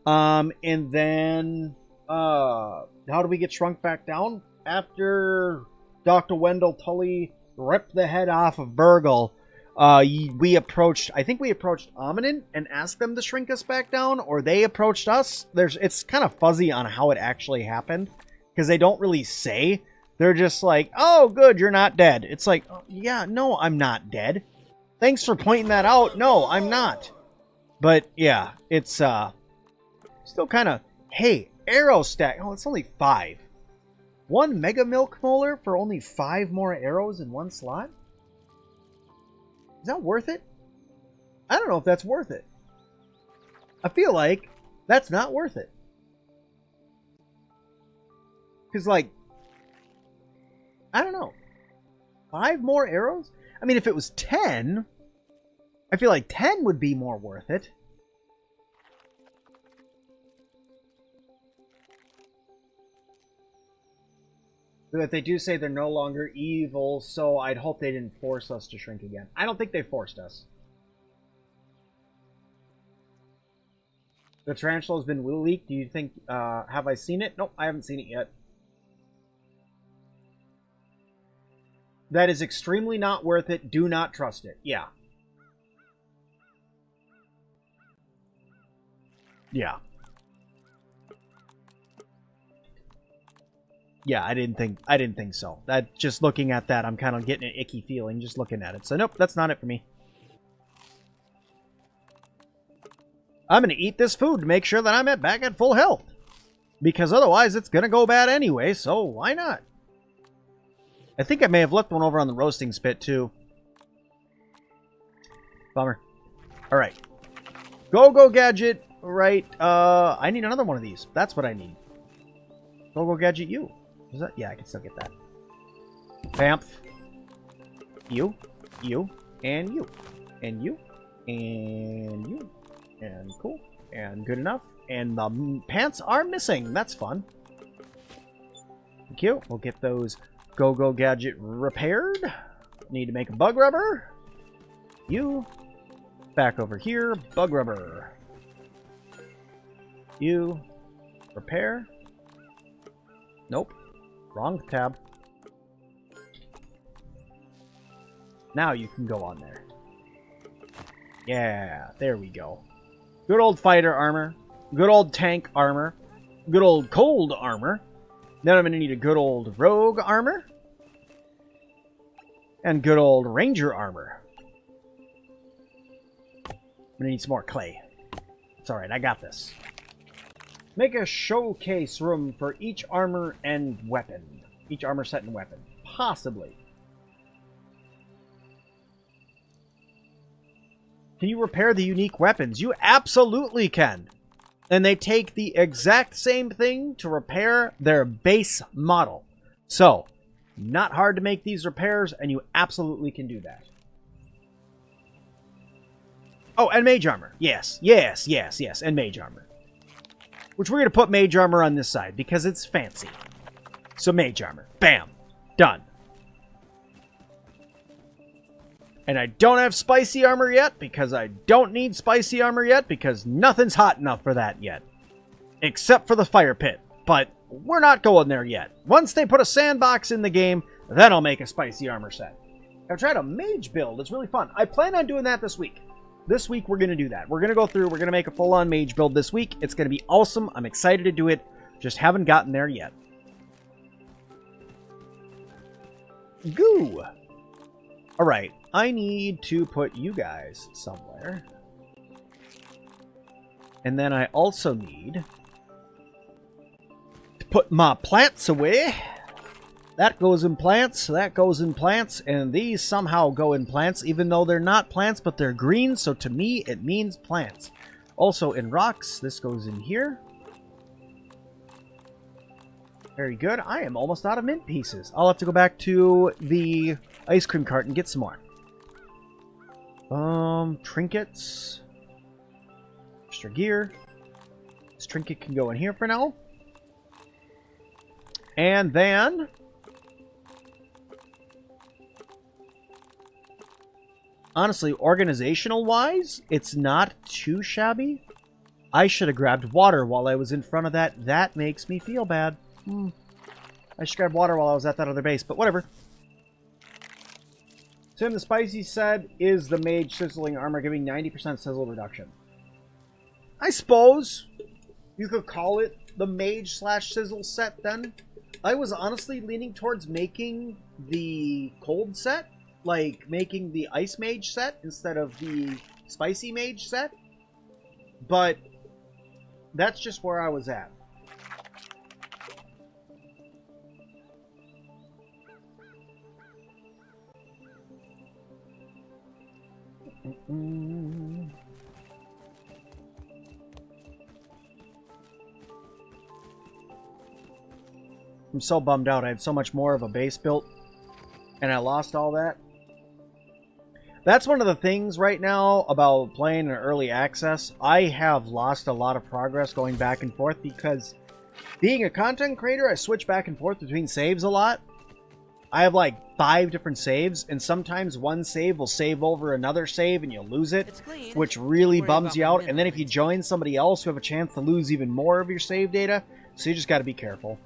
And then, how do we get shrunk back down? After Dr. Wendell Tully ripped the head off of Burgle, we approached, I think we approached Ominin and asked them to shrink us back down, or they approached us. It's kind of fuzzy on how it actually happened, because they don't really say. They're just like, oh, good, you're not dead. It's like, oh, yeah, no, I'm not dead. Thanks for pointing that out. No, I'm not. But, yeah, it's still kind of, hey, arrow stack. Oh, it's only 5. 1 mega milk molar for only 5 more arrows in 1 slot? Is that worth it? I don't know if that's worth it. I feel like that's not worth it. Because, like, I don't know. 5 more arrows? I mean, if it was 10, I feel like 10 would be more worth it. But they do say they're no longer evil, so I'd hope they didn't force us to shrink again. I don't think they forced us. The tarantula has been leaked. Do you think, have I seen it? Nope, I haven't seen it yet. That is extremely not worth it. Do not trust it. Yeah. Yeah. Yeah, I didn't think so. That, just looking at that, I'm kind of getting an icky feeling just looking at it. So nope, that's not it for me. I'm going to eat this food to make sure that I'm back at full health. Because otherwise it's going to go bad anyway, so why not? I think I may have left one over on the roasting spit, too. Bummer. Alright. Go Gadget. Right. I need another one of these. That's what I need. Go Gadget you. Is that? Yeah, I can still get that. Bamf. You. You. And you. And you. And you. And cool. And good enough. And the pants are missing. That's fun. Thank you. We'll get those Go Gadget repaired. Need to make a bug rubber. You. Back over here. Bug rubber. You. Repair. Nope. Wrong tab. Now you can go on there. Yeah. There we go. Good old fighter armor. Good old tank armor. Good old cold armor. Then I'm going to need a good old rogue armor. And good old ranger armor. I'm gonna need some more clay. It's alright, I got this. Make a showcase room for each armor and weapon. Each armor set and weapon. Possibly. Can you repair the unique weapons? You absolutely can. And they take the exact same thing to repair their base model. So, not hard to make these repairs, and you absolutely can do that. Oh, and mage armor. Yes, yes, yes, yes, and mage armor. Which we're going to put mage armor on this side, because it's fancy. So mage armor. Bam. Done. And I don't have spicy armor yet, because I don't need spicy armor yet, because nothing's hot enough for that yet. Except for the fire pit. But we're not going there yet. Once they put a sandbox in the game, then I'll make a spicy armor set. I've tried a mage build. It's really fun. I plan on doing that this week. This week we're going to do that. We're going to go through, we're going to make a full-on mage build this week. It's going to be awesome. I'm excited to do it. Just haven't gotten there yet. Goo! Alright, I need to put you guys somewhere. And then I also need to put my plants away. That goes in plants, that goes in plants, and these somehow go in plants, even though they're not plants, but they're green, so to me, it means plants. Also in rocks, this goes in here. Very good. I am almost out of mint pieces. I'll have to go back to the ice cream cart and get some more. Trinkets. Extra gear. This trinket can go in here for now. And then... honestly, organizational-wise, it's not too shabby. I should have grabbed water while I was in front of that. That makes me feel bad. I should grab water while I was at that other base, but whatever. Tim, the spicy set is the mage sizzling armor, giving 90% sizzle reduction. I suppose you could call it the mage / sizzle set then. I was honestly leaning towards making the cold set, like making the ice mage set instead of the spicy mage set. But that's just where I was at. I'm so bummed out. I had so much more of a base built, and I lost all that. That's one of the things right now about playing in early access. I have lost a lot of progress going back and forth because being a content creator, I switch back and forth between saves a lot. I have like 5 different saves, and sometimes one save will save over another save and you'll lose it, which really bums you out. And then if you join somebody else, you have a chance to lose even more of your save data, so you just got to be careful.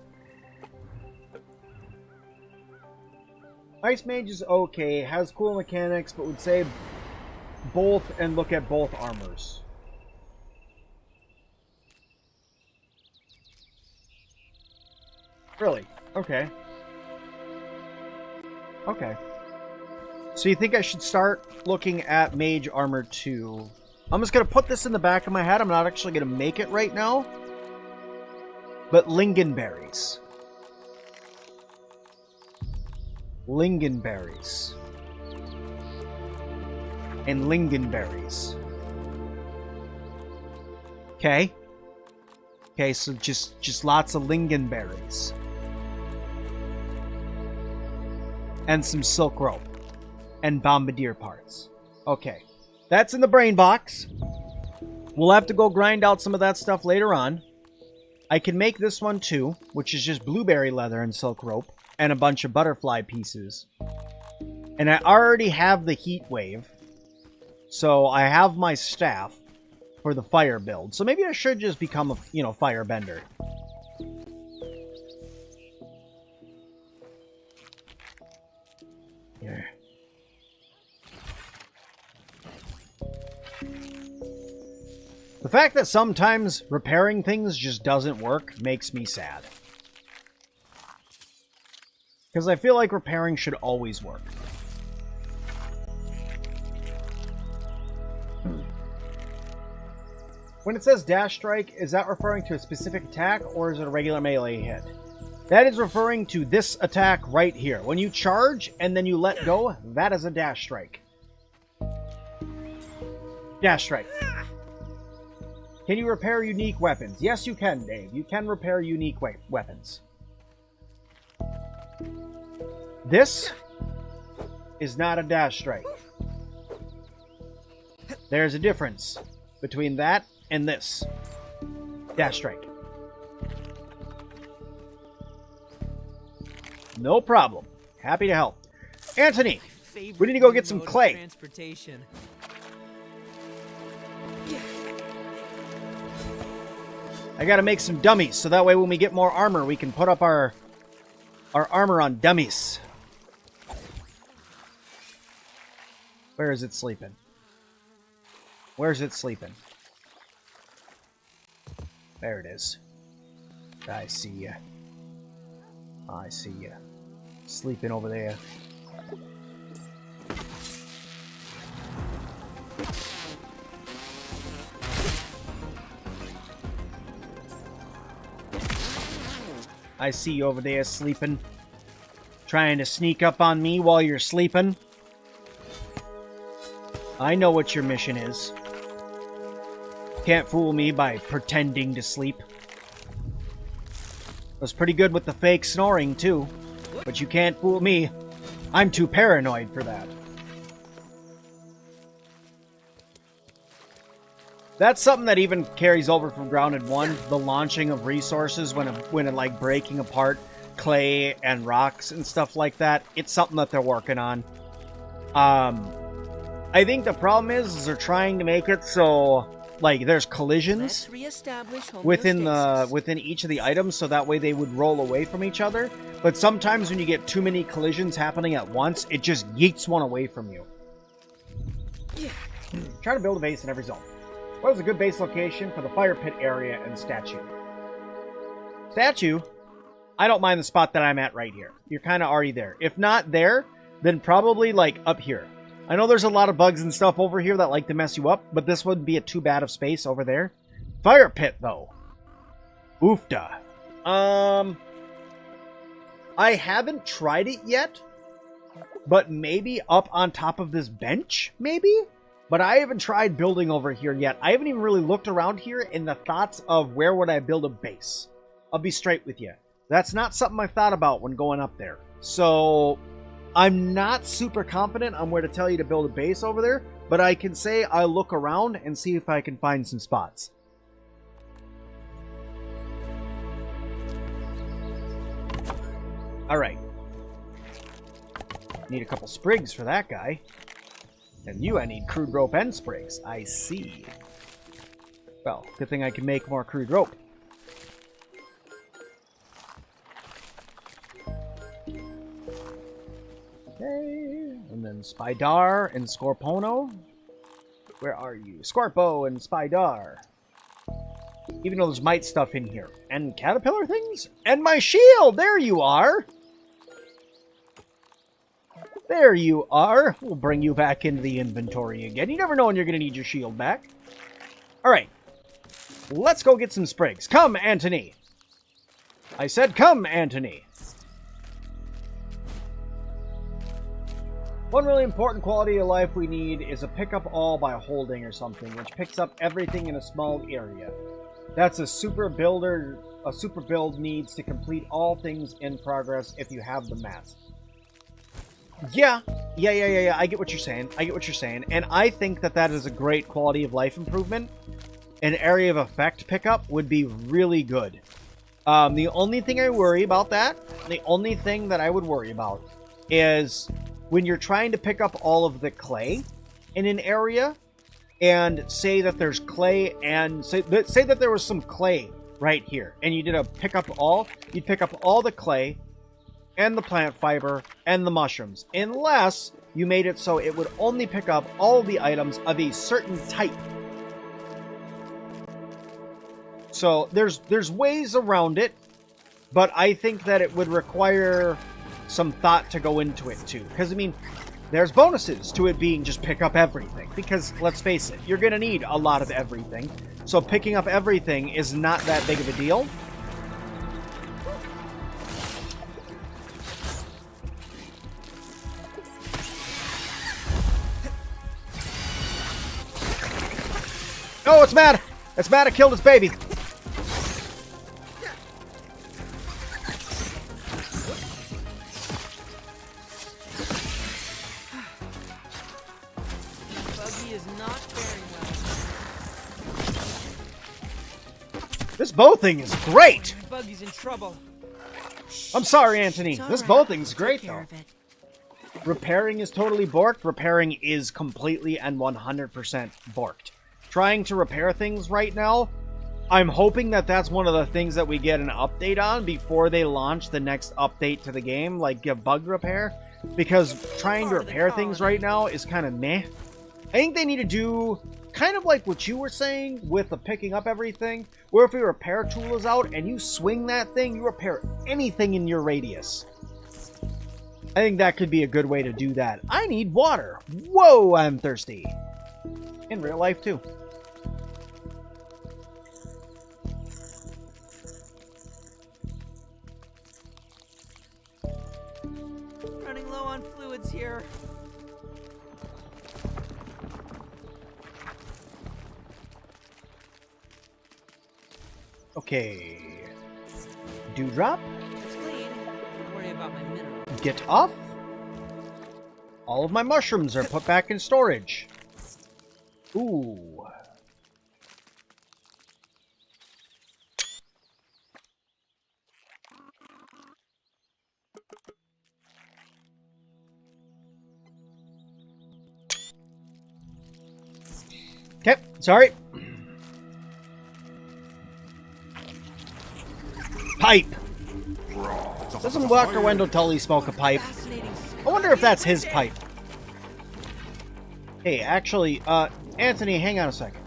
Ice Mage is okay, has cool mechanics, but would say both and look at both armors. Really? Okay. Okay. So you think I should start looking at Mage Armor 2? I'm just going to put this in the back of my head. I'm not actually going to make it right now. But lingonberries. Lingonberries. And lingonberries. Okay. Okay, so just lots of lingonberries. And some silk rope. And bombardier parts. Okay. That's in the brain box. We'll have to go grind out some of that stuff later on. I can make this one too, which is just blueberry leather and silk rope. And a bunch of butterfly pieces. And I already have the heat wave. So I have my staff for the fire build. So maybe I should just become a, firebender. Yeah. The fact that sometimes repairing things just doesn't work makes me sad. Because I feel like repairing should always work. When it says dash strike, is that referring to a specific attack or is it a regular melee hit? That is referring to this attack right here. When you charge and then you let go, that is a dash strike. Dash strike. Can you repair unique weapons? Yes, you can, Dave. You can repair unique weapons. This is not a dash strike. There's a difference between that and this. Dash strike. No problem. Happy to help. Anthony, we need to go get some clay. Transportation. I gotta make some dummies, so that way when we get more armor, we can put up our armor on dummies. Where is it sleeping? Where's it sleeping? There it is. I see ya. I see ya. Sleeping over there. I see you over there sleeping. Trying to sneak up on me while you're sleeping. I know what your mission is. Can't fool me by pretending to sleep. Was pretty good with the fake snoring, too. But you can't fool me. I'm too paranoid for that. That's something that even carries over from Grounded 1, the launching of resources when like breaking apart clay and rocks and stuff like that. It's something that they're working on. I think the problem is they're trying to make it so like there's collisions within each of the items, so that way they would roll away from each other. But sometimes when you get too many collisions happening at once, it just yeets one away from you. Try to build a base in every zone. What is a good base location for the fire pit area and statue? Statue? I don't mind the spot that I'm at right here. You're kind of already there. If not there, then probably like up here. I know there's a lot of bugs and stuff over here that like to mess you up, but this wouldn't be too bad of space over there. Fire pit, though. Oofda. I haven't tried it yet, but maybe up on top of this bench, maybe? But I haven't tried building over here yet. I haven't even really looked around here in the thoughts of where would I build a base. I'll be straight with you. That's not something I've thought about when going up there. So I'm not super confident on where to tell you to build a base over there, but I can say I'll look around and see if I can find some spots. Alright. Need a couple sprigs for that guy. And you, I need crude rope and sprigs. I see. Well, good thing I can make more crude rope. Okay. And then Spydar and Scorpono. Where are you? Scorpo and Spydar. Even though there's mite stuff in here. And caterpillar things? And my shield! There you are! There you are. We'll bring you back into the inventory again. You never know when you're going to need your shield back. Alright. Let's go get some sprigs. Come, Anthony. I said come, Anthony. One really important quality of life we need is a pick up all by holding or something, which picks up everything in a small area. That's a super builder. A super build needs to complete all things in progress if you have the mats. Yeah. I get what you're saying. And I think that that is a great quality of life improvement. An area of effect pickup would be really good. The only thing I worry about the only thing that I would worry about is when you're trying to pick up all of the clay in an area, and say that there's clay, and say that there was some clay right here, and you did a pick up all, you'd pick up all the clay, and the plant fiber, and the mushrooms, unless you made it so it would only pick up all the items of a certain type. So there's ways around it, but I think that it would require some thought to go into it too. Because, I mean, there's bonuses to it being just pick up everything. Because, let's face it, you're going to need a lot of everything. So picking up everything is not that big of a deal. Oh, it's mad! It's mad it killed its baby. This bow thing is great! Buggy's in trouble. I'm sorry, Anthony. It's This all bow right. thing's I'll great, take care though. of it. Repairing is totally borked. Repairing is completely and 100% borked. Trying to repair things right now, I'm hoping that that's one of the things that we get an update on before they launch the next update to the game, like give bug repair. Because trying to repair things right now is kind of meh. I think they need to do kind of like what you were saying with the picking up everything, where if your repair tool is out and you swing that thing, you repair anything in your radius. I think that could be a good way to do that. I need water. Whoa, I'm thirsty. In real life, too. Running low on fluids here. Okay. Dewdrop. It's clean. Don't worry about my minerals. Get off. All of my mushrooms are put back in storage. Ooh. Okay, sorry. Pipe. Doesn't Walker Wendell Tully smoke a pipe? Fascinating. I wonder if that's his pipe. Hey, actually, Anthony, hang on a second.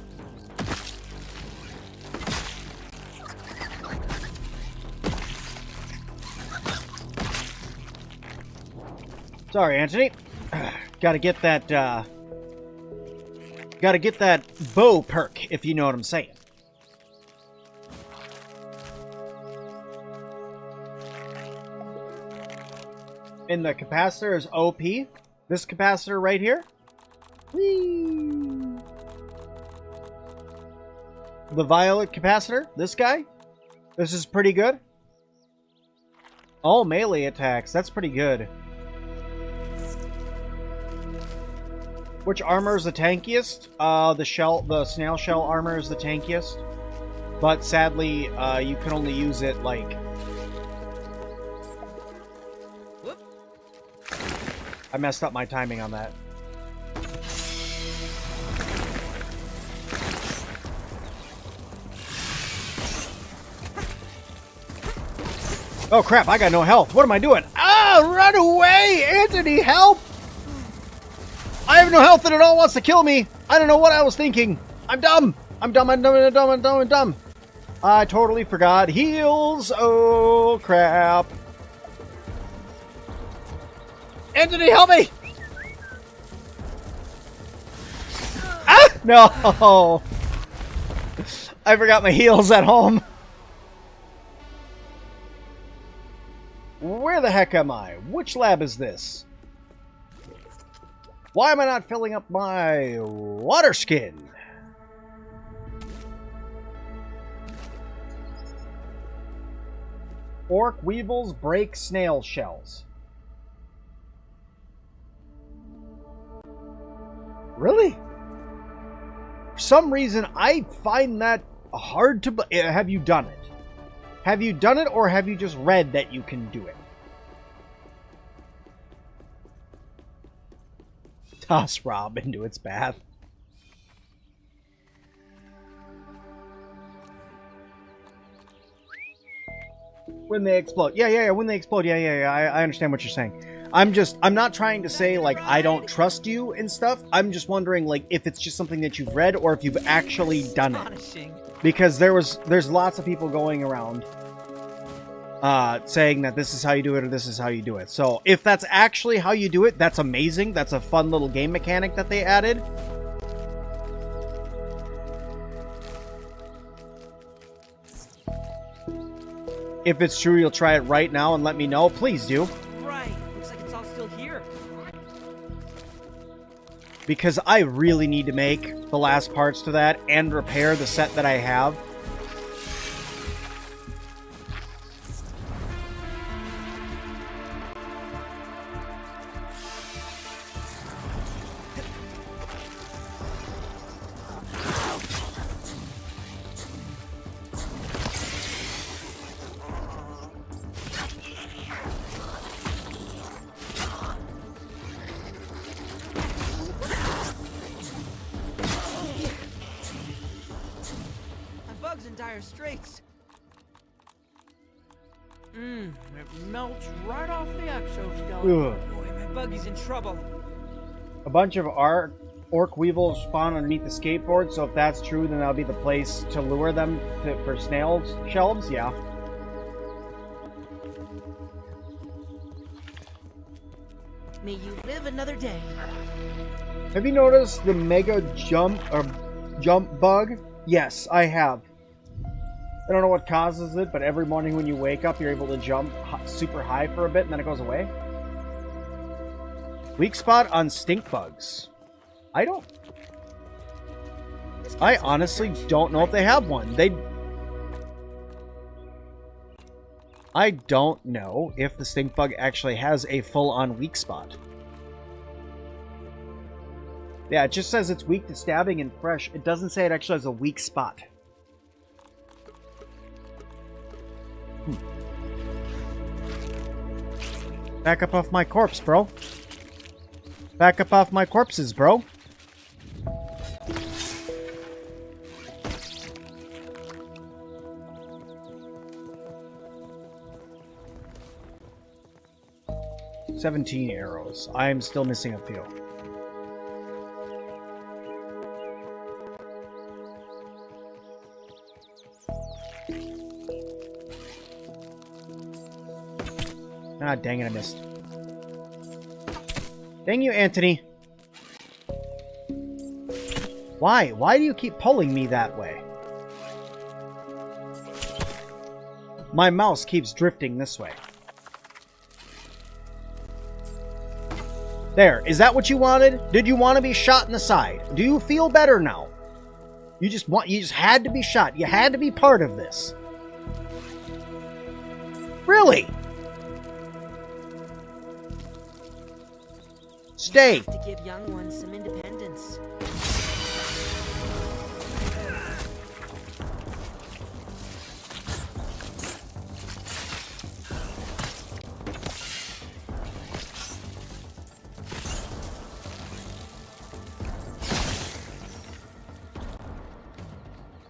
Sorry, Anthony. Gotta get that, gotta get that bow perk, if you know what I'm saying. And the capacitor is OP. This capacitor right here. Whee! The violet capacitor, this guy. This is pretty good. All melee attacks, that's pretty good. Which armor is the tankiest? The snail shell armor is the tankiest. But sadly, you can only use it like... Whoop. I messed up my timing on that. Oh crap, I got no health. What am I doing? Ah, run away! Anthony, help! I have no health and it all wants to kill me. I don't know what I was thinking. I'm dumb. I'm dumb. I'm dumb. I'm dumb. I'm dumb. I'm dumb. I totally forgot heals. Oh crap. Anthony, help me! Ah! No! I forgot my heals at home. Where the heck am I? Which lab is this? Why am I not filling up my water skin? Orc weevils break snail shells. Really? For some reason, I find that hard to... Have you done it? Have you done it, or have you just read that you can do it? Toss Rob into its bath. When they explode. Yeah, when they explode. Yeah. I understand what you're saying. I'm not trying to say, like, I don't trust you and stuff. I'm just wondering, like, if it's just something that you've read or if you've actually done it. Astonishing. Because there's lots of people going around saying that this is how you do it or this is how you do it. So if that's actually how you do it, that's amazing. That's a fun little game mechanic that they added. If it's true, you'll try it right now and let me know. Please do. Right. Looks like it's all still here. Because I really need to make the last parts to that and repair the set that I have. In dire straits. It melts right off the exoskeleton. Ugh. Boy, my buggy's in trouble. A bunch of orc weevils spawn underneath the skateboard, so if that's true, then that'll be the place to lure them for snails shelves. Yeah. May you live another day. Have you noticed the mega jump bug? Yes, I have. I don't know what causes it, but every morning when you wake up, you're able to jump super high for a bit, and then it goes away. Weak spot on stink bugs. I honestly don't know if they have one. I don't know if the stink bug actually has a full-on weak spot. Yeah, it just says it's weak to stabbing and fresh. It doesn't say it actually has a weak spot. Back up off my corpse, bro. Back up off my corpses, bro. "17 arrows. I'm still missing a few. Ah, dang it, I missed. Dang you, Anthony. Why? Why do you keep pulling me that way? My mouse keeps drifting this way. There. Is that what you wanted? Did you want to be shot in the side? Do you feel better now? You just had to be shot. You had to be part of this. Really? Stay. To give young ones some independence.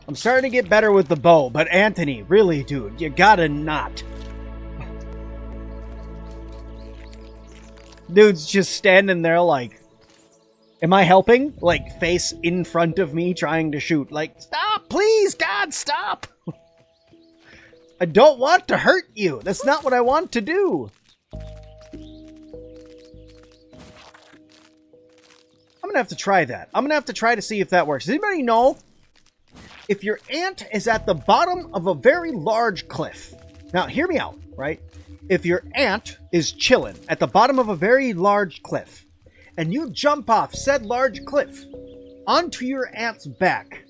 I'm starting to get better with the bow, but Anthony, really, dude, you gotta not. Dude's just standing there like, am I helping? Like, face in front of me trying to shoot. Like, stop, please, God, stop. I don't want to hurt you. That's not what I want to do. I'm gonna have to try that. I'm gonna have to try to see if that works. Does anybody know if your ant is at the bottom of a very large cliff? Now, hear me out, right? If your ant is chilling at the bottom of a very large cliff, and you jump off said large cliff onto your ant's back,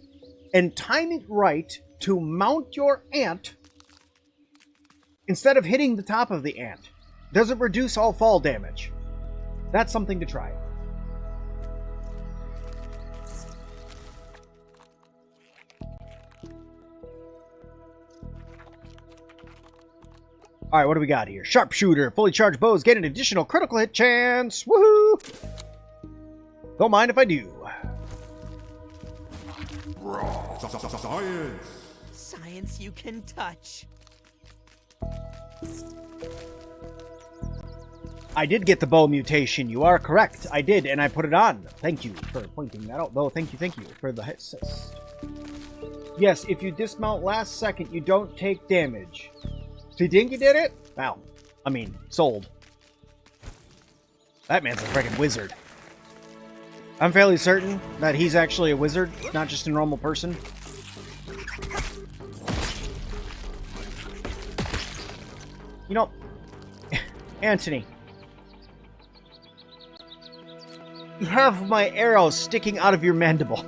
and time it right to mount your ant, instead of hitting the top of the ant, does it reduce all fall damage? That's something to try. Alright, what do we got here? Sharpshooter. Fully charged bows get an additional critical hit chance. Woohoo! Don't mind if I do. Science! Science you can touch. I did get the bow mutation. You are correct. I did, and I put it on. Thank you for pointing that out. Though, thank you for the assist. Yes, if you dismount last second, you don't take damage. See, Dinky did it? Wow. I mean, sold. That man's a freaking wizard. I'm fairly certain that he's actually a wizard, not just a normal person. You know, Anthony, you have my arrow sticking out of your mandible.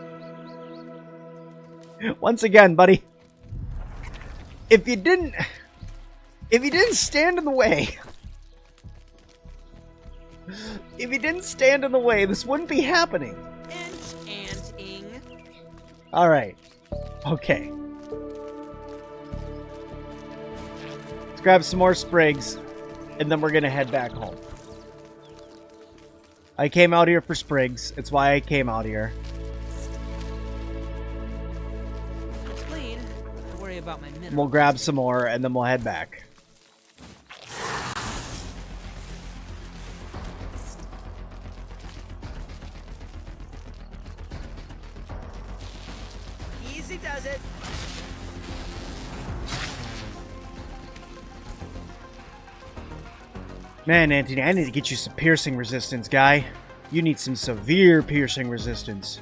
Once again, buddy, if you didn't stand in the way, this wouldn't be happening. Enchanting. All right. Okay. Let's grab some more sprigs, and then we're gonna head back home. I came out here for sprigs. It's why I came out here. It's clean. Don't worry about my minerals. We'll grab some more, and then we'll head back. Easy does it. Man, Anthony, I need to get you some piercing resistance, guy. You need some severe piercing resistance.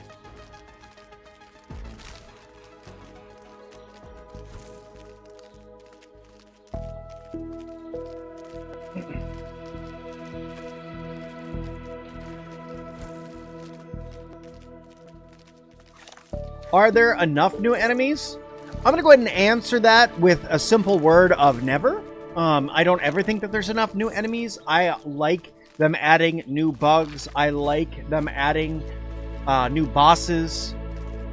Are there enough new enemies? I'm going to go ahead and answer that with a simple word of never. I don't ever think that there's enough new enemies. I like them adding new bugs. I like them adding new bosses,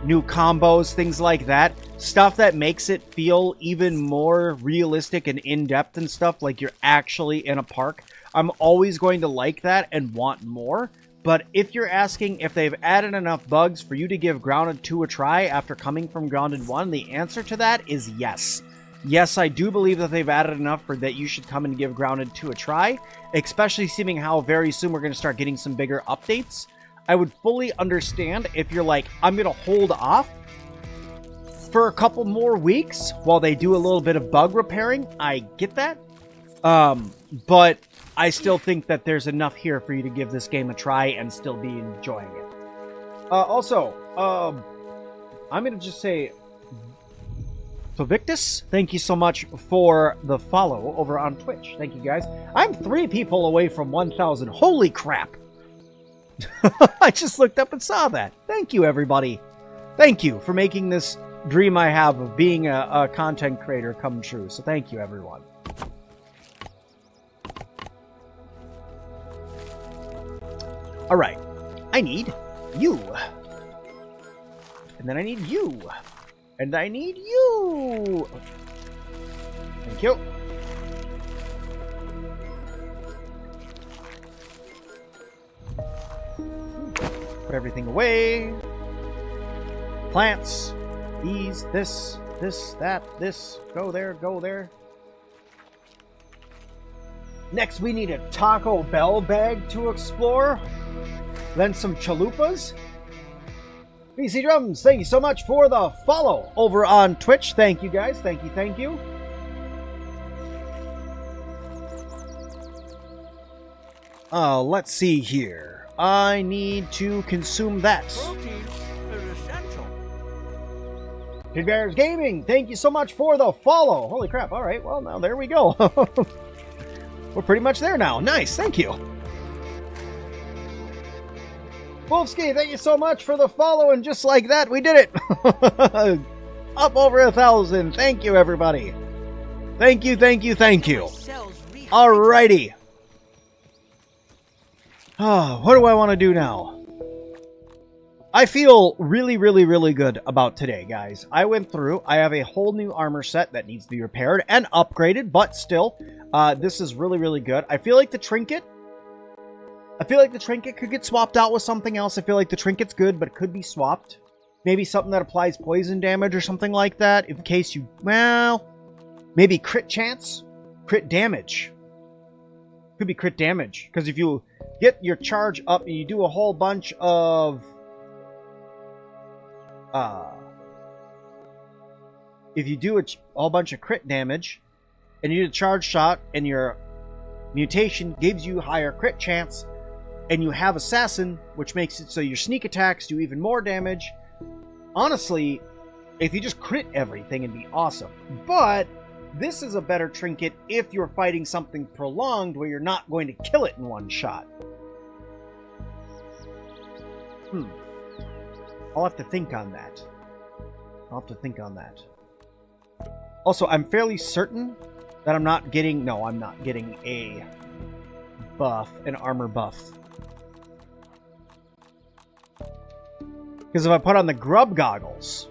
new combos, things like that. Stuff that makes it feel even more realistic and in-depth and stuff, like you're actually in a park. I'm always going to like that and want more. But if you're asking if they've added enough bugs for you to give Grounded 2 a try after coming from Grounded 1, the answer to that is yes. Yes, I do believe that they've added enough for that you should come and give Grounded 2 a try, especially seeming how very soon we're going to start getting some bigger updates. I would fully understand if you're like, I'm going to hold off for a couple more weeks while they do a little bit of bug repairing. I get that. But I still think that there's enough here for you to give this game a try and still be enjoying it. Also, I'm going to just say, so Victus, thank you so much for the follow over on Twitch. Thank you, guys. I'm 3 people away from 1,000. Holy crap. I just looked up and saw that. Thank you, everybody. Thank you for making this dream I have of being a content creator come true. So thank you, everyone. All right. I need you. And then I need you. And I need you! Thank you. Put everything away. Plants. These, this, that, this. Go there, go there. Next, we need a Taco Bell bag to explore. Then some chalupas. BC Drums, thank you so much for the follow over on Twitch. Thank you, guys. Thank you, thank you. Let's see here. I need to consume that. Protein is essential. Kid Bears Gaming, thank you so much for the follow. Holy crap. All right, well, now there we go. We're pretty much there now. Nice, thank you. Wolfski, thank you so much for the follow, and just like that, we did it! Up over 1,000. Thank you, everybody. Thank you, thank you, thank you. Alrighty. What do I want to do now? I feel really, really, really good about today, guys. I went through. I have a whole new armor set that needs to be repaired and upgraded, but still, this is really, really good. I feel like the trinket could get swapped out with something else. I feel like the trinket's good, but it could be swapped. Maybe something that applies poison damage or something like that. In case you, well, maybe crit chance? Crit damage. Could be crit damage. Because if you get your charge up and you do a whole bunch of... if you do a whole bunch of crit damage, and you did a charge shot, and your mutation gives you higher crit chance, and you have Assassin, which makes it so your sneak attacks do even more damage. Honestly, if you just crit everything, it'd be awesome. But this is a better trinket if you're fighting something prolonged where you're not going to kill it in one shot. I'll have to think on that. Also, I'm fairly certain that I'm not getting... No, I'm not getting a buff, an armor buff. Because if I put on the Grub goggles,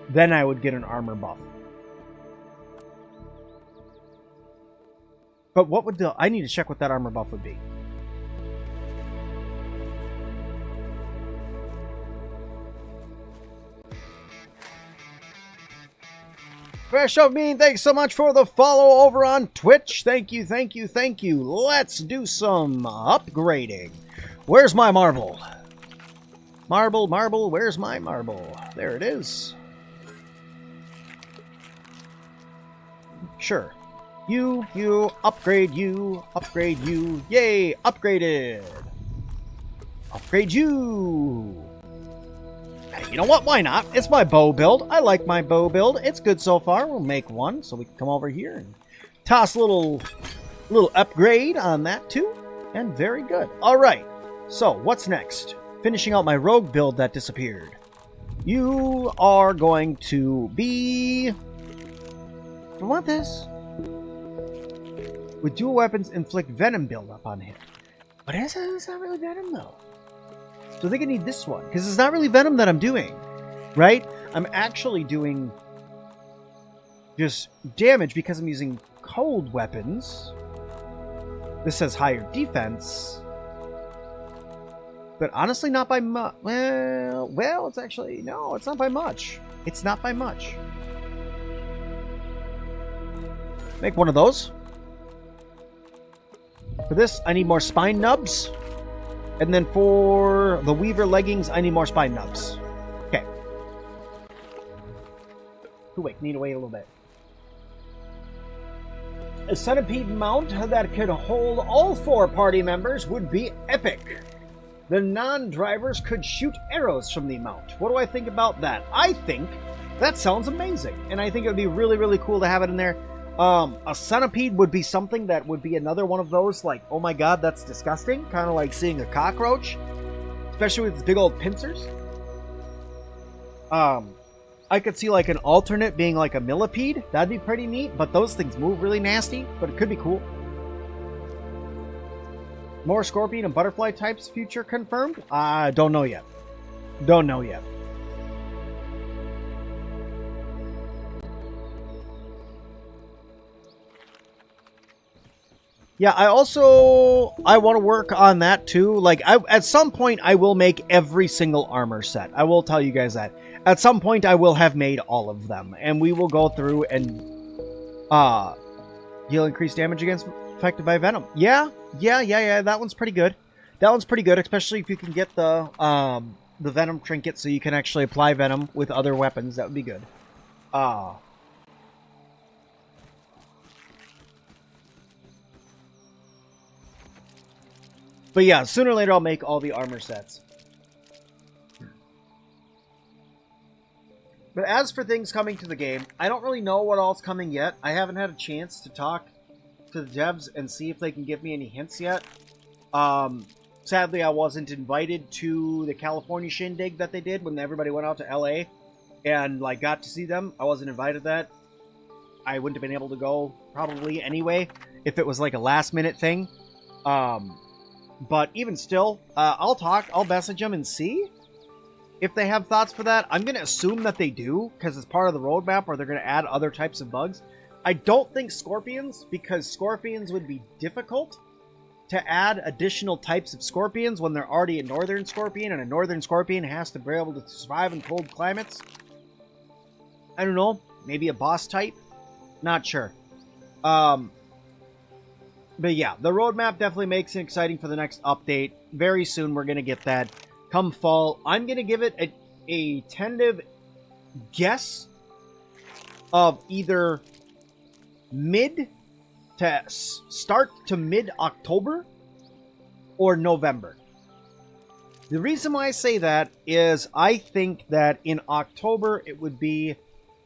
then I would get an armor buff. But what would the... I need to check what that armor buff would be. Fresh of Mean, thanks so much for the follow over on Twitch. Thank you, thank you, thank you. Let's do some upgrading. Where's my marble? Marble, marble, where's my marble? There it is. Sure. You, upgrade you, upgrade you. Yay, upgraded. Upgrade you. You know what? Why not? It's my bow build. I like my bow build. It's good so far. We'll make one so we can come over here and toss a little upgrade on that too. And very good. All right. So what's next? Finishing out my rogue build that disappeared. You are going to be... I want this. With dual weapons, inflict venom buildup on him. But it's not really venom though. So I think I need this one, because it's not really venom that I'm doing, right? I'm actually doing just damage because I'm using cold weapons. This says higher defense. But honestly, not by much. Well, it's actually... No, it's not by much. It's not by much. Make one of those. For this, I need more spine nubs. And then for the Weaver leggings, I need more spine nubs. Okay. Wait, need to wait a little bit. A centipede mount that could hold all 4 party members would be epic. The non-drivers could shoot arrows from the mount. What do I think about that? I think that sounds amazing. And I think it would be really, really cool to have it in there. A centipede would be something that would be another one of those, like, oh my god, that's disgusting. Kind of like seeing a cockroach. Especially with its big old pincers. I could see like an alternate being like a millipede. That'd be pretty neat, but those things move really nasty. But it could be cool. More scorpion and butterfly types future confirmed? Don't know yet. Don't know yet. Yeah, I want to work on that too. Like, at some point, I will make every single armor set. I will tell you guys that. At some point, I will have made all of them. And we will go through and deal increased damage against affected by venom. Yeah. That one's pretty good. That one's pretty good, especially if you can get the venom trinket so you can actually apply venom with other weapons. That would be good. But yeah, sooner or later I'll make all the armor sets. But as for things coming to the game, I don't really know what all's coming yet. I haven't had a chance to talk to the devs and see if they can give me any hints yet. Sadly, I wasn't invited to the California shindig that they did when everybody went out to LA and like got to see them. I wasn't invited to that. I wouldn't have been able to go probably anyway if it was like a last minute thing. But even still, I'll message them and see if they have thoughts for that. I'm going to assume that they do, because it's part of the roadmap, or they're going to add other types of bugs. I don't think scorpions, because scorpions would be difficult to add additional types of scorpions when they're already a northern scorpion, and a northern scorpion has to be able to survive in cold climates. I don't know, maybe a boss type? Not sure. But yeah, the roadmap definitely makes it exciting for the next update. Very soon we're going to get that. Come fall, I'm going to give it a tentative guess of either start to mid-October or November. The reason why I say that is I think that in October it would be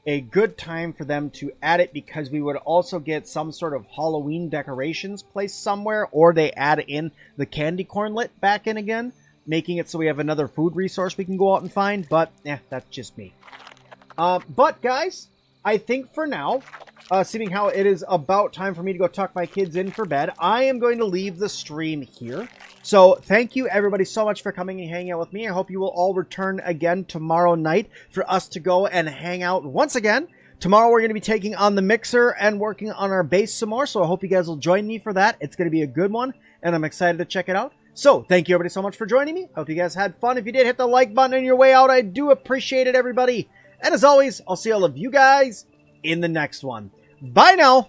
a good time for them to add it, because we would also get some sort of Halloween decorations placed somewhere, or they add in the candy corn lit back in again, making it so we have another food resource we can go out and find. But that's just me. But guys, I think for now, seeing how it is about time for me to go tuck my kids in for bed, I am going to leave the stream here. So thank you everybody so much for coming and hanging out with me. I hope you will all return again tomorrow night for us to go and hang out once again. Tomorrow we're going to be taking on the mixer and working on our base some more, so I hope you guys will join me for that. It's going to be a good one, and I'm excited to check it out. So thank you everybody so much for joining me. Hope you guys had fun. If you did, hit the like button on your way out. I do appreciate it, everybody. And as always, I'll see all of you guys in the next one. Bye now!